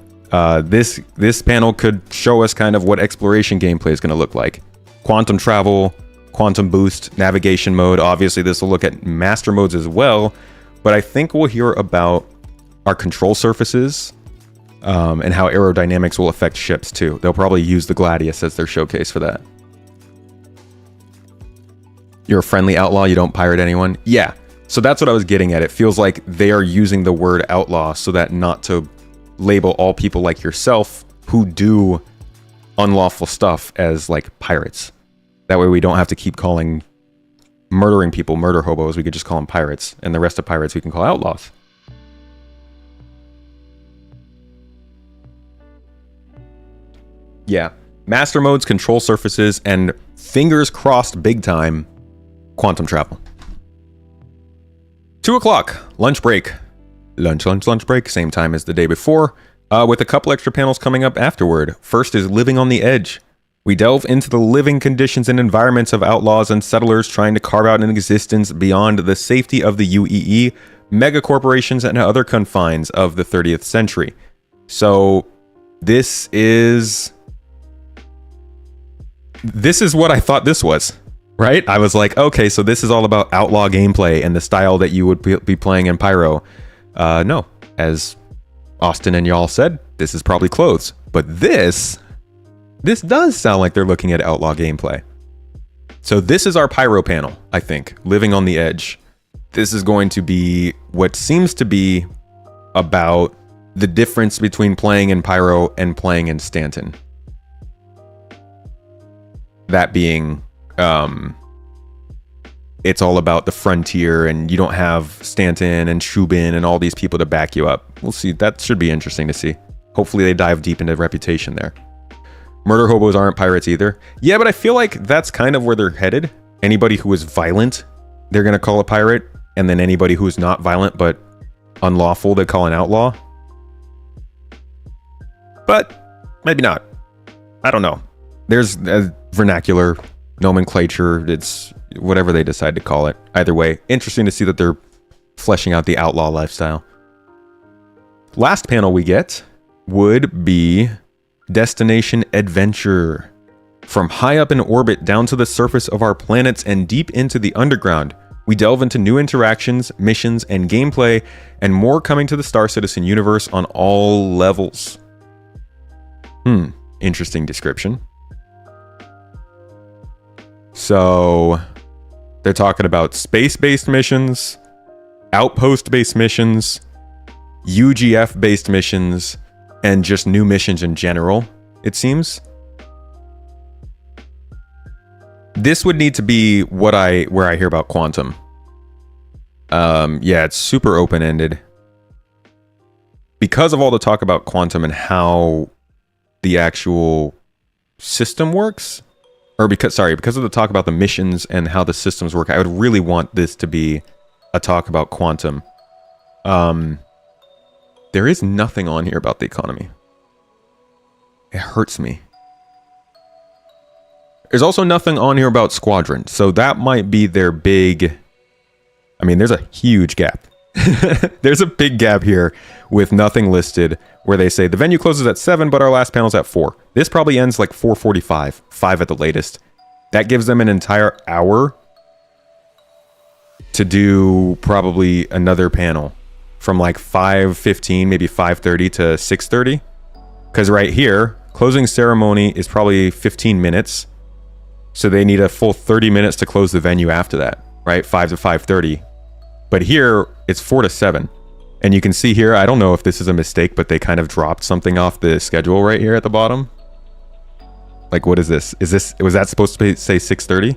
Speaker 1: This panel could show us kind of what exploration gameplay is going to look like. Quantum travel, quantum boost, navigation mode. Obviously, this will look at master modes as well, but I think we'll hear about our control surfaces, and how aerodynamics will affect ships too. They'll probably use the Gladius as their showcase for that. You're a friendly outlaw, you don't pirate anyone? Yeah. So that's what I was getting at. It feels like they are using the word outlaw so that not to label all people like yourself who do unlawful stuff as like pirates. That way we don't have to keep calling murdering people murder hobos. We could just call them pirates, and the rest of pirates we can call outlaws. Yeah, master modes, control surfaces, and fingers crossed big time quantum travel. 2 o'clock, lunch break. Lunch break, same time as the day before, with a couple extra panels coming up afterward. First is Living on the Edge. We delve into the living conditions and environments of outlaws and settlers trying to carve out an existence beyond the safety of the UEE, megacorporations, and other confines of the 30th century. So this is what I thought this was, right? I was like, okay, so this is all about outlaw gameplay and the style that you would be playing in Pyro. No, as Austin and y'all said, this is probably clothes. But this does sound like they're looking at outlaw gameplay. So this is our Pyro panel, I think, Living on the Edge. This is going to be what seems to be about the difference between playing in Pyro and playing in Stanton. That being, it's all about the frontier, and you don't have Stanton and Shubin and all these people to back you up. We'll see. That should be interesting to see. Hopefully they dive deep into reputation there. Murder hobos aren't pirates either. Yeah, but I feel like that's kind of where they're headed. Anybody who is violent, they're going to call a pirate. And then anybody who is not violent but unlawful, they call an outlaw. But maybe not. I don't know. There's a vernacular nomenclature. It's whatever they decide to call it. Either way, interesting to see that they're fleshing out the outlaw lifestyle. Last panel we get would be Destination Adventure. From high up in orbit down to the surface of our planets and deep into the underground, we delve into new interactions, missions, and gameplay, and more coming to the Star Citizen universe on all levels. Interesting description. So they're talking about space-based missions, outpost-based missions, UGF-based missions, and just new missions in general, it seems. This would need to be where I hear about quantum. Yeah, it's super open-ended. Because of all the talk about quantum and how the actual system works, or because of the talk about the missions and how the systems work, I would really want this to be a talk about quantum. There is nothing on here about the economy. It hurts me. There's also nothing on here about Squadron, so that might be their big... I mean, there's a huge gap. There's a big gap here with nothing listed where they say the venue closes at 7, but our last panel's at 4. This probably ends like 4:45, 5 at the latest. That gives them an entire hour to do probably another panel from like 5:15, maybe 5:30 to 6:30. Because right here, closing ceremony is probably 15 minutes. So they need a full 30 minutes to close the venue after that, right? 5 to 5:30. But here, it's 4 to 7. And you can see here, I don't know if this is a mistake, but they kind of dropped something off the schedule right here at the bottom. Like, what is this? Was that supposed to say 6:30?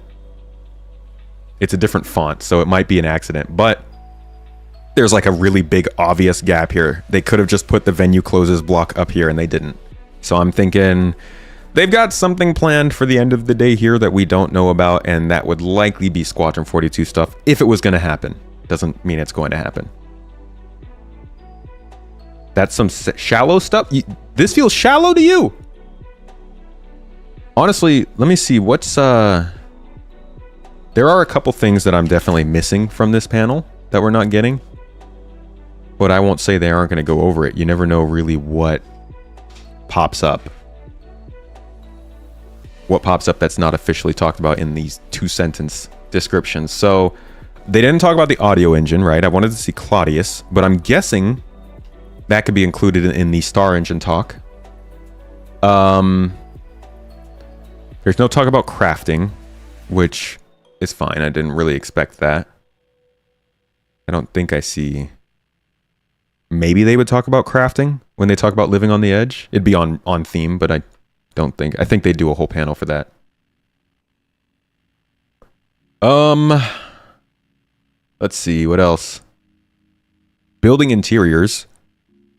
Speaker 1: It's a different font, so it might be an accident. But there's like a really big obvious gap here. They could have just put the venue closes block up here, and they didn't. So I'm thinking they've got something planned for the end of the day here that we don't know about, and that would likely be Squadron 42 stuff if it was going to happen. Doesn't mean it's going to happen. That's some shallow stuff. This feels shallow to you. Honestly, let me see what's there are a couple things that I'm definitely missing from this panel that we're not getting, but I won't say they aren't going to go over it. You never know really what pops up. What pops up that's not officially talked about in these 2-sentence descriptions. So they didn't talk about the audio engine, right? I wanted to see Claudius, but I'm guessing that could be included in the Star Engine talk. There's no talk about crafting, which is fine. I didn't really expect that. I don't think I see... Maybe they would talk about crafting when they talk about living on the edge. It'd be on theme, but I don't think... I think they do a whole panel for that. Let's see, what else? Building interiors.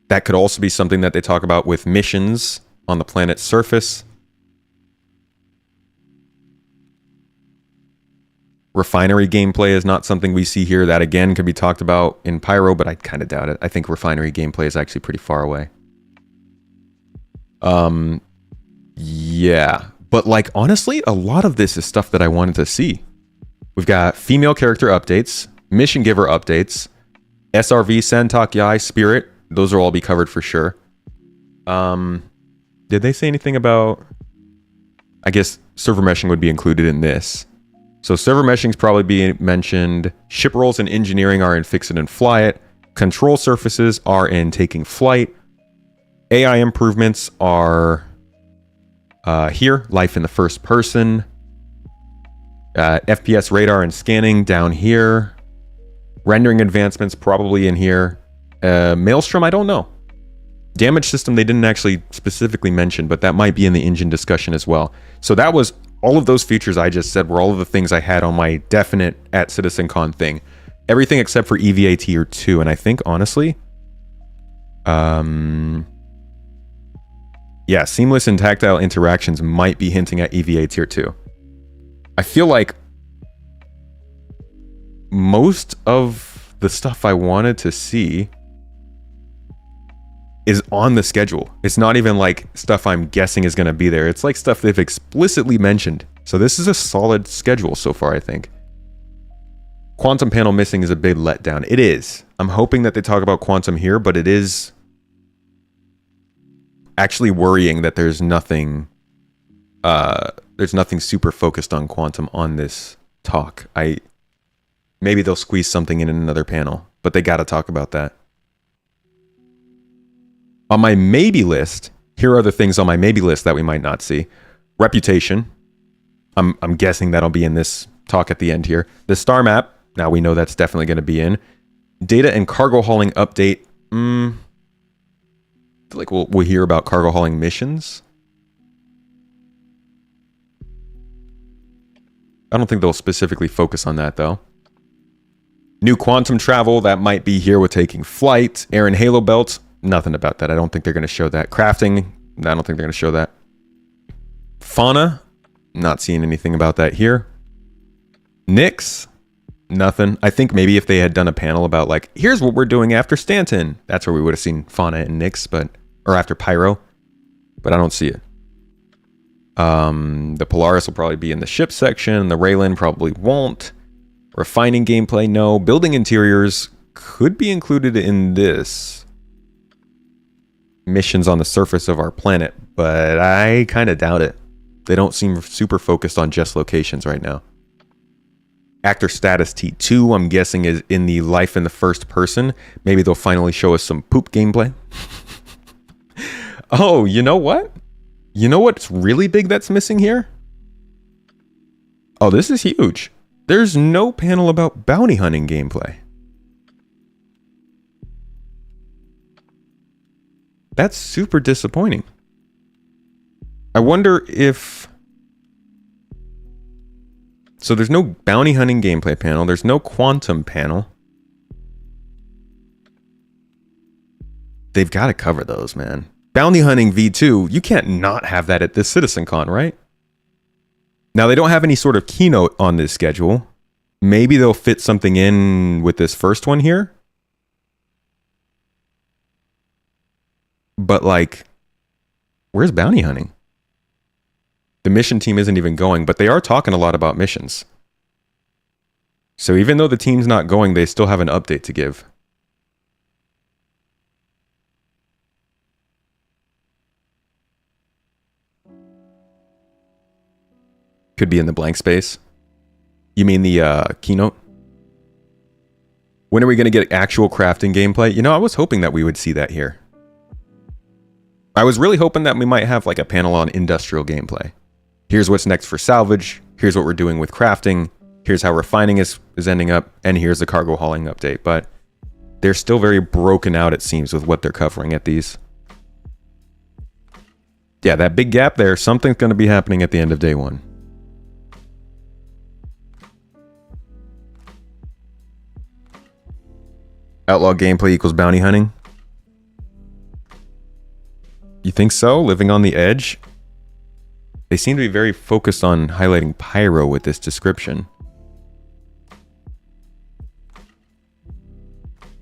Speaker 1: That could also be something that they talk about with missions on the planet's surface. Refinery gameplay is not something we see here. That again could be talked about in Pyro, but I kind of doubt it. I think refinery gameplay is actually pretty far away. Yeah. But like, honestly, a lot of this is stuff that I wanted to see. We've got female character updates, mission giver updates, SRV, Santok Yai, Spirit. Those will all be covered for sure. Did they say anything about... I guess server meshing would be included in this. So server meshing is probably being mentioned. Ship roles and engineering are in Fix It and Fly It. Control surfaces are in Taking Flight. AI improvements are here. Life in the first person. FPS radar and scanning down here. Rendering advancements probably in here. Maelstrom, I don't know. Damage system they didn't actually specifically mention, but that might be in the engine discussion as well. So that was all of those features I just said were all of the things I had on my definite at CitizenCon thing. Everything except for EVA Tier 2, and I think honestly, yeah, seamless and tactile interactions might be hinting at EVA Tier 2. I feel like most of the stuff I wanted to see is on the schedule. It's not even like stuff I'm guessing is going to be there. It's like stuff they've explicitly mentioned. So this is a solid schedule so far, I think. Quantum panel missing is a big letdown. It is. I'm hoping that they talk about Quantum here, but it is actually worrying that there's nothing super focused on Quantum on this talk. Maybe they'll squeeze something in another panel, but they got to talk about that. On my maybe list, here are the things on my maybe list that we might not see. Reputation. I'm guessing that'll be in this talk at the end here. The star map. Now we know that's definitely going to be in. Data and cargo hauling update. I feel like we'll hear about cargo hauling missions. I don't think they'll specifically focus on that though. New quantum travel. That might be here with Taking Flight. Aaron Halo Belt. Nothing about that. I don't think they're going to show that. Crafting, I don't think they're going to show that. Fauna, not seeing anything about that here. Nyx, nothing. I think maybe if they had done a panel about like, here's what we're doing after Stanton, that's where we would have seen Fauna and Nyx, or after Pyro, but I don't see it. The Polaris will probably be in the ship section. The Raylan probably won't. Refining gameplay, no. Building interiors could be included in this. Missions on the surface of our planet, but I kind of doubt it. They don't seem super focused on just locations right now. Actor status T2, I'm guessing, is in the life in the first person. Maybe they'll finally show us some poop gameplay. Oh, you know what? You know what's really big that's missing here? Oh, this is huge. There's no panel about bounty hunting gameplay. That's super disappointing. I wonder if... So there's no bounty hunting gameplay panel. There's no quantum panel. They've got to cover those, man. Bounty hunting V2, you can't not have that at this CitizenCon, right? Now, they don't have any sort of keynote on this schedule. Maybe they'll fit something in with this first one here. But, like, where's bounty hunting? The mission team isn't even going, but they are talking a lot about missions. So even though the team's not going, they still have an update to give. Could be in the blank space. You mean the keynote? When are we going to get actual crafting gameplay? You know, I was hoping that we would see that here. I was really hoping that we might have like a panel on industrial gameplay. Here's what's next for salvage. Here's what we're doing with crafting. Here's how refining is ending up. And here's the cargo hauling update. But they're still very broken out, it seems, with what they're covering at these. Yeah, that big gap there. Something's going to be happening at the end of day one. Outlaw gameplay equals bounty hunting? You think so? Living on the edge? They seem to be very focused on highlighting Pyro with this description.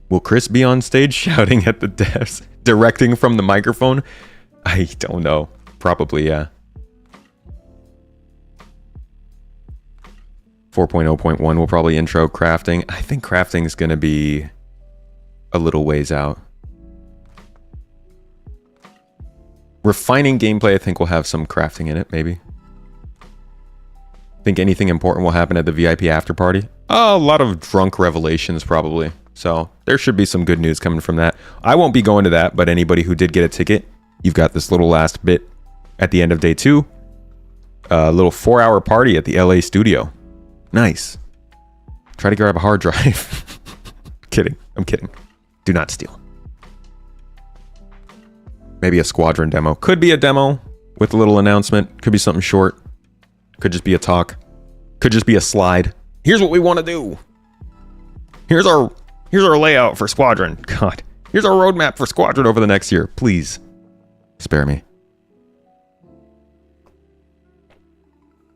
Speaker 1: Will Chris be on stage shouting at the devs? Directing from the microphone? I don't know. Probably, yeah. 4.0.1 will probably intro crafting. I think crafting is going to be a little ways out. Refining gameplay, I think, will have some crafting in it, maybe. Think anything important will happen at the VIP after party? A lot of drunk revelations, probably. So there should be some good news coming from that. I won't be going to that, but anybody who did get a ticket, you've got this little last bit at the end of day 2. A little 4-hour party at the LA studio. Nice. Try to grab a hard drive. Kidding. I'm kidding. Do not steal. Maybe a squadron demo. Could be a demo with a little announcement. Could be something short. Could just be a talk. Could just be a slide. Here's what we want to do. Here's our layout for squadron. God. Here's our roadmap for squadron over the next year. Please. Spare me.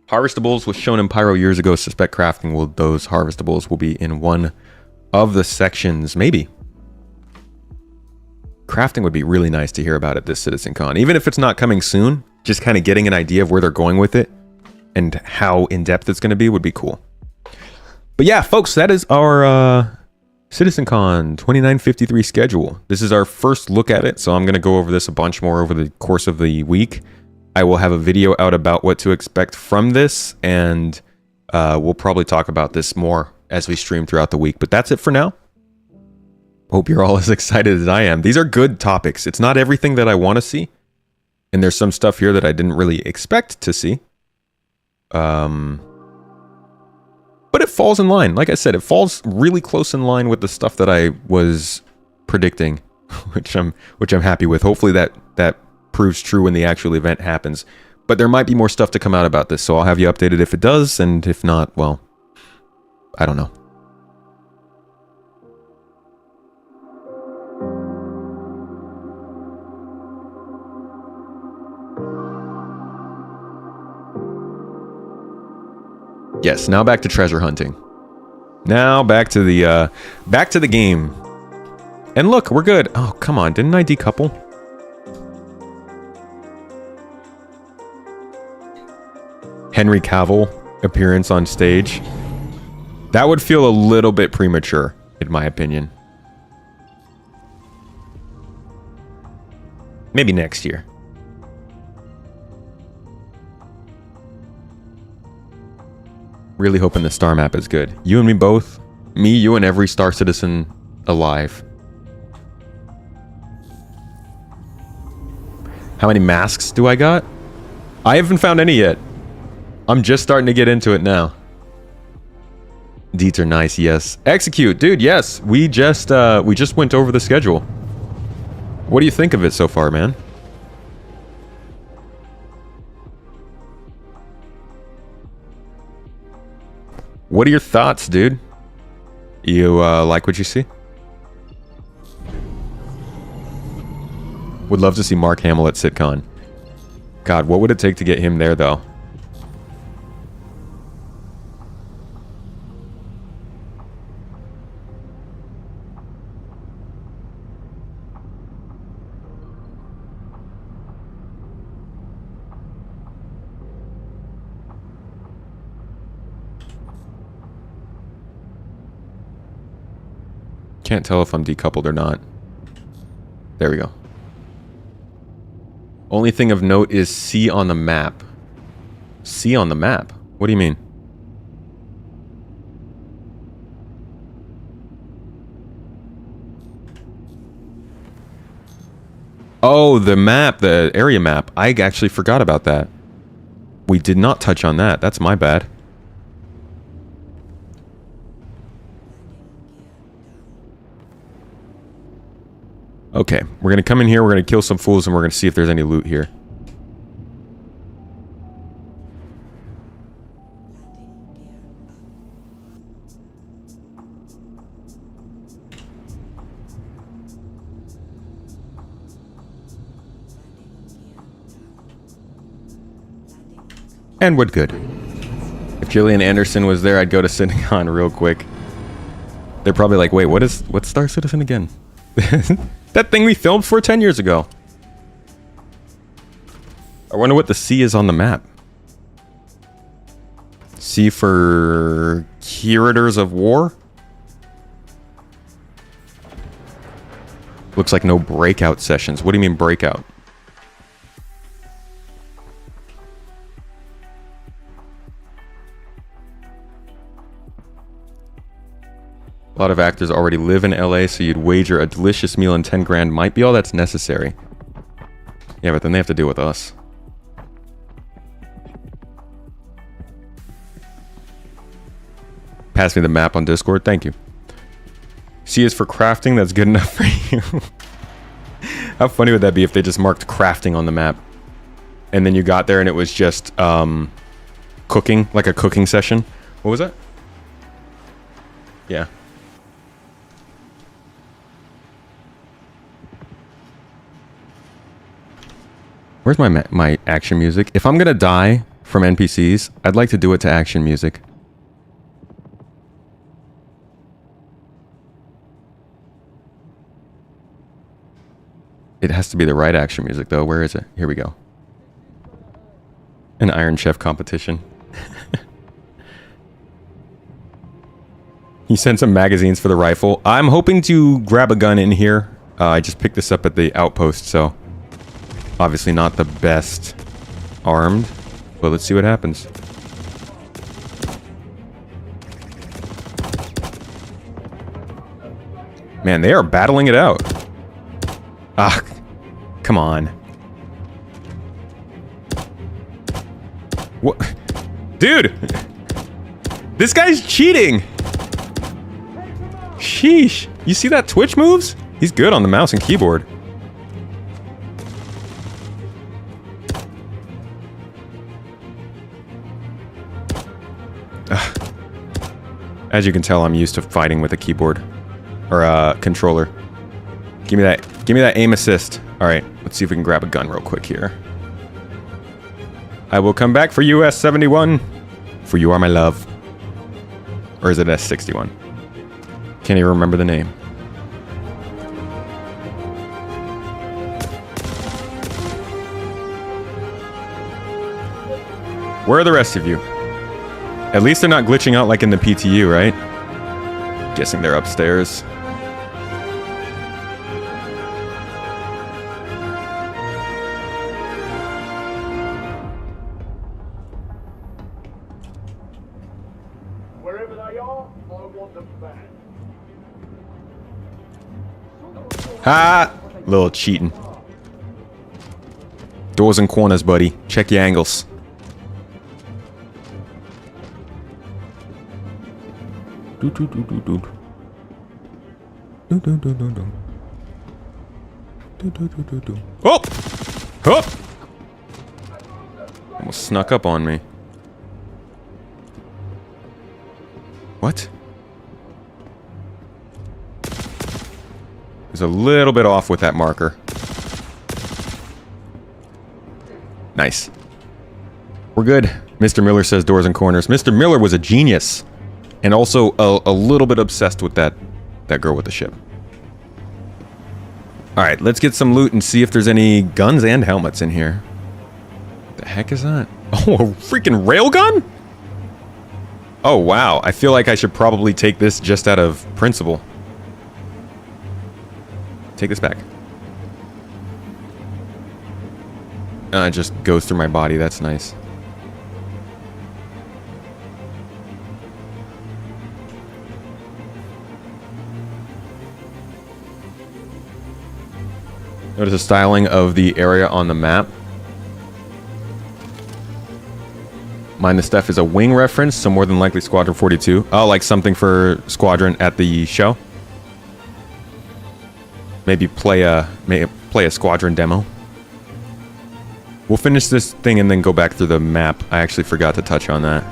Speaker 1: Harvestables was shown in Pyro years ago. Suspect crafting will those harvestables will be in one of the sections. Maybe. Crafting would be really nice to hear about at this CitizenCon. Even if it's not coming soon, just kind of getting an idea of where they're going with it and how in-depth it's going to be would be cool. But yeah, folks, that is our CitizenCon 2953 schedule. This is our first look at it, so I'm going to go over this a bunch more over the course of the week. I will have a video out about what to expect from this, and we'll probably talk about this more as we stream throughout the week. But that's it for now. Hope you're all as excited as I am. These are good topics. It's not everything that I want to see. And there's some stuff here that I didn't really expect to see. But it falls in line. Like I said, it falls really close in line with the stuff that I was predicting, which I'm happy with. Hopefully that proves true when the actual event happens. But there might be more stuff to come out about this, so I'll have you updated if it does, and if not, well, I don't know. Yes, now back to treasure hunting. Now back to the game. And look, we're good. Oh, come on. Didn't I decouple? Henry Cavill appearance on stage. That would feel a little bit premature, in my opinion. Maybe next year. Really hoping the star map is good. You and me both. Me, you, and every Star Citizen alive. How many masks do I got? I haven't found any yet. I'm just starting to get into it now. Deets are nice, yes. Execute, dude, yes. We just went over the schedule. What do you think of it so far, man? What are your thoughts, dude? You like what you see? Would love to see Mark Hamill at SitCon. God, what would it take to get him there, though? Can't tell if I'm decoupled or not. There we go. Only thing of note is C on the map. C on the map? What do you mean? Oh, the map, the area map. I actually forgot about that. We did not touch on that. That's my bad. Okay, we're gonna come in here, we're gonna kill some fools, and we're gonna see if there's any loot here. And we're good. If Gillian Anderson was there, I'd go to CinemaCon real quick. They're probably like, wait, what's Star Citizen again? That thing we filmed for 10 years ago. I wonder what the C is on the map. C for Curators of War? Looks like no breakout sessions. What do you mean breakout? A lot of actors already live in LA, so you'd wager a delicious meal and 10 grand might be all that's necessary. Yeah, but then they have to deal with us. Pass me the map on Discord. Thank you. C is for crafting. That's good enough for you. How funny would that be if they just marked crafting on the map? And then you got there and it was just cooking, like a cooking session. What was that? Yeah. Where's my action music? If I'm gonna die from NPCs, I'd like to do it to action music. It has to be the right action music, though. Where is it? Here we go. An Iron Chef competition. He sent some magazines for the rifle. I'm hoping to grab a gun in here. I just picked this up at the outpost, so... obviously not the best armed, but let's see what happens. Man, they are battling it out. Ah, come on. What? Dude! This guy's cheating! Sheesh. You see that Twitch moves? He's good on the mouse and keyboard. As you can tell, I'm used to fighting with a keyboard or a controller. Give me that aim assist. All right, let's see if we can grab a gun real quick here. I will come back for you, S71. For you are my love. Or is it S61? Can't even remember the name. Where are the rest of you? At least they're not glitching out like in the PTU, right? Guessing they're upstairs.
Speaker 4: Wherever they are, I want them back.
Speaker 1: Ha! Little cheating. Doors and corners, buddy. Check your angles. Do do do do do. Do do do do do. Do do do do do. Oh! Oh! Almost snuck up on me. What? Was a little bit off with that marker. Nice. We're good. Mr. Miller says doors and corners. Mr. Miller was a genius. And also a little bit obsessed with that girl with the ship. Alright, let's get some loot and see if there's any guns and helmets in here. What the heck is that? Oh, a freaking railgun? Oh, wow. I feel like I should probably take this just out of principle. Take this back. It just goes through my body. That's nice. Notice the styling of the area on the map. Mine the Stuff is a wing reference, so more than likely Squadron 42. Oh, like something for Squadron at the show? Maybe play a Squadron demo. We'll finish this thing and then go back through the map. I actually forgot to touch on that.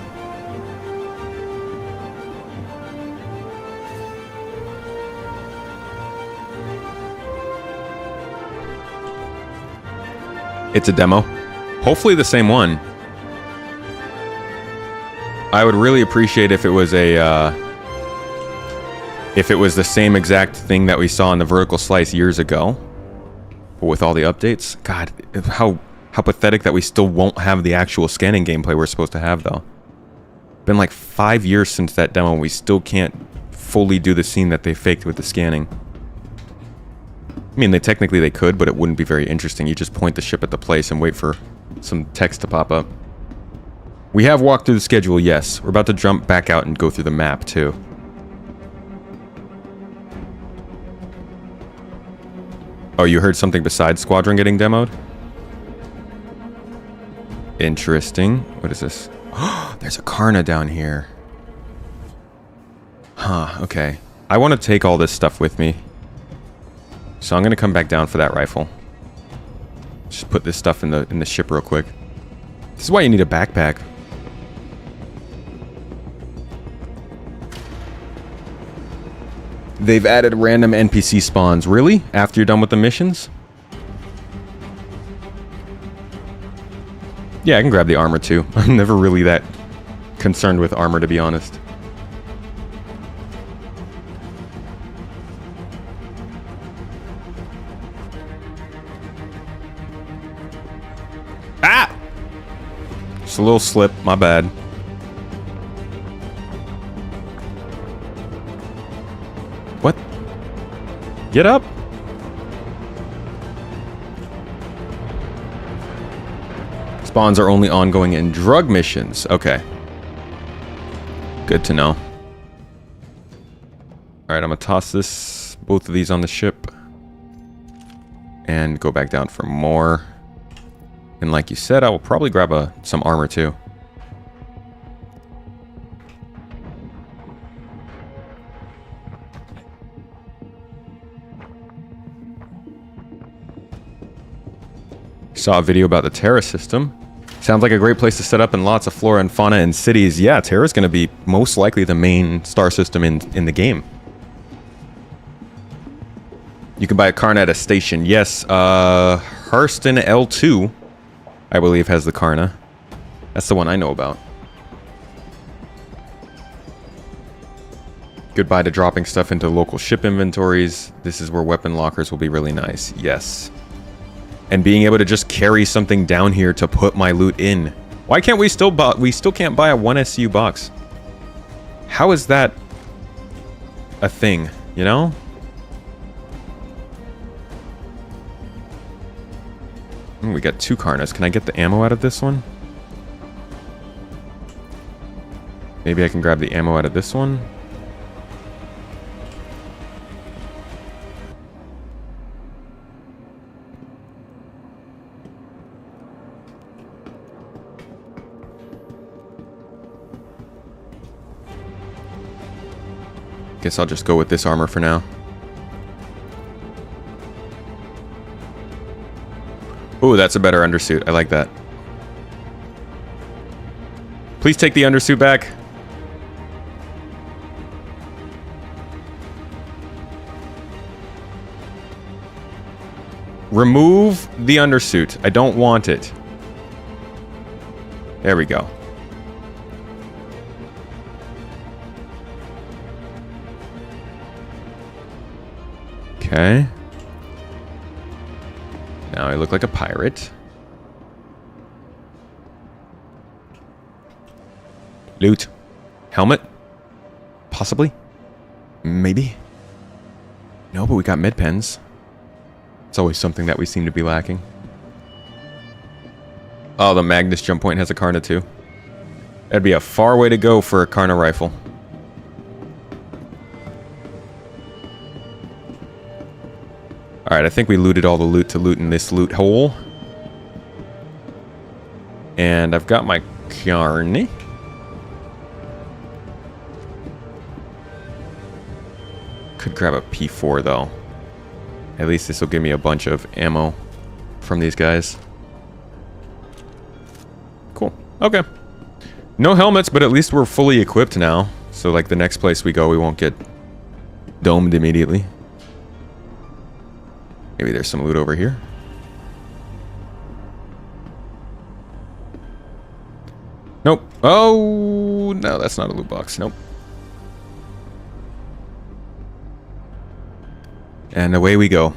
Speaker 1: It's a demo. Hopefully the same one. I would really appreciate if it was the same exact thing that we saw in the vertical slice years ago. But with all the updates. God, how pathetic that we still won't have the actual scanning gameplay we're supposed to have, though. Been like 5 years since that demo, and we still can't fully do the scene that they faked with the scanning. I mean, technically they could, but it wouldn't be very interesting. You just point the ship at the place and wait for some text to pop up. We have walked through the schedule, yes. We're about to jump back out and go through the map, too. Oh, you heard something besides Squadron getting demoed? Interesting. What is this? There's a Karna down here. Huh, okay. I want to take all this stuff with me. So I'm going to come back down for that rifle. Just put this stuff in the ship real quick. This is why you need a backpack. They've added random NPC spawns. Really? After you're done with the missions? Yeah, I can grab the armor too. I'm never really that concerned with armor, to be honest. Ah! Just a little slip, my bad. What? Get up! Spawns are only ongoing in drug missions. Okay. Good to know. Alright, I'm gonna toss both of these on the ship. And go back down for more. And like you said, I will probably grab some armor too. Saw a video about the Terra system. Sounds like a great place to set up in lots of flora and fauna and cities. Yeah, Terra's going to be most likely the main star system in the game. You can buy a Karna at a station. Yes, Hurston L2, I believe, has the Karna. That's the one I know about. Goodbye to dropping stuff into local ship inventories. This is where weapon lockers will be really nice. Yes. And being able to just carry something down here to put my loot in Why can't we still buy? We still can't buy a 1 SCU box. How is that a thing? You know? We got 2 Karnas. Can I get the ammo out of this one? Maybe I can grab the ammo out of this one. Guess I'll just go with this armor for now. Ooh, that's a better undersuit. I like that. Please take the undersuit back. Remove the undersuit. I don't want it. There we go. Okay. Now I look like a pirate. Loot. Helmet? Possibly? Maybe? No, but we got mid pens. It's always something that we seem to be lacking. Oh, the Magnus jump point has a Karna too. That'd be a far way to go for a Karna rifle. Alright, I think we looted all the loot to loot in this loot hole. And I've got my Kjarni. Could grab a P4 though. At least this will give me a bunch of ammo from these guys. Cool. Okay. No helmets, but at least we're fully equipped now. So like the next place we go, we won't get domed immediately. Maybe there's some loot over here. Nope. Oh, no, that's not a loot box. Nope. And away we go.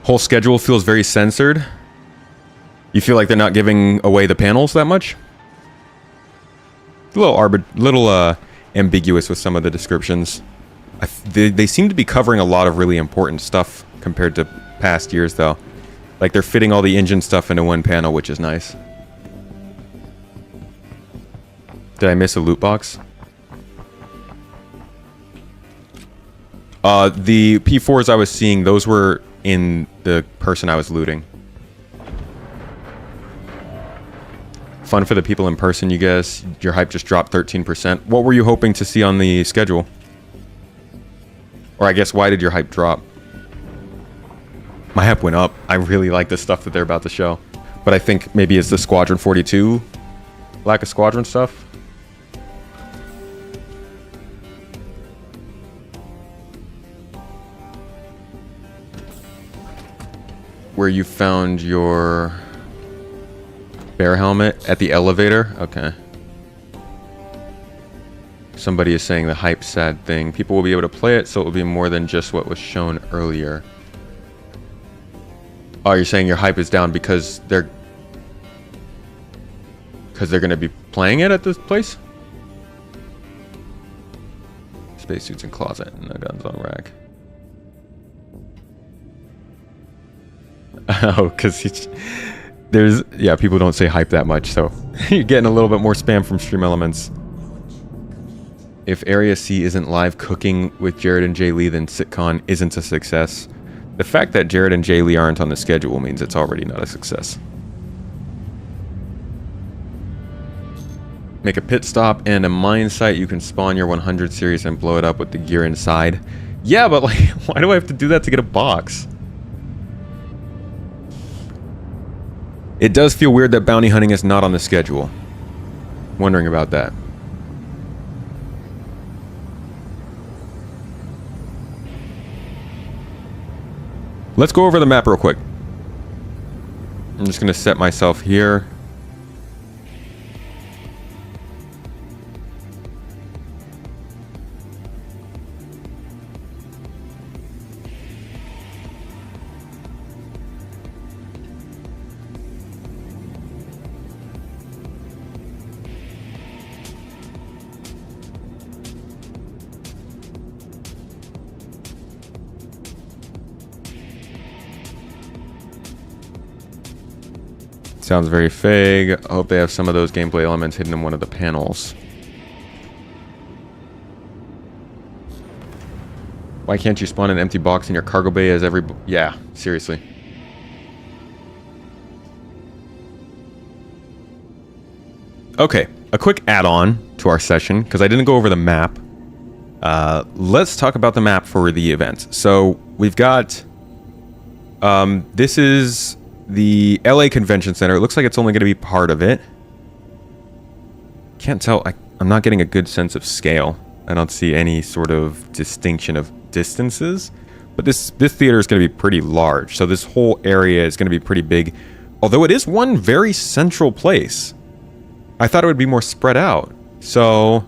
Speaker 1: Whole schedule feels very censored. You feel like they're not giving away the panels that much? A little ambiguous with some of the descriptions. They seem to be covering a lot of really important stuff compared to past years, though. Like they're fitting all the engine stuff into one panel, which is nice. Did I miss a loot box? The P4s I was seeing, those were in the person I was looting. Fun for the people in person, you guys. Your hype just dropped 13%. What were you hoping to see on the schedule? Or I guess, why did your hype drop? My hype went up. I really like the stuff that they're about to show. But I think maybe it's the Squadron 42 lack of Squadron stuff. Where you found your bear helmet at the elevator? Okay. Somebody is saying the hype sad thing. People will be able to play it, so it will be more than just what was shown earlier. Oh, you're saying your hype is down because they're going to be playing it at this place? Spacesuits in closet, no guns on rack. Oh, because there's, yeah, people don't say hype that much, so you're getting a little bit more spam from Stream Elements. If Area C isn't live cooking with Jared and Jay Lee, then SitCon isn't a success. The fact that Jared and Jay Lee aren't on the schedule means it's already not a success. Make a pit stop and a mine site. You can spawn your 100 series and blow it up with the gear inside. Yeah, but like, why do I have to do that to get a box? It does feel weird that bounty hunting is not on the schedule. Wondering about that. Let's go over the map real quick. I'm just going to set myself here. Sounds very vague. I hope they have some of those gameplay elements hidden in one of the panels. Why can't you spawn an empty box in your cargo bay as every... Yeah, seriously. Okay, a quick add-on to our session, because I didn't go over the map. Let's talk about the map for the event. So, we've got... this is the LA Convention Center. It looks like it's only going to be part of it. Can't tell. I'm not getting a good sense of scale. I don't see any sort of distinction of distances. But this theater is going to be pretty large. So this whole area is going to be pretty big. Although it is one very central place. I thought it would be more spread out. So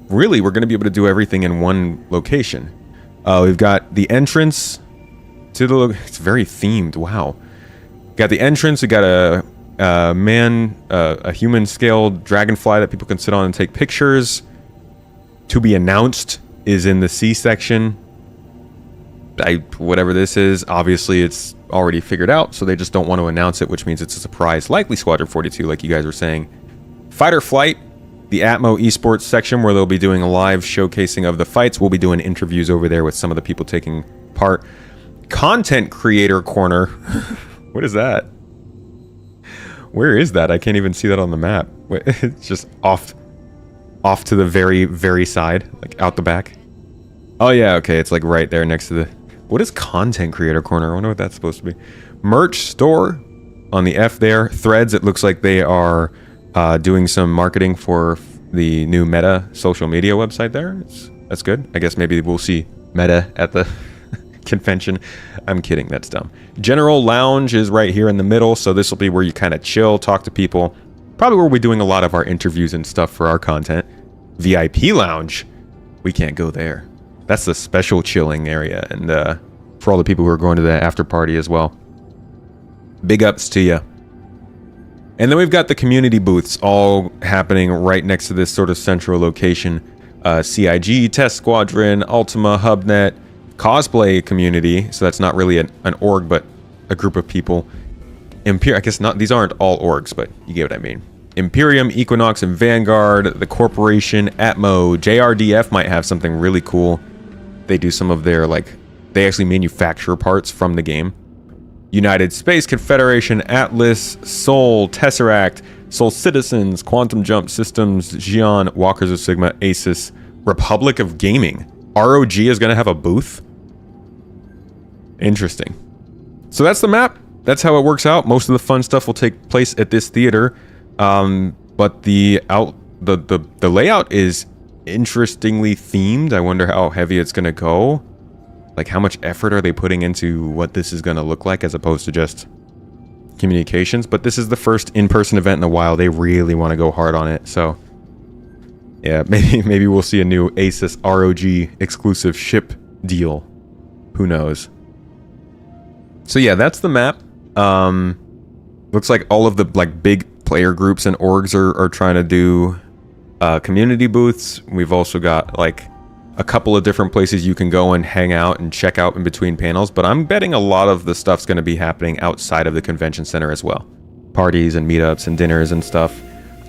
Speaker 1: really, we're going to be able to do everything in one location. We've got the entrance to the... It's very themed. Wow. Got the entrance. We got a human-scaled dragonfly that people can sit on and take pictures. To be announced is in the C section. Whatever this is, obviously it's already figured out, so they just don't want to announce it, which means it's a surprise. Likely Squadron 42, like you guys were saying. Fighter Flight, the Atmo Esports section, where they'll be doing a live showcasing of the fights. We'll be doing interviews over there with some of the people taking part. Content Creator Corner. What is that? Where is that? I can't even see that on the map. It's just off to the very, very side, like out the back. Oh yeah, okay, it's like right there next to the... What is Content Creator Corner? I wonder what that's supposed to be. Merch store on the F there. Threads, it looks like they are doing some marketing for the new Meta social media website there. That's good. I guess maybe we'll see Meta at the convention. I'm kidding, that's dumb. General Lounge is right here in the middle, so this will be where you kind of chill, talk to people. Probably where we're doing a lot of our interviews and stuff for our content. VIP Lounge, we can't go there. That's the special chilling area, and for all the people who are going to the after party as well. Big ups to you. And then we've got the community booths all happening right next to this sort of central location. CIG, Test Squadron, Ultima, HubNet, cosplay community. So that's not really an org, but a group of people. I guess not. These aren't all orgs, but you get what I mean. Imperium, Equinox, and Vanguard, the Corporation, Atmo, JRDF might have something really cool. They do some of their, like, they actually manufacture parts from the game. United Space Confederation, Atlas, Sol, Tesseract, Sol Citizens, Quantum Jump Systems, Xion, Walkers of Sigma, Asus, Republic of Gaming. ROG is going to have a booth? Interesting. So that's the map. That's how it works out. Most of the fun stuff will take place at this theater. But the layout is interestingly themed. I wonder how heavy it's going to go. Like, how much effort are they putting into what this is going to look like as opposed to just communications? But this is the first in-person event in a while. They really want to go hard on it. So, yeah, maybe we'll see a new Asus ROG exclusive ship deal. Who knows? So, yeah, that's the map. Looks like all of the, like, big player groups and orgs are trying to do community booths. We've also got, like, a couple of different places you can go and hang out and check out in between panels, but I'm betting a lot of the stuff's going to be happening outside of the convention center as well. Parties and meetups and dinners and stuff.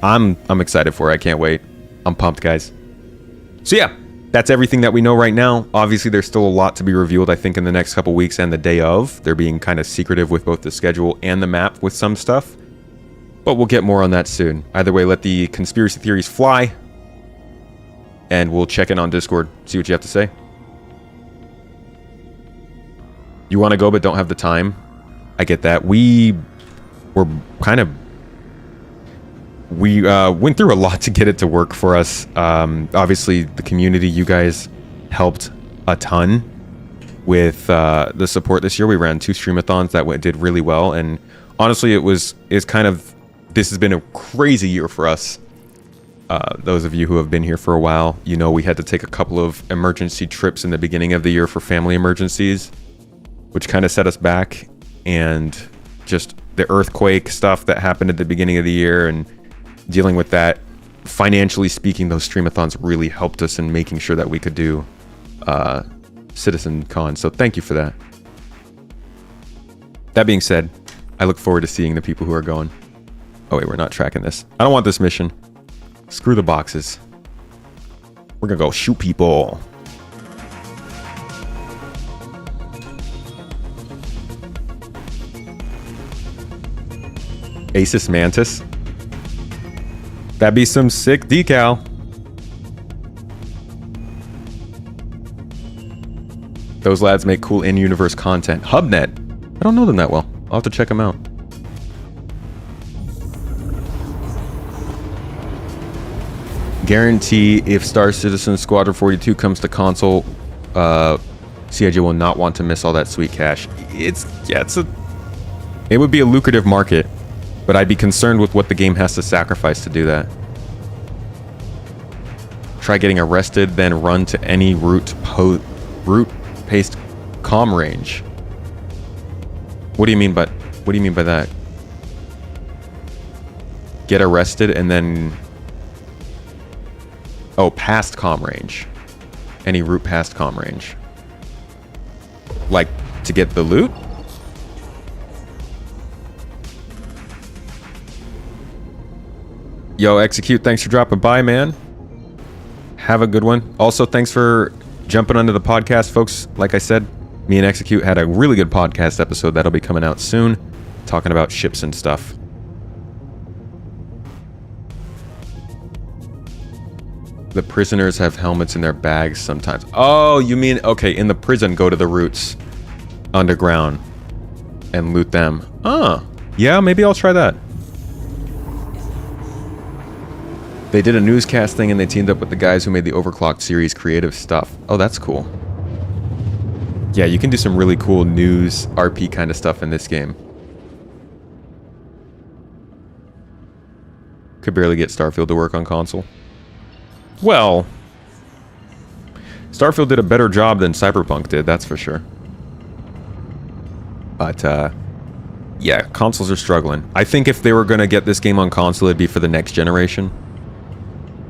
Speaker 1: I'm excited for it. I can't wait. I'm pumped, guys. So yeah, that's everything that we know right now. Obviously, there's still a lot to be revealed, I think, in the next couple weeks and the day of. They're being kind of secretive with both the schedule and the map with some stuff, but we'll get more on that soon. Either way, let the conspiracy theories fly. And we'll check in on Discord, see what you have to say. You want to go but don't have the time? I get that. We went through a lot to get it to work for us. Obviously, the community, you guys helped a ton with the support this year. We ran 2 streamathons that did really well. And honestly, this has been a crazy year for us. Those of you who have been here for a while, you know we had to take a couple of emergency trips in the beginning of the year for family emergencies, which kind of set us back, and just the earthquake stuff that happened at the beginning of the year and dealing with that. Financially speaking, those streamathons really helped us in making sure that we could do Citizen Con, so thank you for that. That being said, I look forward to seeing the people who are going. Oh wait, we're not tracking this. I don't want this mission. Screw the boxes. We're gonna go shoot people. Asus Mantis. That'd be some sick decal. Those lads make cool in-universe content. Hubnet. I don't know them that well. I'll have to check them out. Guarantee if Star Citizen Squadron 42 comes to console, CIG will not want to miss all that sweet cash. It would be a lucrative market, but I'd be concerned with what the game has to sacrifice to do that. Try getting arrested, then run to any route paste comm range. What do you mean by that? Get arrested and then past comm range. Any route past comm range. Like to get the loot? Yo, Execute, thanks for dropping by, man. Have a good one. Also, thanks for jumping onto the podcast, folks. Like I said, me and Execute had a really good podcast episode that'll be coming out soon, talking about ships and stuff. The prisoners have helmets in their bags sometimes. Oh, you mean, okay, in the prison, go to the routes underground and loot them. Yeah, maybe I'll try that. They did a newscast thing and they teamed up with the guys who made the Overclocked series creative stuff. Oh, that's cool. Yeah, you can do some really cool news RP kind of stuff in this game. Could barely get Starfield to work on console. Well, Starfield did a better job than Cyberpunk did, that's for sure. But, yeah, consoles are struggling. I think if they were going to get this game on console, it'd be for the next generation.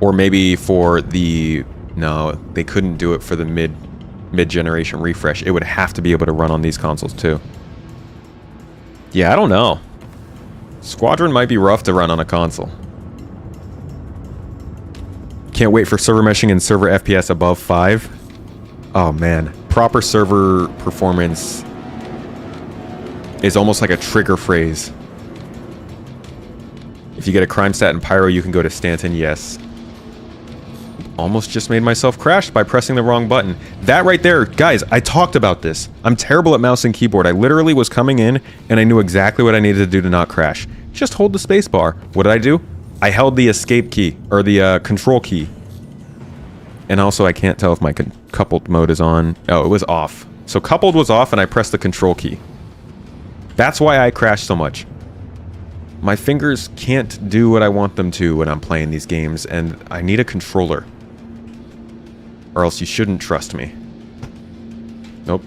Speaker 1: Or maybe for the... No, they couldn't do it for the mid-generation refresh. It would have to be able to run on these consoles, too. Yeah, I don't know. Squadron might be rough to run on a console. Can't wait for server meshing and server FPS above 5. Oh man, proper server performance is almost like a trigger phrase. If you get a crime stat in Pyro, you can go to Stanton, yes. Almost just made myself crash by pressing the wrong button. That right there, guys, I talked about this. I'm terrible at mouse and keyboard. I literally was coming in and I knew exactly what I needed to do to not crash. Just hold the space bar. What did I do? I held the escape key, or the control key. And also I can't tell if my coupled mode is on. Oh, it was off. So coupled was off and I pressed the control key. That's why I crash so much. My fingers can't do what I want them to when I'm playing these games, and I need a controller. Or else you shouldn't trust me. Nope.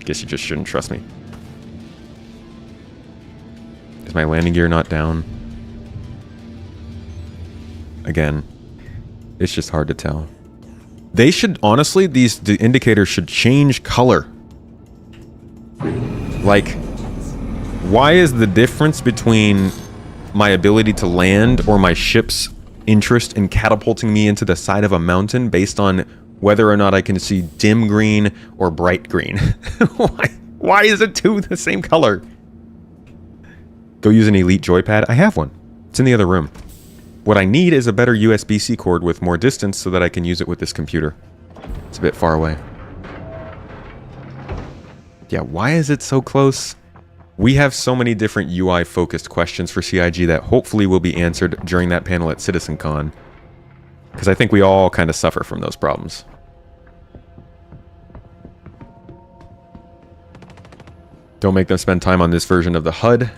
Speaker 1: Guess you just shouldn't trust me. Is my landing gear not down? Again, it's just hard to tell. They should, honestly, the indicators should change color. Like, why is the difference between my ability to land or my ship's interest in catapulting me into the side of a mountain based on whether or not I can see dim green or bright green? Why is it the same color? Go use an Elite joypad? I have one. It's in the other room. What I need is a better USB-C cord with more distance so that I can use it with this computer. It's a bit far away. Yeah, why is it so close? We have so many different UI-focused questions for CIG that hopefully will be answered during that panel at CitizenCon. Because I think we all kind of suffer from those problems. Don't make them spend time on this version of the HUD.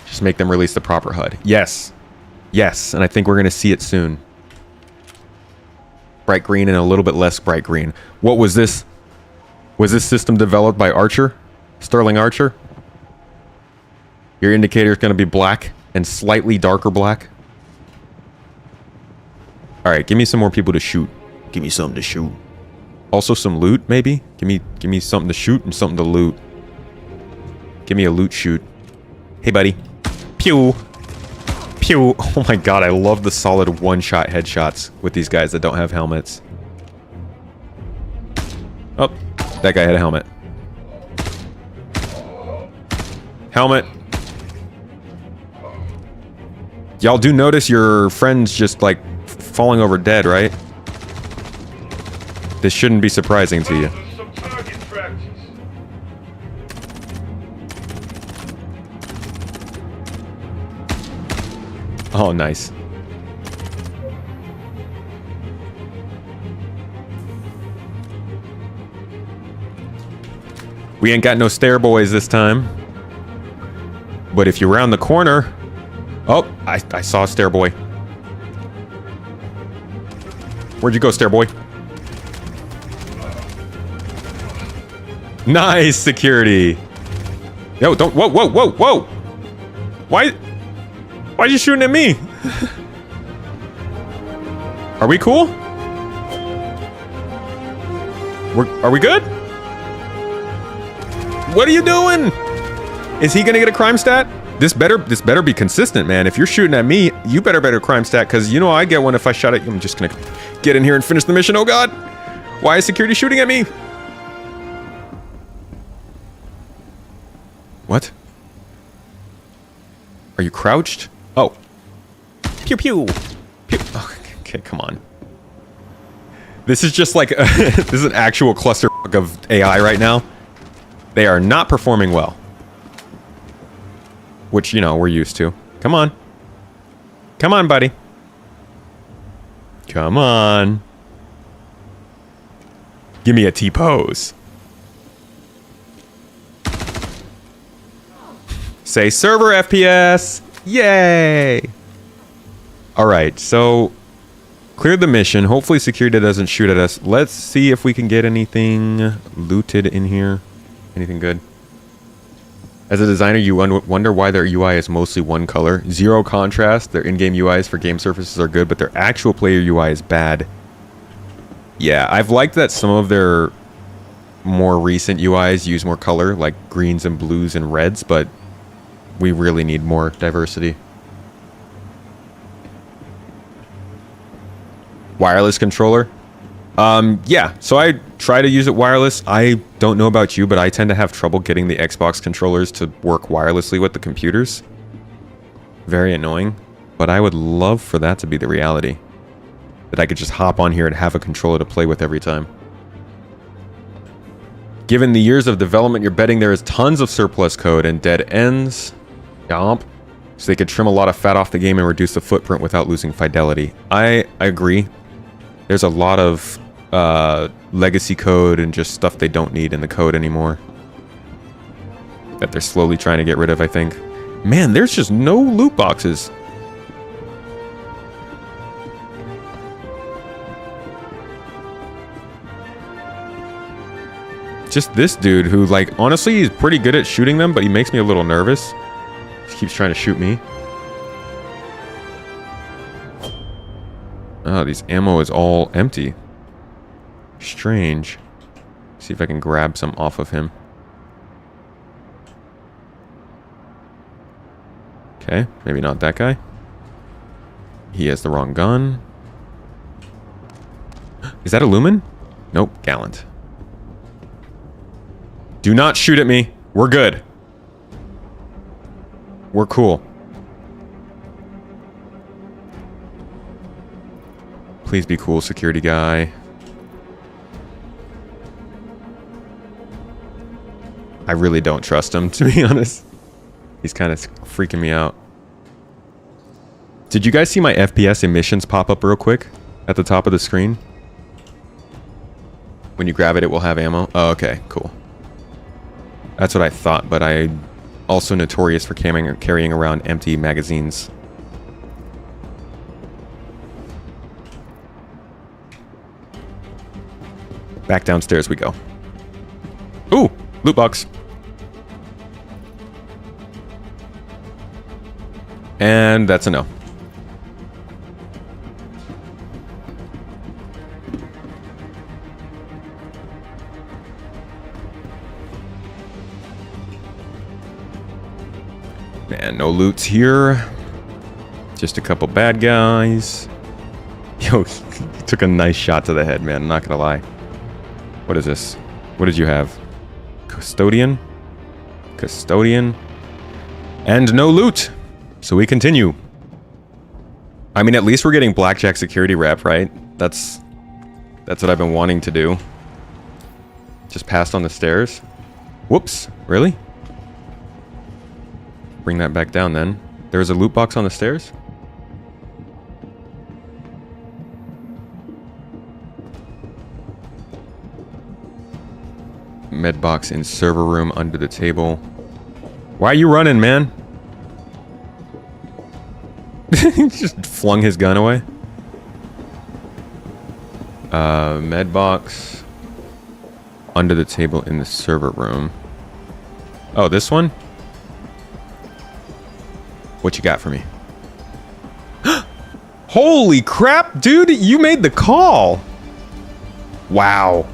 Speaker 1: Just make them release the proper HUD. Yes. Yes, and I think we're going to see it soon. Bright green and a little bit less bright green. What was this? Was this system developed by Archer? Sterling Archer? Your indicator is going to be black and slightly darker black. Alright, give me some more people to shoot. Give me something to shoot. Also some loot, maybe? Give me something to shoot and something to loot. Give me a loot shoot. Hey, buddy. Pew. Pew. Oh my god, I love the solid one-shot headshots with these guys that don't have helmets. Oh, that guy had a helmet. Helmet. Y'all do notice your friend's just, like, falling over dead, right? This shouldn't be surprising to you.
Speaker 4: Some target practice.
Speaker 1: Oh, nice. We ain't got no stair boys this time. But if you round the corner... Oh, I saw a stair boy. Where'd you go, stair boy? Nice security. Yo, don't... Whoa, whoa, whoa, whoa! Why are you shooting at me? Are we cool? Are we good? What are you doing? Is he gonna get a crime stat? This better be consistent, man. If you're shooting at me, you better crime stat, because you know I get one if I shot at you. I'm just gonna get in here and finish the mission. Oh god! Why is security shooting at me? What? Are you crouched? Oh. Pew pew. Pew. Oh, okay, come on. This is just like this is an actual clusterfuck of AI right now. They are not performing well. Which, you know, we're used to. Come on. Come on, buddy. Come on. Give me a T-pose. Say server FPS. Yay. Alright, so cleared the mission. Hopefully security doesn't shoot at us. Let's see if we can get anything looted in here. Anything good? As a designer, you wonder why their UI is mostly one color. Zero contrast. Their in-game UIs for game surfaces are good, but their actual player UI is bad. Yeah, I've liked that some of their more recent UIs use more color, like greens and blues and reds, but we really need more diversity. Wireless controller. Yeah, so I try to use it wireless. I don't know about you, but I tend to have trouble getting the Xbox controllers to work wirelessly with the computers. Very annoying, but I would love for that to be the reality. That I could just hop on here and have a controller to play with every time. Given the years of development, you're betting there is tons of surplus code and dead ends. Yomp. So they could trim a lot of fat off the game and reduce the footprint without losing fidelity. I agree. There's a lot of legacy code and just stuff they don't need in the code anymore. That they're slowly trying to get rid of, I think. Man, there's just no loot boxes. Just this dude who, like, honestly, he's pretty good at shooting them, but he makes me a little nervous. He keeps trying to shoot me. Oh, these ammo is all empty. Strange. See if I can grab some off of him. Okay, maybe not that guy. He has the wrong gun. Is that a Lumen? Nope, Gallant. Do not shoot at me. We're good. We're cool. Please be cool, security guy. I really don't trust him, to be honest. He's kind of freaking me out. Did you guys see my FPS emissions pop up real quick at the top of the screen? When you grab it, it will have ammo. Oh, okay, cool. That's what I thought, but I'm also notorious for carrying around empty magazines. Back downstairs we go. Ooh, loot box. And that's a no. Man, no loots here. Just a couple bad guys. Yo, he took a nice shot to the head, man. I'm not gonna lie. What is this? What did you have? Custodian? Custodian. And no loot. So we continue. I mean, at least we're getting blackjack security rep, right? That's what I've been wanting to do. Just passed on the stairs. Whoops. Really? Bring that back down then. There was a loot box on the stairs? Med box in server room under the table. Why are you running, man? He just flung his gun away. Med box under the table in the server room. Oh, this one? What you got for me? Holy crap, dude! You made the call! Wow.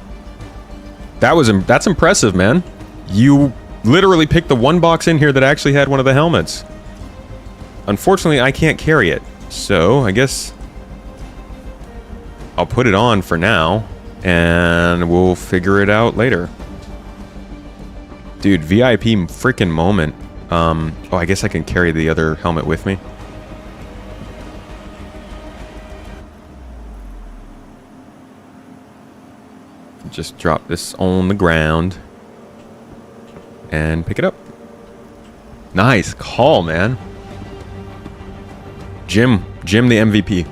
Speaker 1: That's impressive, man. You literally picked the one box in here that actually had one of the helmets. Unfortunately, I can't carry it. So, I guess I'll put it on for now, and we'll figure it out later. Dude, VIP freaking moment. Oh, I guess I can carry the other helmet with me. Just drop this on the ground and pick it up. Nice call, man. Jim the MVP.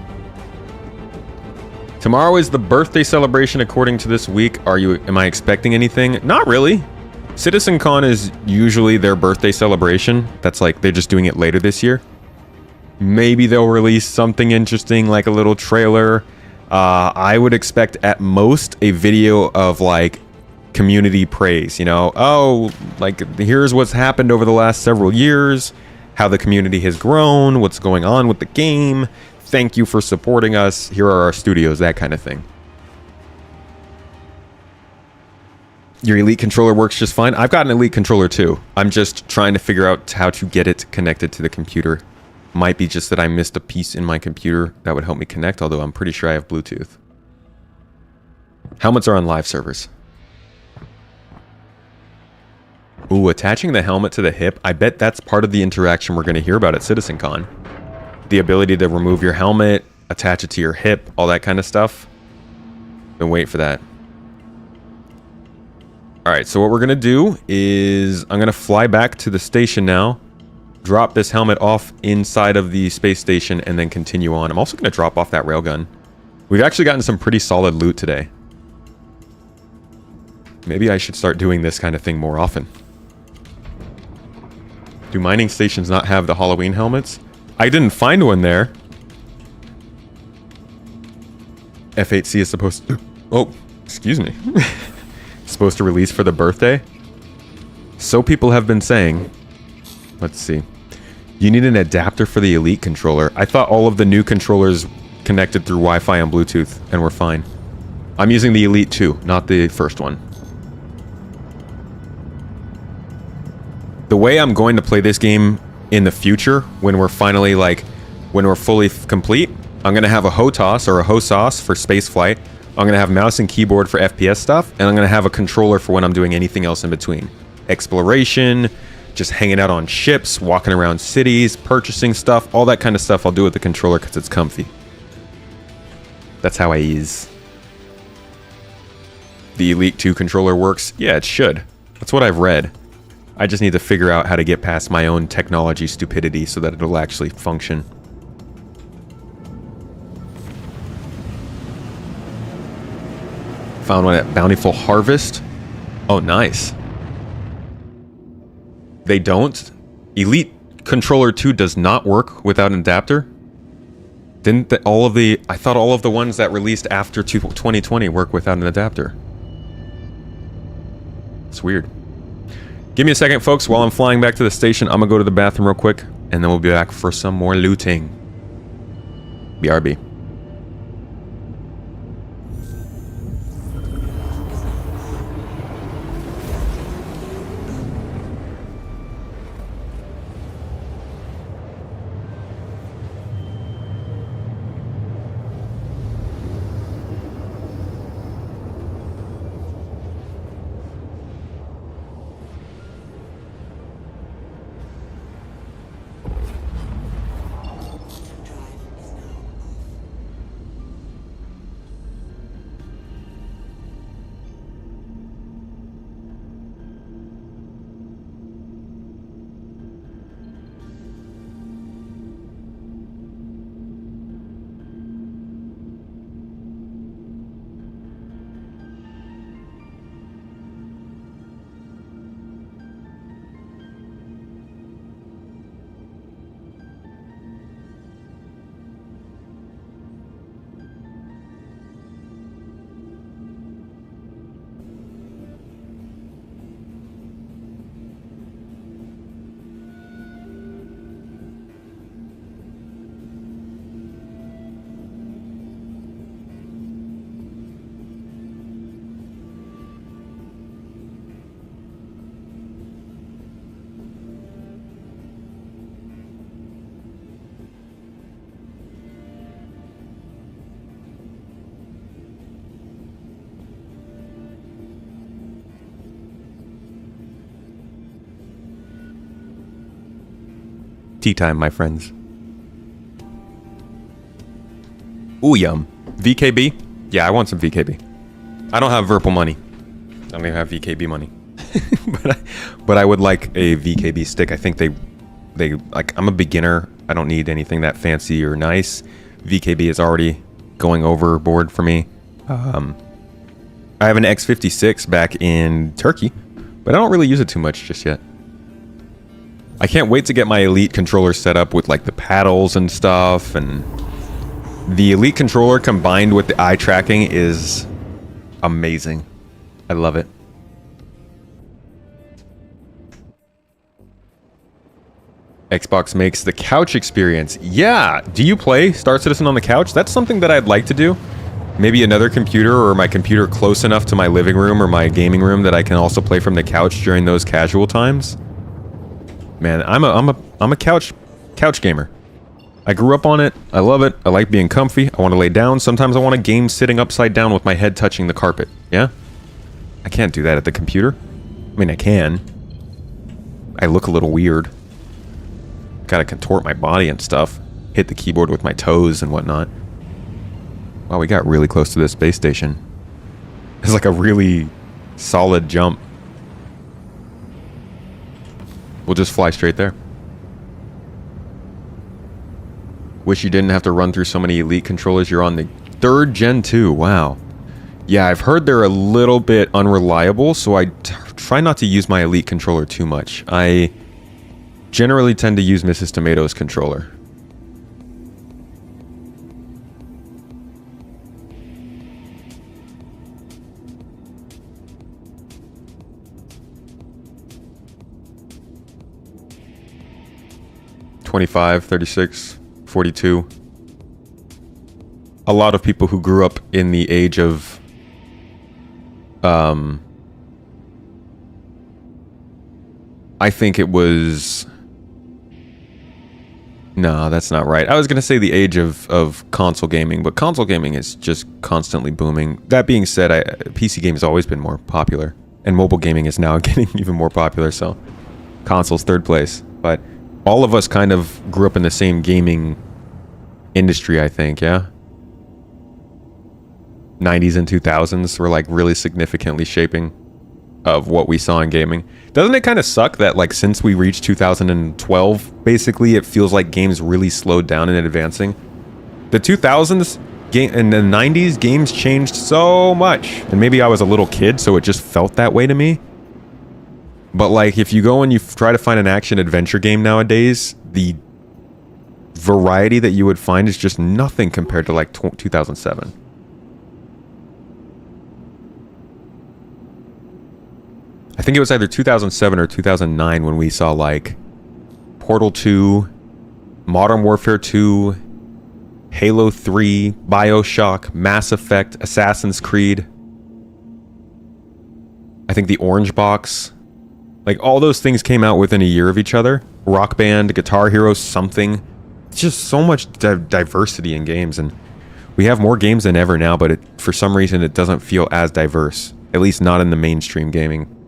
Speaker 1: Tomorrow is the birthday celebration according to this week. Am I expecting anything? Not really. CitizenCon is usually their birthday celebration. That's like, they're just doing it later this year. Maybe they'll release something interesting like a little trailer. I would expect at most a video of like community praise, you know? Oh, like here's what's happened over the last several years, how the community has grown, what's going on with the game. Thank you for supporting us. Here are our studios, that kind of thing. Your Elite controller works just fine. I've got an Elite controller too. I'm just trying to figure out how to get it connected to the computer. Might be just that I missed a piece in my computer that would help me connect, although I'm pretty sure I have Bluetooth. Helmets are on live servers. Ooh, attaching the helmet to the hip. I bet that's part of the interaction we're going to hear about at CitizenCon. The ability to remove your helmet, attach it to your hip, all that kind of stuff. Been waiting for that. Alright, so what we're going to do is I'm going to fly back to the station now. Drop this helmet off inside of the space station and then continue on. I'm also going to drop off that railgun. We've actually gotten some pretty solid loot today. Maybe I should start doing this kind of thing more often. Do mining stations not have the Halloween helmets? I didn't find one there. F8C is supposed to... Oh, excuse me. Supposed to release for the birthday? So people have been saying... Let's see. You need an adapter for the Elite controller. I thought all of the new controllers connected through Wi-Fi and Bluetooth and were fine. I'm using the Elite 2, not the first one. The way I'm going to play this game in the future, when we're finally when we're fully complete, I'm going to have a HOTAS or a HOSAS for spaceflight. I'm going to have mouse and keyboard for FPS stuff, and I'm going to have a controller for when I'm doing anything else in between. Exploration, just hanging out on ships, walking around cities, purchasing stuff, all that kind of stuff I'll do with the controller because it's comfy. That's how I ease. The Elite 2 controller works? Yeah, it should. That's what I've read. I just need to figure out how to get past my own technology stupidity so that it'll actually function. Found one at Bountiful Harvest. Oh, nice. They don't? Elite Controller 2 does not work without an adapter? Didn't all of the... I thought all of the ones that released after 2020 work without an adapter. It's weird. Give me a second, folks. While I'm flying back to the station, I'm gonna go to the bathroom real quick, and then we'll be back for some more looting. BRB. Tea time, my friends. Ooh, yum. VKB? Yeah, I want some VKB. I don't have Virpal money. I don't even have VKB money. but I would like a VKB stick. I think they like, I'm a beginner. I don't need anything that fancy or nice. VKB is already going overboard for me. I have an X56 back in Turkey, but I don't really use it too much just yet. I can't wait to get my Elite controller set up with like the paddles and stuff, and the Elite controller combined with the eye tracking is amazing. I love it. Xbox makes the couch experience. Yeah, do you play Star Citizen on the couch? That's something that I'd like to do. Maybe another computer, or my computer close enough to my living room or my gaming room that I can also play from the couch during those casual times. Man, I'm a couch gamer. I grew up on it. I love it. I like being comfy. I want to lay down. Sometimes I want to game sitting upside down with my head touching the carpet. Yeah? I can't do that at the computer. I mean, I can. I look a little weird. Gotta contort my body and stuff. Hit the keyboard with my toes and whatnot. Wow, we got really close to this space station. It's like a really solid jump. We'll just fly straight there. Wish you didn't have to run through so many Elite controllers. You're on the 3rd Gen 2. Wow. Yeah, I've heard they're a little bit unreliable, so I try not to use my Elite controller too much. I generally tend to use Mrs. Tomato's controller. $25, $36, $42. A lot of people who grew up in the age of I think it was... No, that's not right. I was going to say the age of console gaming, but console gaming is just constantly booming. That being said, PC gaming has always been more popular, and mobile gaming is now getting even more popular, so console's 3rd place. But all of us kind of grew up in the same gaming industry, I think, yeah? 90s and 2000s were like really significantly shaping of what we saw in gaming. Doesn't it kind of suck that like since we reached 2012, basically it feels like games really slowed down in advancing? The 2000s game and the 90s games changed so much, and maybe I was a little kid so it just felt that way to me. But like if you go and you try to find an action adventure game nowadays, the variety that you would find is just nothing compared to like 2007. I think it was either 2007 or 2009 when we saw like Portal 2, Modern Warfare 2, Halo 3, BioShock, Mass Effect, Assassin's Creed. I think the Orange Box. Like all those things came out within a year of each other. Rock Band, Guitar Hero, something. It's just so much diversity in games, and we have more games than ever now, but for some reason it doesn't feel as diverse. At least not in the mainstream gaming.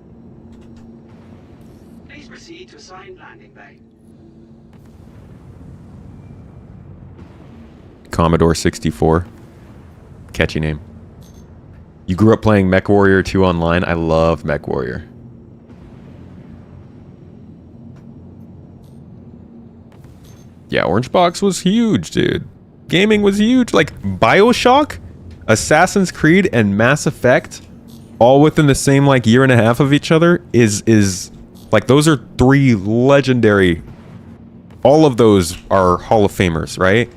Speaker 1: Commodore 64. Catchy name. You grew up playing MechWarrior 2 online? I love MechWarrior. Yeah, Orange Box was huge, dude. Gaming was huge. Like, BioShock, Assassin's Creed, and Mass Effect, all within the same, like, year and a half of each other, is like, those are 3 legendary... All of those are Hall of Famers, right?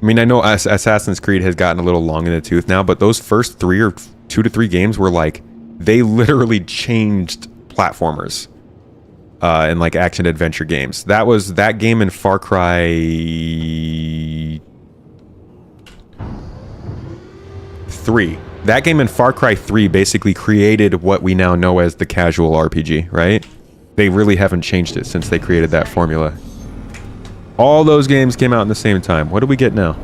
Speaker 1: I mean, I know Assassin's Creed has gotten a little long in the tooth now, but those first 3 or 2 to 3 games were like, they literally changed platformers and like action adventure games. That was that game in Far Cry 3. That game in Far Cry 3 basically created what we now know as the casual RPG, right? They really haven't changed it since they created that formula. All those games came out in the same time. What do we get now?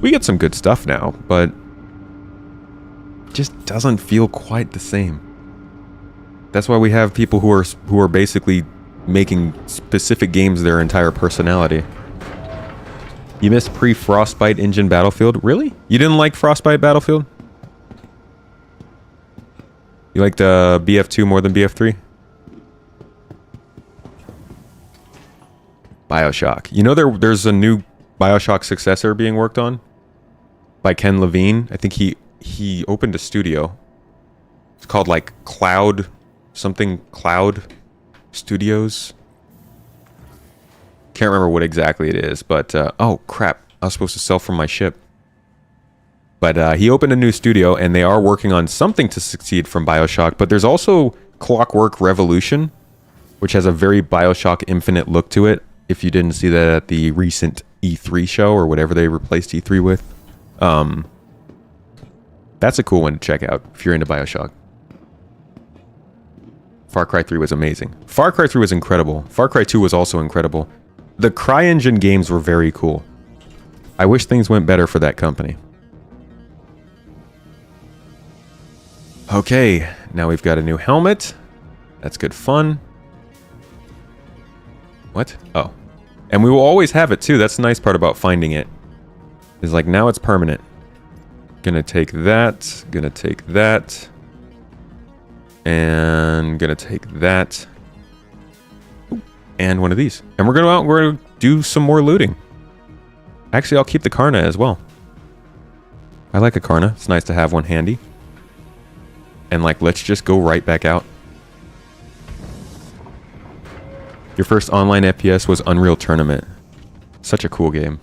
Speaker 1: We get some good stuff now, but it just doesn't feel quite the same. That's why we have people who are basically making specific games their entire personality. You missed pre-Frostbite engine Battlefield? Really? You didn't like Frostbite Battlefield? You liked BF2 more than BF3? BioShock. You know there's a new BioShock successor being worked on by Ken Levine. I think he opened a studio. It's called like Cloud Studios. Can't remember what exactly it is, but oh crap, I was supposed to sell from my ship. But he opened a new studio, and they are working on something to succeed from BioShock. But there's also Clockwork Revolution, which has a very BioShock Infinite look to it. If you didn't see that at the recent E3 show, or whatever they replaced E3 with. That's a cool one to check out, if you're into BioShock. Far Cry 3 was amazing. Far Cry 3 was incredible. Far Cry 2 was also incredible. The CryEngine games were very cool. I wish things went better for that company. Okay, now we've got a new helmet. That's good fun. What? Oh. And we will always have it too. That's the nice part about finding it. Is like now it's permanent. Gonna take that. Gonna take that. And gonna take that. Ooh, and one of these. And we're gonna go out and we're gonna do some more looting. Actually, I'll keep the Karna as well. I like a Karna. It's nice to have one handy. And like, let's just go right back out. Your first online FPS was Unreal Tournament. Such a cool game.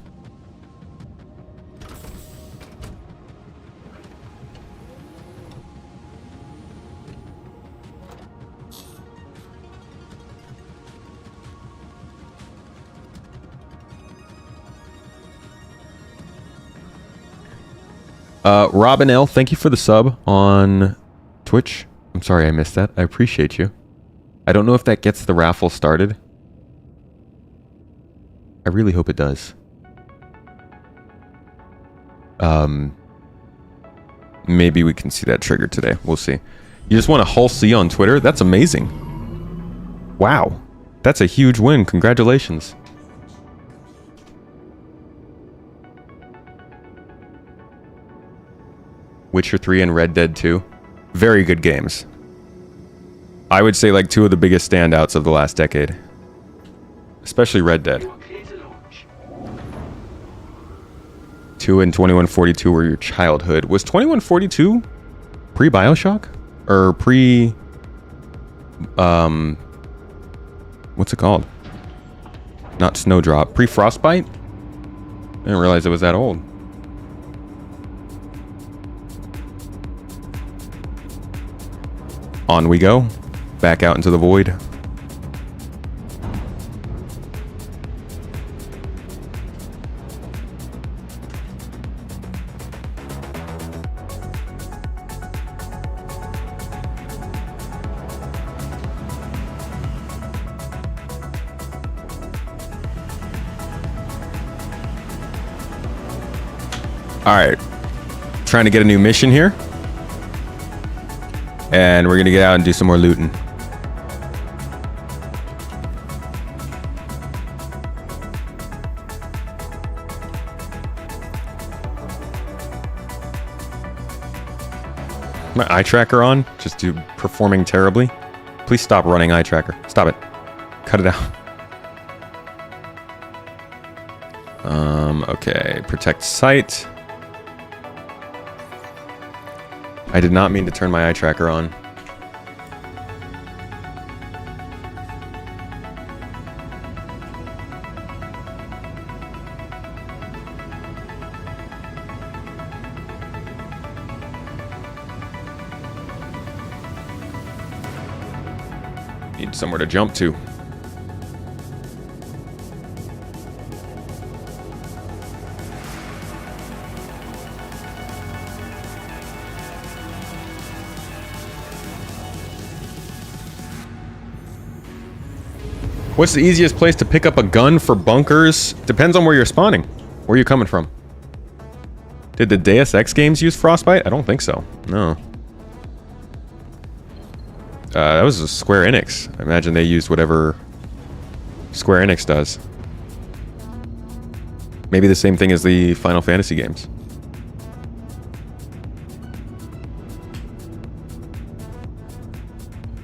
Speaker 1: Robin L, thank you for the sub on Twitch. I'm sorry I missed that. I appreciate you. I don't know if that gets the raffle started. I really hope it does. Maybe we can see that triggered today. We'll see. You just won a Hull C on Twitter? That's amazing. Wow. That's a huge win. Congratulations. Witcher 3 and Red Dead 2. Very good games. I would say like two of the biggest standouts of the last decade. Especially Red Dead. 2 and 2142 were your childhood. Was 2142 pre-BioShock? Or pre... what's it called? Not Snowdrop. Pre-Frostbite? I didn't realize it was that old. On we go. Back out into the void. Alright. Trying to get a new mission here. And we're gonna get out and do some more looting. My eye tracker on? Just performing terribly? Please stop running eye tracker. Stop it. Cut it out. Okay. Protect site. I did not mean to turn my eye tracker on. Need somewhere to jump to. What's the easiest place to pick up a gun for bunkers? Depends on where you're spawning. Where are you coming from? Did the Deus Ex games use Frostbite? I don't think so. No. That was a Square Enix. I imagine they used whatever Square Enix does. Maybe the same thing as the Final Fantasy games.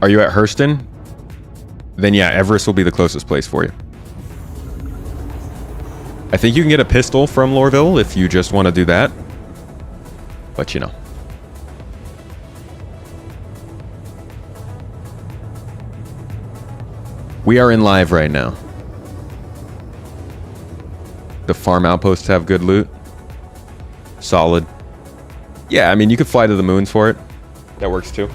Speaker 1: Are you at Hurston? Then yeah, Everest will be the closest place for you. I think you can get a pistol from Lorville if you just want to do that. But you know. We are in live right now. The farm outposts have good loot. Solid. Yeah, I mean, you could fly to the moons for it. That works too.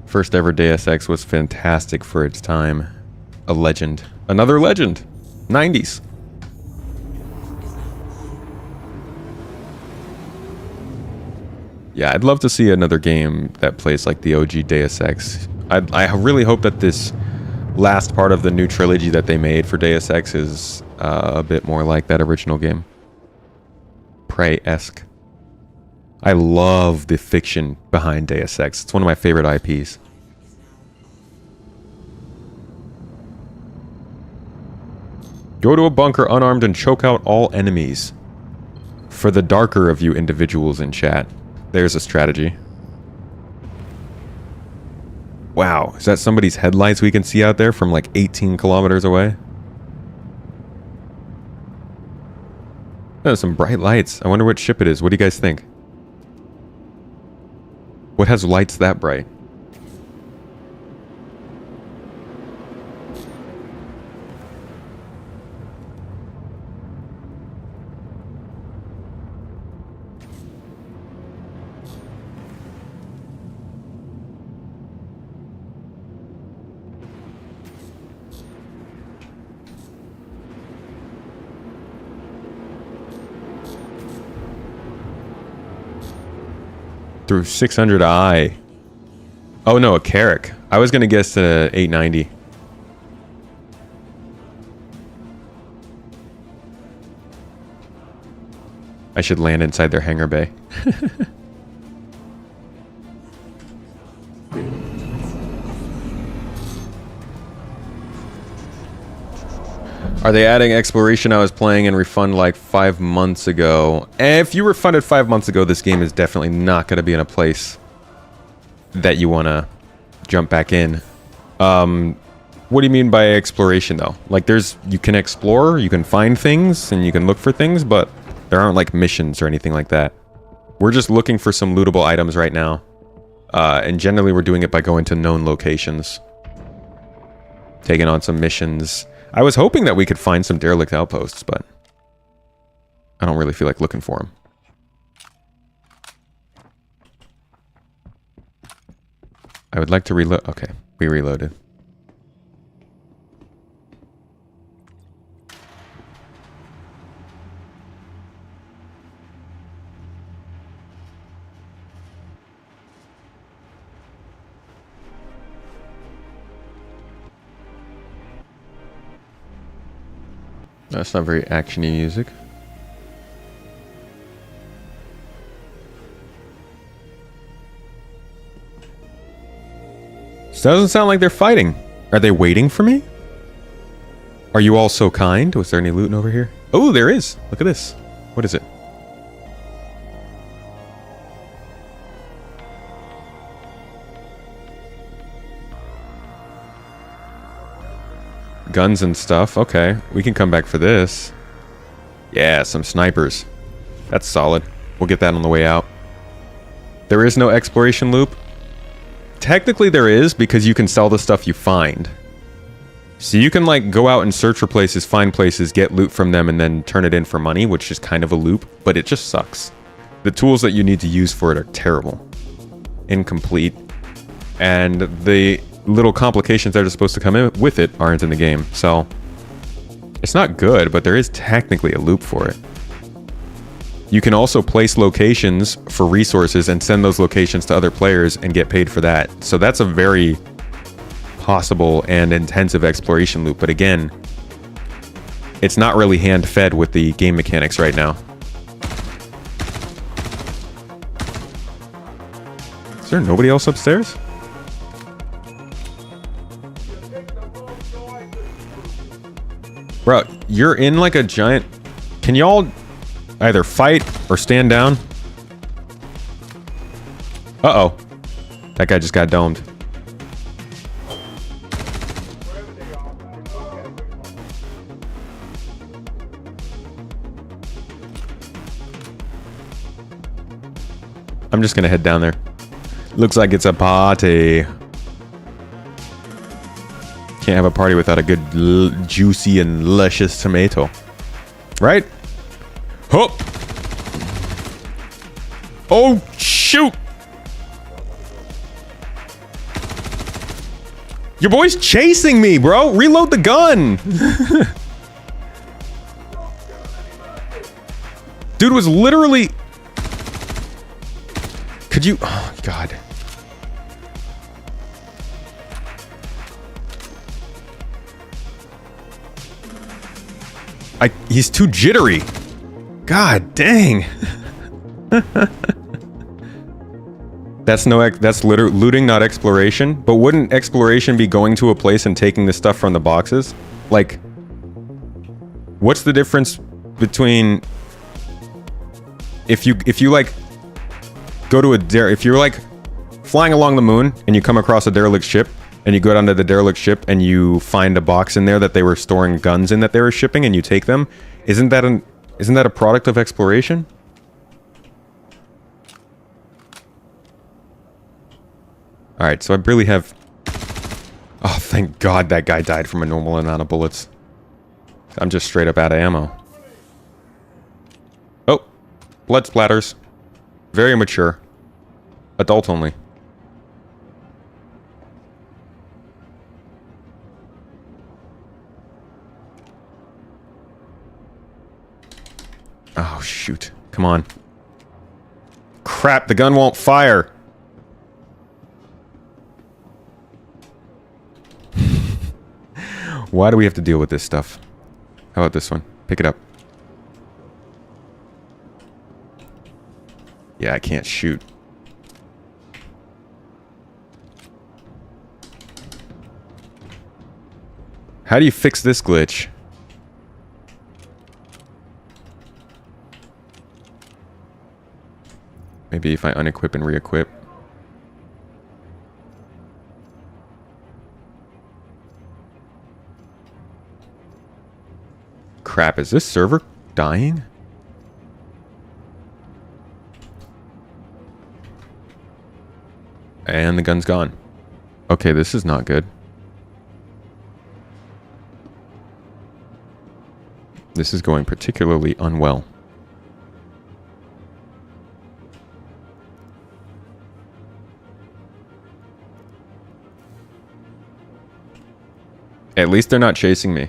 Speaker 1: First ever Deus Ex was fantastic for its time. A legend. Another legend. 90s. Yeah, I'd love to see another game that plays like the OG Deus Ex. I really hope that this last part of the new trilogy that they made for Deus Ex is a bit more like that original game. Prey-esque. I love the fiction behind Deus Ex. It's one of my favorite IPs. Go to a bunker unarmed and choke out all enemies. For the darker of you individuals in chat, there's a strategy. Wow, is that somebody's headlights we can see out there from like 18 kilometers away? There's some bright lights. I wonder what ship it is. What do you guys think? What has lights that bright? Through 600i. Oh no, a Carrack. I was gonna guess 890. I should land inside their hangar bay. Are they adding exploration? I was playing and refund like 5 months ago. If you refunded 5 months ago, this game is definitely not going to be in a place that you want to jump back in. What do you mean by exploration though? Like you can explore, you can find things, and you can look for things, but there aren't like missions or anything like that. We're just looking for some lootable items right now. And generally we're doing it by going to known locations. Taking on some missions. I was hoping that we could find some derelict outposts, but I don't really feel like looking for them. I would like to reload. Okay, we reloaded. That's not very actiony music. This doesn't sound like they're fighting. Are they waiting for me? Are you all so kind? Was there any looting over here? Oh, there is. Look at this. What is it? Guns and stuff. Okay, we can come back for this. Yeah, some snipers. That's solid. We'll get that on the way out. There is no exploration loop. Technically there is, because you can sell the stuff you find. So you can like go out and search for places, find places, get loot from them, and then turn it in for money, which is kind of a loop, but it just sucks. The tools that you need to use for it are terrible. Incomplete. And the little complications that are supposed to come in with it aren't in the game, so it's not good, but there is technically a loop for it. You can also place locations for resources and send those locations to other players and get paid for that. So that's a very possible and intensive exploration loop, but again, it's not really hand-fed with the game mechanics right now. Is there nobody else upstairs? Bro, you're in like a giant... Can y'all either fight or stand down? Uh-oh. That guy just got domed. I'm just gonna head down there. Looks like it's a party. Can't have a party without a good juicy and luscious tomato. Right? Hop! Oh, shoot! Your boy's chasing me, bro! Reload the gun! Dude was literally... Could you... Oh, God. He's too jittery. God dang. That's literally looting, not exploration. But wouldn't exploration be going to a place and taking the stuff from the boxes? Like, what's the difference between if you like go to if you're like flying along the moon and you come across a derelict ship and you go down to the derelict ship and you find a box in there that they were storing guns in that they were shipping and you take them, isn't that a product of exploration? All right, so I really have... Oh, thank God that guy died from a normal amount of bullets. I'm just straight up out of ammo. Oh, blood splatters. Very mature. Adult only. Oh, shoot. Come on. Crap, the gun won't fire. Why do we have to deal with this stuff? How about this one? Pick it up. Yeah, I can't shoot. How do you fix this glitch? Maybe if I unequip and re-equip. Crap, is this server dying? And the gun's gone. Okay, this is not good. This is going particularly unwell. At least they're not chasing me.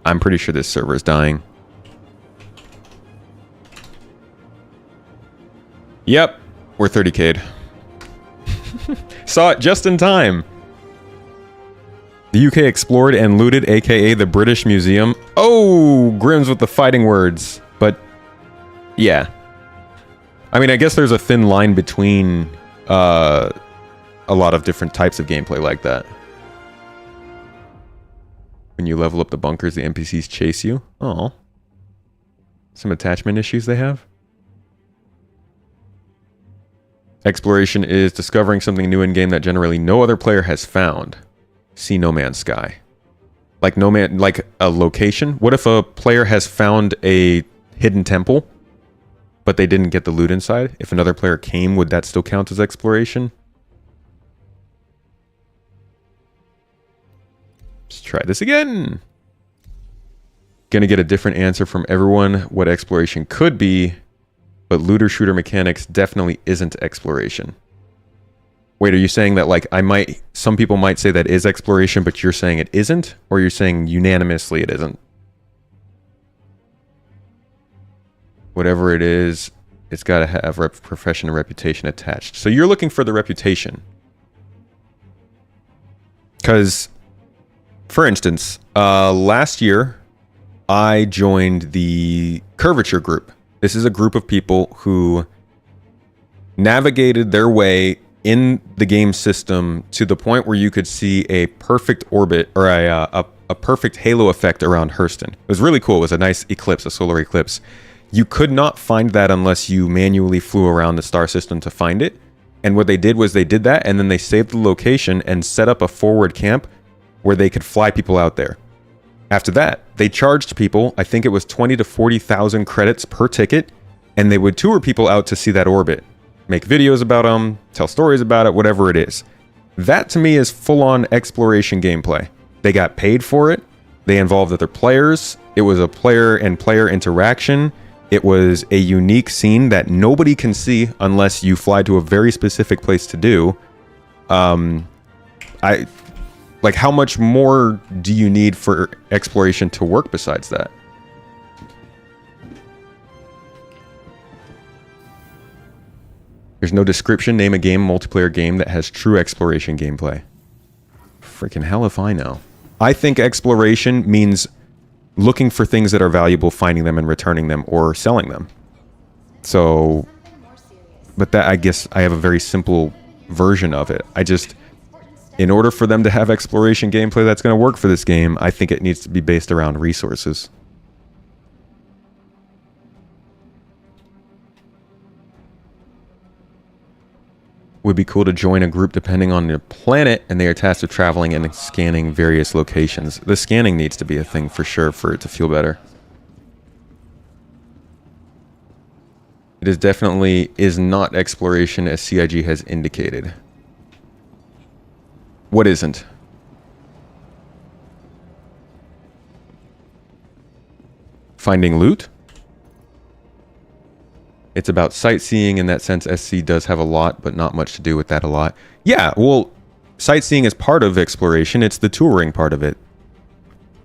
Speaker 1: I'm pretty sure this server is dying. Yep, we're 30k'd. Saw it just in time. The UK explored and looted, aka the British Museum. Oh, Grimm's with the fighting words. But, yeah. I mean, I guess there's a thin line between a lot of different types of gameplay like that. When you level up the bunkers, the NPCs chase you. Oh. Some attachment issues they have. Exploration is discovering something new in game that generally no other player has found. See No Man's Sky. Like like a location. What if a player has found a hidden temple, but they didn't get the loot inside? If another player came, would that still count as exploration? Let's try this again. Gonna get a different answer from everyone what exploration could be, but looter shooter mechanics definitely isn't exploration. Wait, are you saying that like some people might say that is exploration, but you're saying it isn't? Or you're saying unanimously it isn't? Whatever it is, it's got to have profession and reputation attached. So you're looking for the reputation. Because, for instance, last year, I joined the Curvature group. This is a group of people who navigated their way in the game system to the point where you could see a perfect orbit or a perfect halo effect around Hurston. It was really cool. It was a nice eclipse, a solar eclipse. You could not find that unless you manually flew around the star system to find it. And what they did was they did that, and then they saved the location and set up a forward camp where they could fly people out there. After that, they charged people, I think it was 20 to 40,000 credits per ticket, and they would tour people out to see that orbit. Make videos about them, tell stories about it, whatever it is. That to me is full-on exploration gameplay. They got paid for it. They involved other players. It was a player and player interaction. It was a unique scene that nobody can see unless you fly to a very specific place to do. Like, how much more do you need for exploration to work besides that? There's no description. Name a multiplayer game that has true exploration gameplay. Freaking hell if I know. I think exploration means looking for things that are valuable, finding them and returning them or selling them. So, but that, I guess I have a very simple version of it. In order for them to have exploration gameplay that's going to work for this game, I think it needs to be based around resources. Would be cool to join a group depending on the planet, and they are tasked with traveling and scanning various locations. The scanning needs to be a thing for sure for it to feel better. It is definitely not exploration as CIG has indicated. What isn't? Finding loot? It's about sightseeing in that sense. SC does have a lot, but not much to do with that a lot. Yeah, well, sightseeing is part of exploration. It's the touring part of it.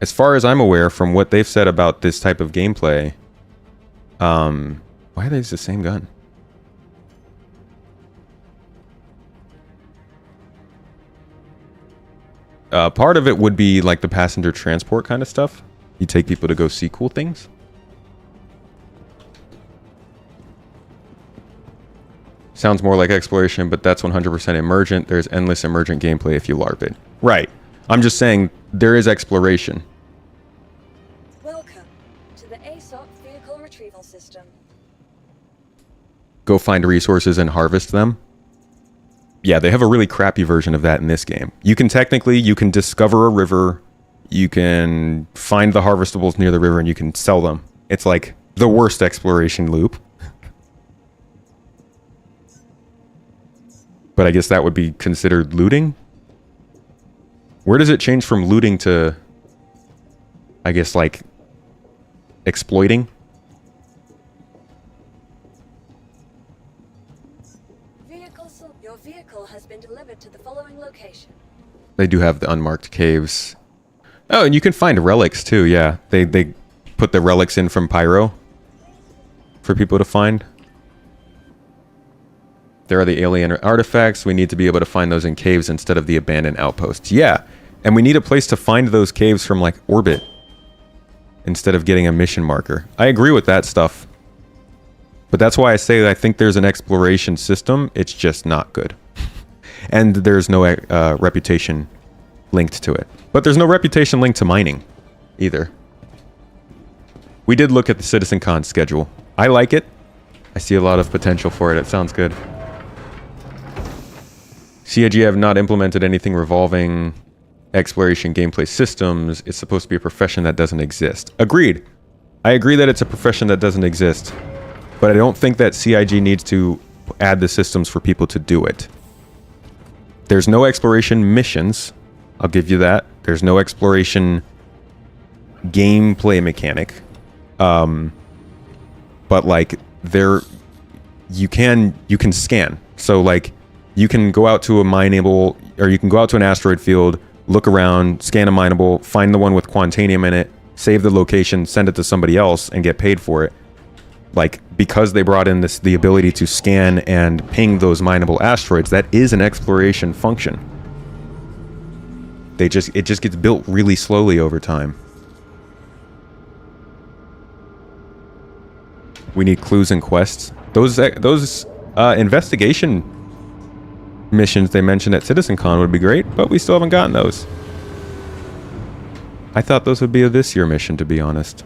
Speaker 1: As far as I'm aware, from what they've said about this type of gameplay, why are they the same gun? Part of it would be like the passenger transport kind of stuff. You take people to go see cool things. Sounds more like exploration, but that's 100% emergent. There's endless emergent gameplay if you LARP it. Right. I'm just saying there is exploration.
Speaker 2: Welcome to the ASOC vehicle retrieval system.
Speaker 1: Go find resources and harvest them. Yeah, they have a really crappy version of that in this game. You can discover a river, you can find the harvestables near the river, and you can sell them. It's like the worst exploration loop. But I guess that would be considered looting? Where does it change from looting to, I guess, like, exploiting?
Speaker 2: Your vehicle has been delivered to the following location.
Speaker 1: They do have the unmarked caves. Oh, and you can find relics too, yeah. They put the relics in from Pyro for people to find. There are the alien artifacts. We need to be able to find those in caves instead of the abandoned outposts. Yeah, and we need a place to find those caves from, like, orbit instead of getting a mission marker. I agree with that stuff. But that's why I say I think there's an exploration system. It's just not good. And there's no reputation linked to it. But there's no reputation linked to mining either. We did look at the CitizenCon schedule. I like it. I see a lot of potential for it. It sounds good. CIG have not implemented anything revolving exploration gameplay systems. It's supposed to be a profession that doesn't exist. Agreed. I agree that it's a profession that doesn't exist. But I don't think that CIG needs to add the systems for people to do it. There's no exploration missions. I'll give you that. There's no exploration gameplay mechanic. But like you can scan. So like you can go out to a mineable, or you can go out to an asteroid field, look around, scan a mineable, find the one with Quantanium in it, save the location, send it to somebody else, and get paid for it. Like, because they brought in the ability to scan and ping those mineable asteroids, that is an exploration function. it just gets built really slowly over time. We need clues and quests. Those investigation missions they mentioned at CitizenCon would be great, but we still haven't gotten those. I thought those would be a this year mission, to be honest.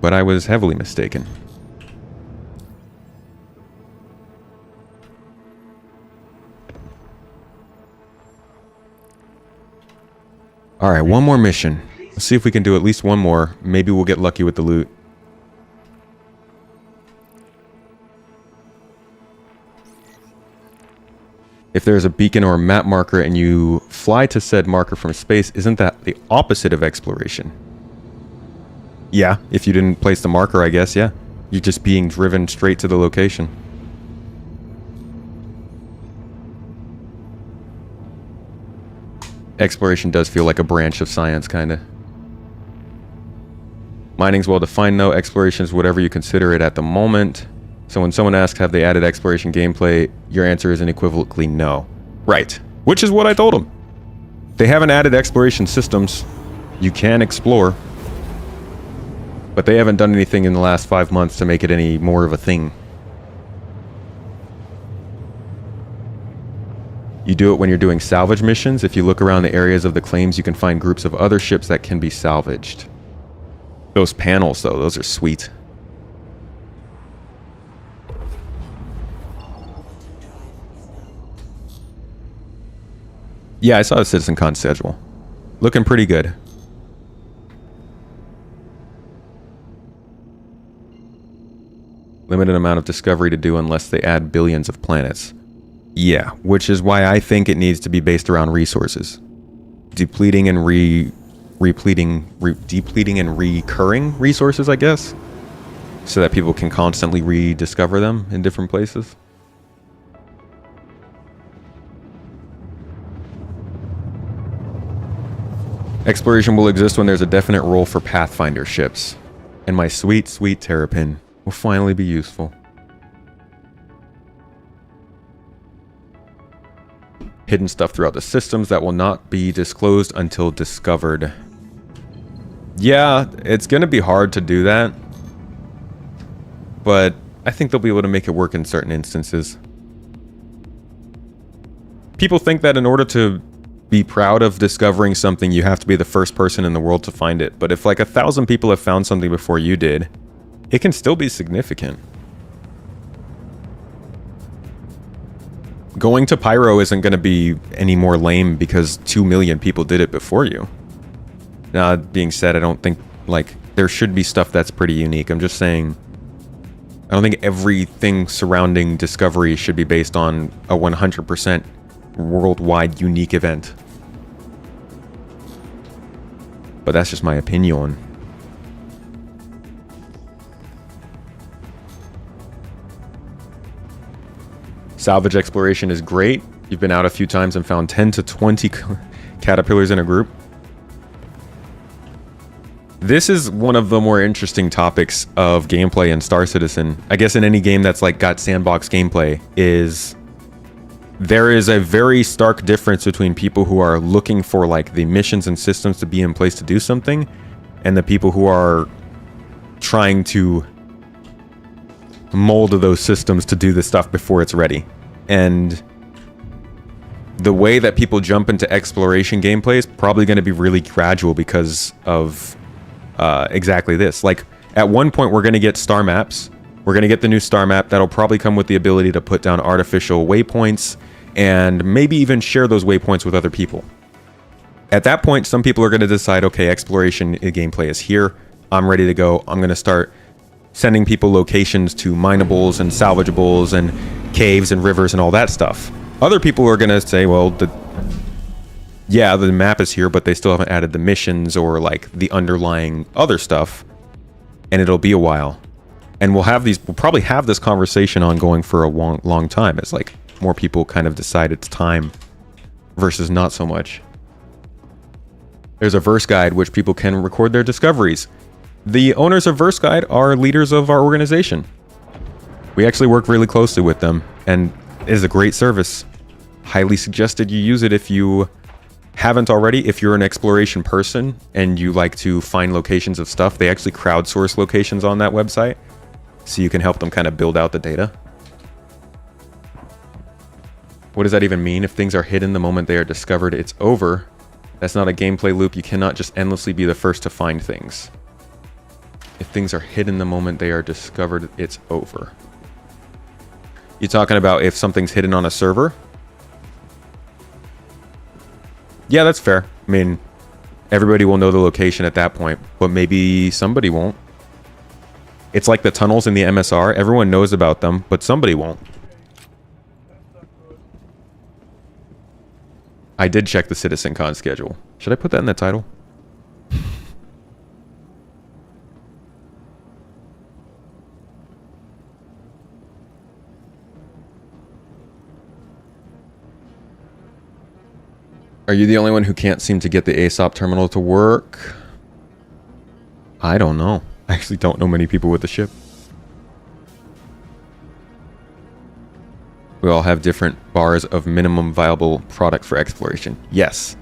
Speaker 1: But I was heavily mistaken. Alright, one more mission. Let's see if we can do at least one more. Maybe we'll get lucky with the loot. If there's a beacon or a map marker and you fly to said marker from space, isn't that the opposite of exploration? Yeah, if you didn't place the marker, I guess, yeah. You're just being driven straight to the location. Exploration does feel like a branch of science, kinda. Mining's well defined, though. Exploration is whatever you consider it at the moment. So when someone asks, have they added exploration gameplay, your answer is unequivocally no. Right. Which is what I told them. They haven't added exploration systems. You can explore. But they haven't done anything in the last 5 months to make it any more of a thing. You do it when you're doing salvage missions. If you look around the areas of the claims, you can find groups of other ships that can be salvaged. Those panels, though, those are sweet. Yeah, I saw the CitizenCon schedule. Looking pretty good. Limited amount of discovery to do unless they add billions of planets. Yeah, which is why I think it needs to be based around resources. Depleting and depleting and recurring resources, I guess. So that people can constantly rediscover them in different places. Exploration will exist when there's a definite role for Pathfinder ships. And my sweet, sweet Terrapin will finally be useful. Hidden stuff throughout the systems that will not be disclosed until discovered. Yeah, it's going to be hard to do that. But I think they'll be able to make it work in certain instances. People think that in order to be proud of discovering something, you have to be the first person in the world to find it. But if like 1,000 people have found something before you did, it can still be significant. Going to Pyro isn't going to be any more lame because 2 million people did it before you. Now, that being said, I don't think, like, there should be stuff that's pretty unique. I'm just saying, I don't think everything surrounding Discovery should be based on a 100% worldwide unique event. But that's just my opinion. Salvage exploration is great. You've been out a few times and found 10 to 20 caterpillars in a group. This is one of the more interesting topics of gameplay in Star Citizen. I guess in any game that's like got sandbox gameplay, is there is a very stark difference between people who are looking for like the missions and systems to be in place to do something, and the people who are trying to mold those systems to do the stuff before it's ready. And the way that people jump into exploration gameplay is probably going to be really gradual because of exactly this. Like, at one point we're going to get star maps. We're going to get the new star map that'll probably come with the ability to put down artificial waypoints and maybe even share those waypoints with other people. At that point, some people are going to decide, okay, exploration gameplay is here. I'm ready to go. I'm going to start sending people locations to minables and salvageables and caves and rivers and all that stuff. Other people are going to say, well, the map is here, but they still haven't added the missions or like the underlying other stuff, and it'll be a while. And we'll probably have this conversation ongoing for a long time, as like more people kind of decide it's time versus not so much. There's a verse guide which people can record their discoveries. The owners of Verse Guide are leaders of our organization. We actually work really closely with them, and it is a great service. highly suggested you use it if you haven't already. If you're an exploration person and you like to find locations of stuff, they actually crowdsource locations on that website, so you can help them kind of build out the data. What does that even mean? If things are hidden the moment they are discovered, it's over. That's not a gameplay loop. You cannot just endlessly be the first to find things. If things are hidden the moment they are discovered, it's over. You talking about if something's hidden on a server? Yeah, that's fair. I mean, everybody will know the location at that point, but maybe somebody won't. It's like the tunnels in the MSR. Everyone knows about them, but somebody won't. I did check the CitizenCon schedule. Should I put that in the title? Are you the only one who can't seem to get the ASOP terminal to work? I don't know. I actually don't know many people with the ship. We all have different bars of minimum viable product for exploration. Yes.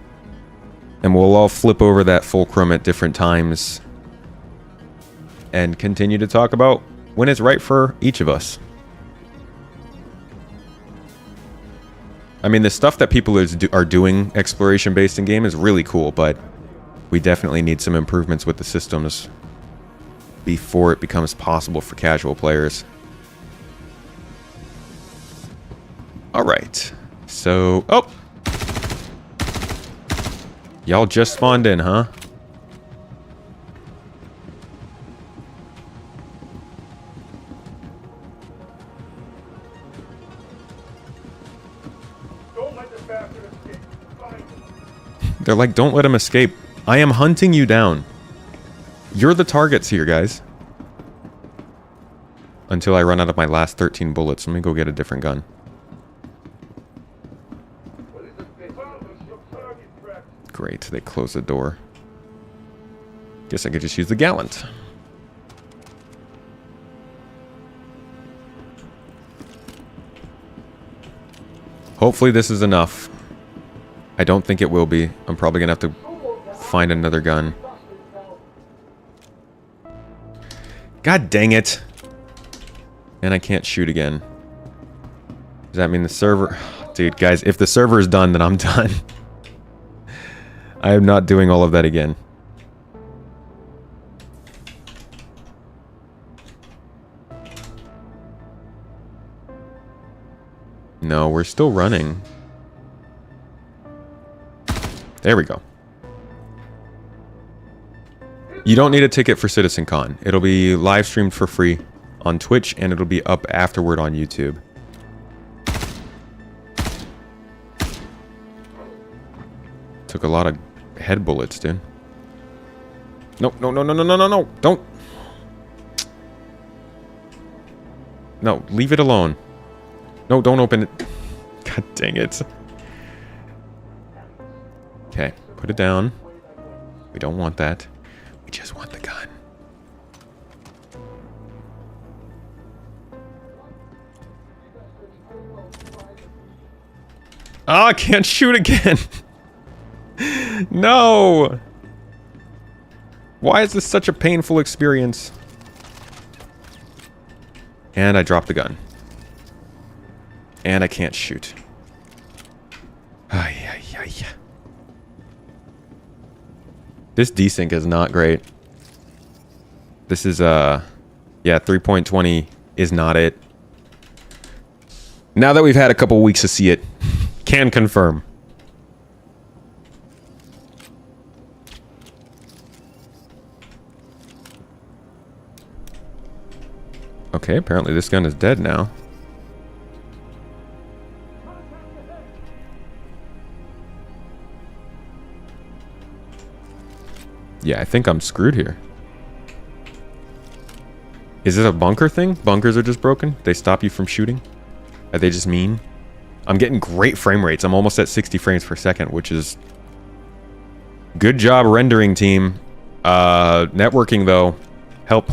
Speaker 1: And we'll all flip over that fulcrum at different times and continue to talk about when it's right for each of us. I mean, the stuff that people are doing exploration-based in game is really cool, but we definitely need some improvements with the systems before it becomes possible for casual players. Alright. So... Oh! Y'all just spawned in, huh?
Speaker 4: Don't let the bastard escape. Find him.
Speaker 1: They're like, don't let him escape. I am hunting you down. You're the targets here, guys. Until I run out of my last 13 bullets. Let me go get a different gun. Great, they closed the door. Guess I could just use the Gallant. Hopefully this is enough. I don't think it will be. I'm probably gonna have to find another gun. God dang it. And I can't shoot again. Does that mean the server... Dude, guys, if the server is done, then I'm done. I am not doing all of that again. No, we're still running. There we go. You don't need a ticket for CitizenCon. It'll be live streamed for free on Twitch, and it'll be up afterward on YouTube. Took a lot of head bullets, dude. No, no, no, no, no, no, no, no. Don't. No, leave it alone. No, don't open it. God dang it. Okay, put it down. We don't want that. We just want the gun. Oh, I can't shoot again. No! Why is this such a painful experience? And I dropped the gun. And I can't shoot. Ay, ay, ay. This desync is not great. This is, yeah, 3.20 is not it. Now that we've had a couple weeks to see it, can confirm. Okay, apparently this gun is dead now. Yeah, I think I'm screwed here. Is it a bunker thing? Bunkers are just broken? They stop you from shooting? Are they just mean? I'm getting great frame rates. I'm almost at 60 frames per second, which is... Good job rendering, team. Networking, though. Help.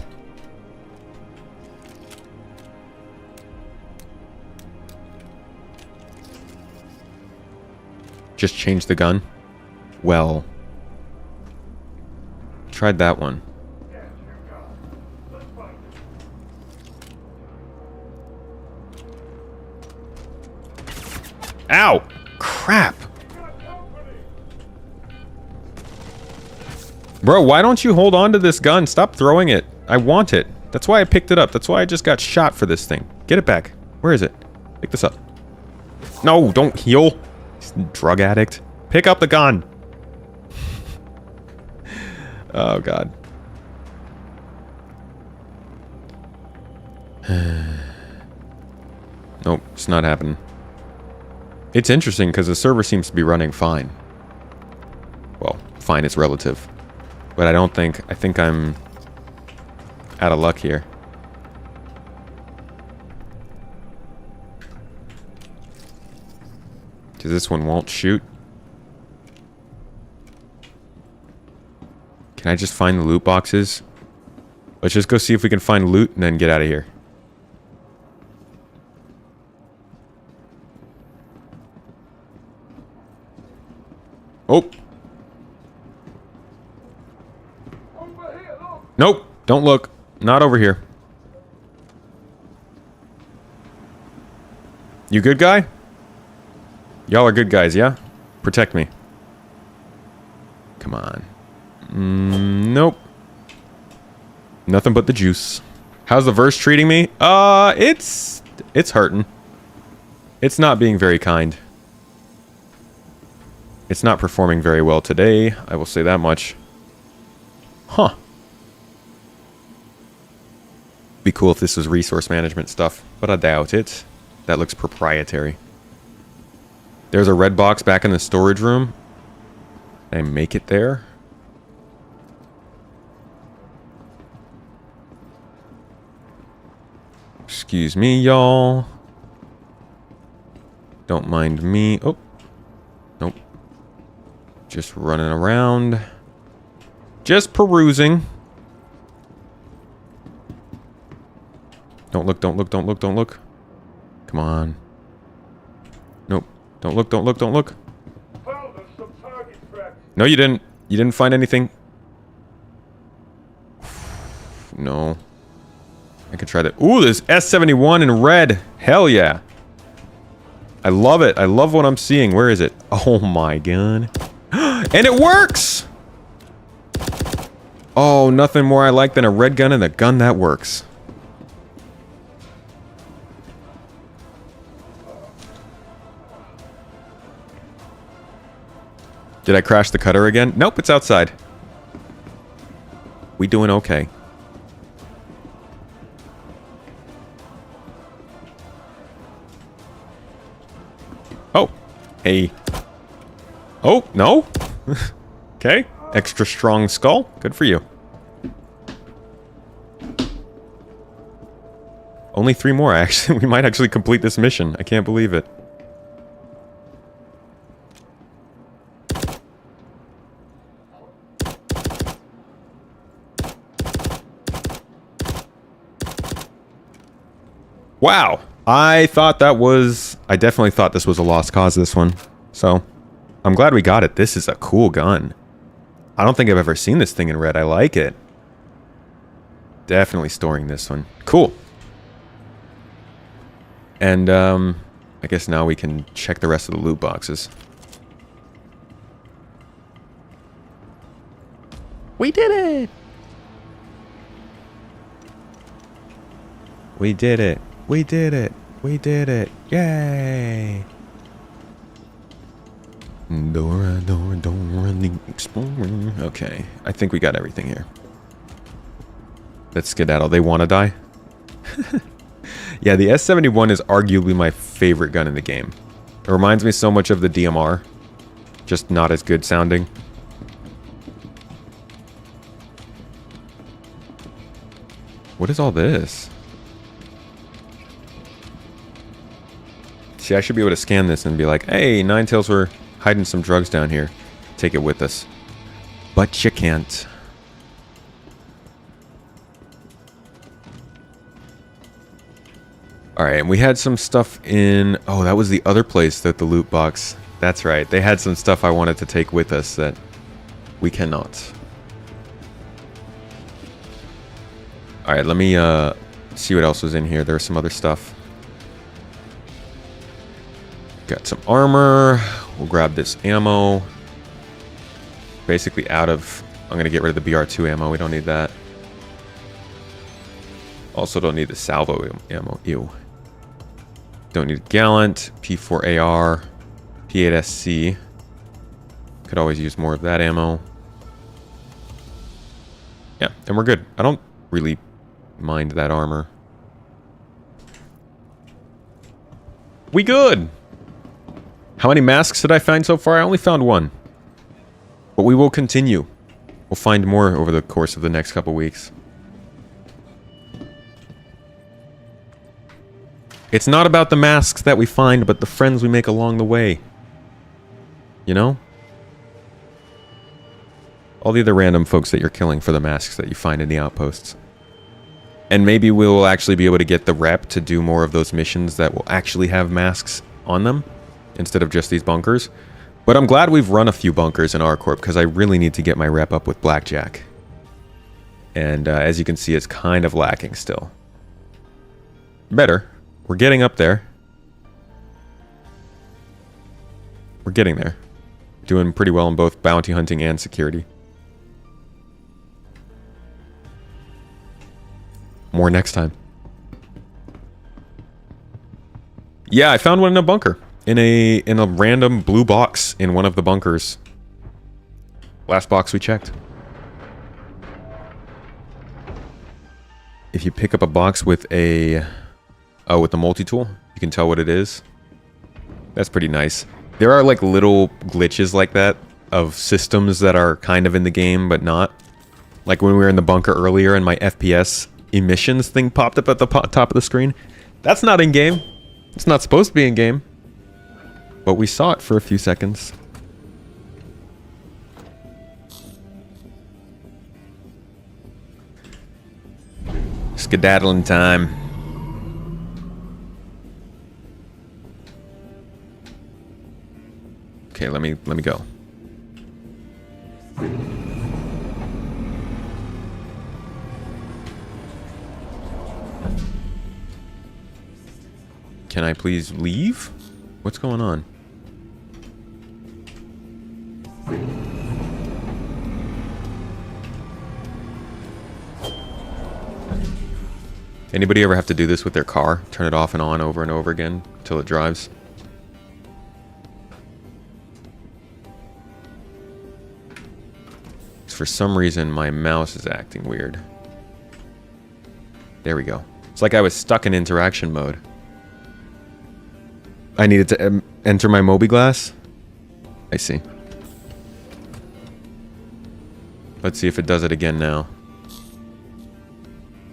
Speaker 1: Just change the gun? Well. Tried that one. Ow! Crap! Bro, why don't you hold on to this gun? Stop throwing it. I want it. That's why I picked it up. That's why I just got shot for this thing. Get it back. Where is it? Pick this up. No, don't heal. Drug addict. Pick up the gun. Oh, God. Nope, it's not happening. It's interesting because the server seems to be running fine. Well, fine is relative. But I don't think... I think I'm out of luck here. Because this one won't shoot. Can I just find the loot boxes? Let's just go see if we can find loot and then get out of here. Oh. Nope. Don't look. Not over here. You good guy? Y'all are good guys, yeah? Protect me. Come on. Nope. Nothing but the juice. How's the verse treating me? It's hurting. It's not being very kind. It's not performing very well today, I will say that much. Huh. Be cool if this was resource management stuff, but I doubt it. That looks proprietary. There's a red box back in the storage room. Can I make it there? Excuse me, y'all. Don't mind me. Oh. Nope. Just running around. Just perusing. Don't look, don't look, don't look, don't look. Come on. Nope. Don't look, don't look, don't look. No, you didn't. You didn't find anything. No. I could try that. Ooh, there's S71 in red. Hell yeah. I love it. I love what I'm seeing. Where is it? Oh my god. And it works! Oh, nothing more I like than a red gun and a gun that works. Did I crash the cutter again? Nope, it's outside. We doing okay. Oh. Hey. Oh, no? Okay. Extra strong skull. Good for you. Only 3 more, actually. We might actually complete this mission. I can't believe it. Wow. I thought that was... I definitely thought this was a lost cause, this one. So, I'm glad we got it. This is a cool gun. I don't think I've ever seen this thing in red. I like it. Definitely storing this one. Cool. And, I guess now we can check the rest of the loot boxes. We did it! We did it. We did it. We did it. Yay! Dora, Dora, Dora, the Explorer. Okay, I think we got everything here. Let's skedaddle. They want to die? Yeah, the S71 is arguably my favorite gun in the game. It reminds me so much of the DMR. Just not as good sounding. What is all this? See, I should be able to scan this and be like, hey, Ninetales were hiding some drugs down here. Take it with us. But you can't. Alright, and we had some stuff in... Oh, that was the other place that the loot box That's right. They had some stuff I wanted to take with us that we cannot. Alright, let me see what else was in here. There's some other stuff. Got some armor. We'll grab this ammo. Basically out of... I'm going to get rid of the BR2 ammo. We don't need that. Also don't need the salvo ammo. Ew. Don't need Gallant. P4 AR. P8SC. Could always use more of that ammo. Yeah, and we're good. I don't really mind that armor. We good! How many masks did I find so far? I only found one. But we will continue. We'll find more over the course of the next couple weeks. It's not about the masks that we find, but the friends we make along the way. You know? All the other random folks that you're killing for the masks that you find in the outposts. And maybe we'll actually be able to get the rep to do more of those missions that will actually have masks on them, instead of just these bunkers. But I'm glad we've run a few bunkers in R-Corp, because I really need to get my rep up with Blackjack. And as you can see, it's kind of lacking still. Better. We're getting up there. We're getting there. Doing pretty well in both bounty hunting and security. More next time. Yeah, I found one in a bunker. In a random blue box in one of the bunkers. Last box we checked. If you pick up a box with a... Oh, with the multi-tool, you can tell what it is. That's pretty nice. There are like little glitches like that of systems that are kind of in the game, but not. Like when we were in the bunker earlier and my FPS emissions thing popped up at the top of the screen. That's not in-game. It's not supposed to be in-game. But we saw it for a few seconds. Skedaddling time. Okay, let me go. Can I please leave? What's going on? Anybody ever have to do this with their car? Turn it off and on over and over again until it drives? For some reason, my mouse is acting weird. There we go. It's like I was stuck in interaction mode. I needed to enter my Mobi-Glass? I see. Let's see if it does it again now.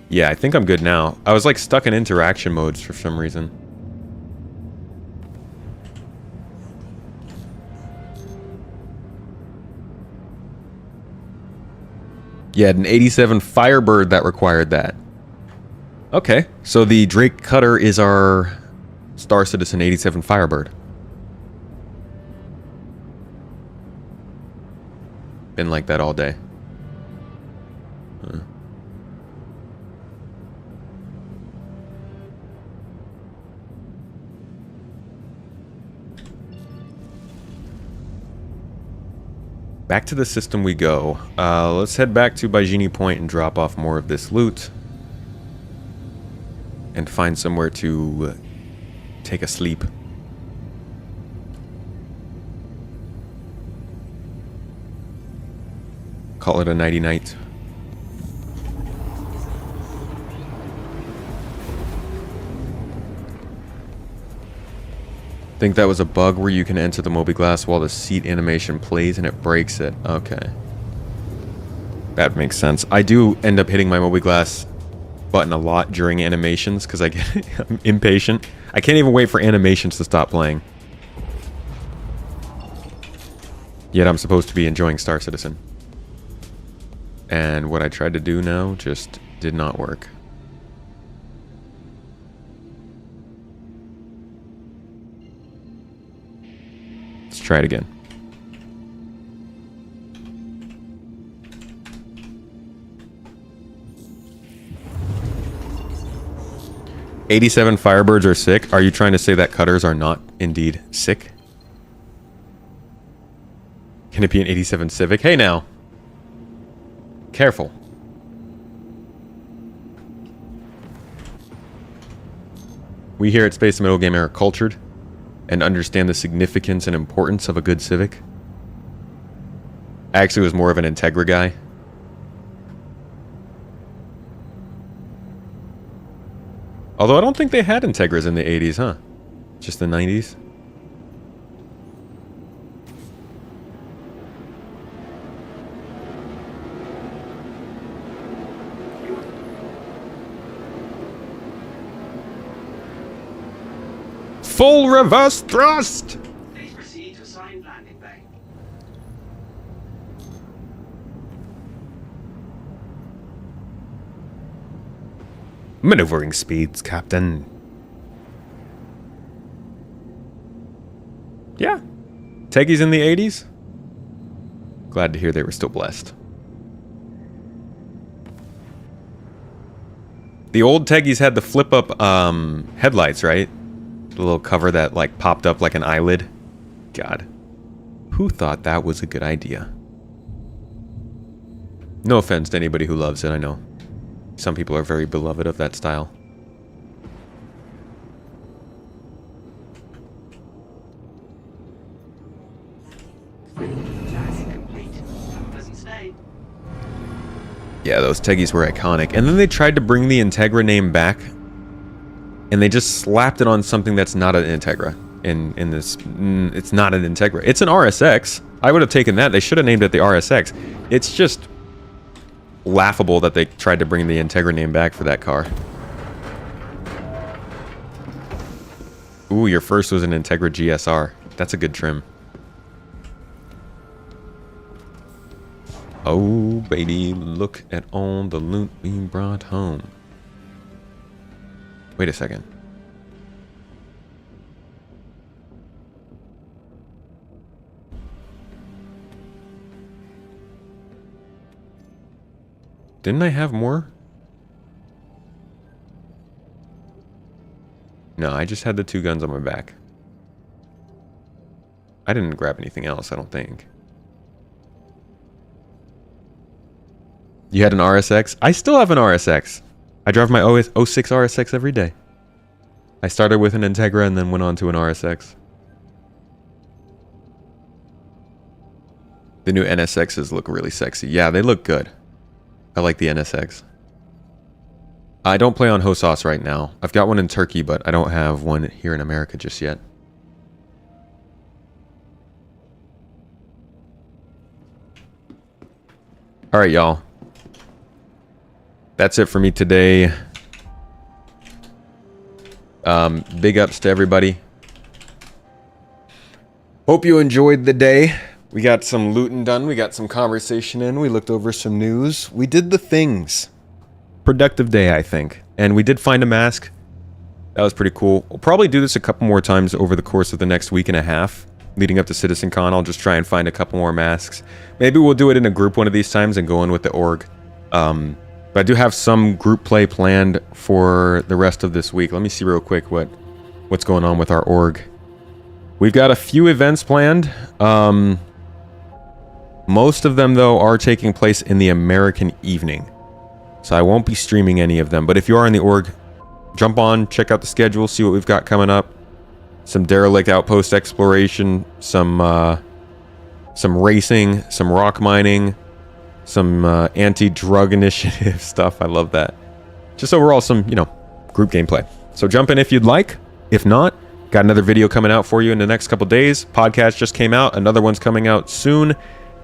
Speaker 1: Yeah, I think I'm good now. I was like stuck in interaction modes for some reason. You had an 87 Firebird that required that. Okay, so the Drake Cutter is our Star Citizen 87 Firebird. Been like that all day. Huh. Back to the system we go. Let's head back to Bajini Point and drop off more of this loot. And find somewhere to take a sleep. Call it a nighty night. Think that was a bug where you can enter the Mobi-Glass while the seat animation plays and it breaks it. Okay. That makes sense. I do end up hitting my Mobi-Glass button a lot during animations because I get I'm impatient. I can't even wait for animations to stop playing. Yet I'm supposed to be enjoying Star Citizen. And what I tried to do now just did not work. Let's try it again. "87 Firebirds are sick." Are you trying to say that cutters are not indeed sick? Can it be an 87 Civic? Hey now. Careful. We here at Space Middle Gaming are cultured and understand the significance and importance of a good Civic. I actually was more of an Integra guy. Although I don't think they had Integras in the 80s, huh? Just the 90s? Full reverse thrust!
Speaker 5: Please proceed to assigned landing bay.
Speaker 1: Maneuvering speeds, Captain. Yeah. Teggies in the 80s? Glad to hear they were still blessed. The old Teggies had the flip-up headlights, right? The little cover that like popped up like an eyelid. God. Who thought that was a good idea? No offense to anybody who loves it, I know. Some people are very beloved of that style.
Speaker 5: Task complete. Have a pleasant stay.
Speaker 1: Yeah, those Teggies were iconic. And then they tried to bring the Integra name back. And they just slapped it on something that's not an Integra. In this, it's not an Integra. It's an RSX. I would have taken that. They should have named it the RSX. It's just laughable that they tried to bring the Integra name back for that car. Ooh, your first was an Integra GSR. That's a good trim. Oh, baby, look at all the loot we brought home. Wait a second. Didn't I have more? No, I just had the 2 guns on my back. I didn't grab anything else, I don't think. You had an RSX? I still have an RSX. I drive my 06 RSX every day. I started with an Integra and then went on to an RSX. The new NSXs look really sexy. Yeah, they look good. I like the NSX. I don't play on HOSOS right now. I've got one in Turkey, but I don't have one here in America just yet. Alright, y'all. That's it for me today. Big ups to everybody. Hope you enjoyed the day. We got some looting done. We got some conversation in. We looked over some news. We did the things. Productive day, I think. And we did find a mask. That was pretty cool. We'll probably do this a couple more times over the course of the next week and a half. Leading up to CitizenCon, I'll just try and find a couple more masks. Maybe we'll do it in a group one of these times and go in with the org. But I do have some group play planned for the rest of this week. Let me see real quick what's going on with our org. We've got a few events planned. Most of them, though, are taking place in the American evening. So I won't be streaming any of them. But if you are in the org, jump on, check out the schedule, see what we've got coming up. Some derelict outpost exploration, some racing, some rock mining, some anti-drug initiative stuff. I love that. Just overall some, group gameplay. So jump in if you'd like. If not, got another video coming out for you in the next couple days. Podcast just came out. Another one's coming out soon.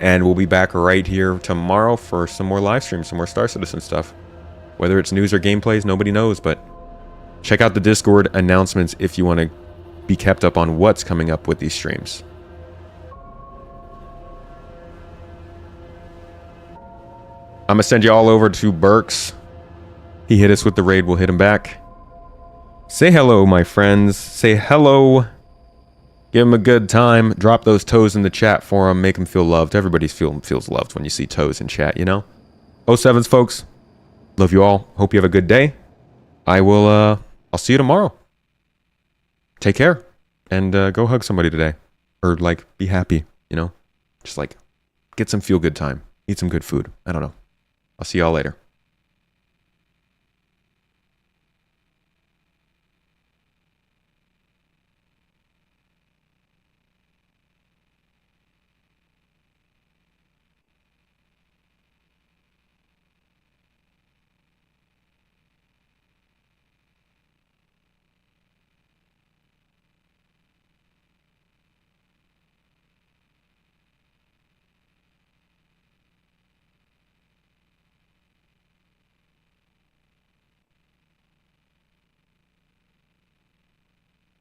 Speaker 1: And we'll be back right here tomorrow for some more live streams, some more Star Citizen stuff. Whether it's news or gameplays, nobody knows. But check out the Discord announcements if you want to be kept up on what's coming up with these streams. I'm gonna send you all over to Burks. He hit us with the raid, we'll hit him back. Say hello, my friends. Say hello Give him a good time. Drop those toes in the chat for him. Make him feel loved. Everybody feels loved when you see toes in chat, you know? 07s, folks. Love you all. Hope you have a good day. I'll see you tomorrow. Take care. And go hug somebody today. Or, like, be happy, you know? Just, like, get some feel-good time. Eat some good food. I don't know. I'll see y'all later.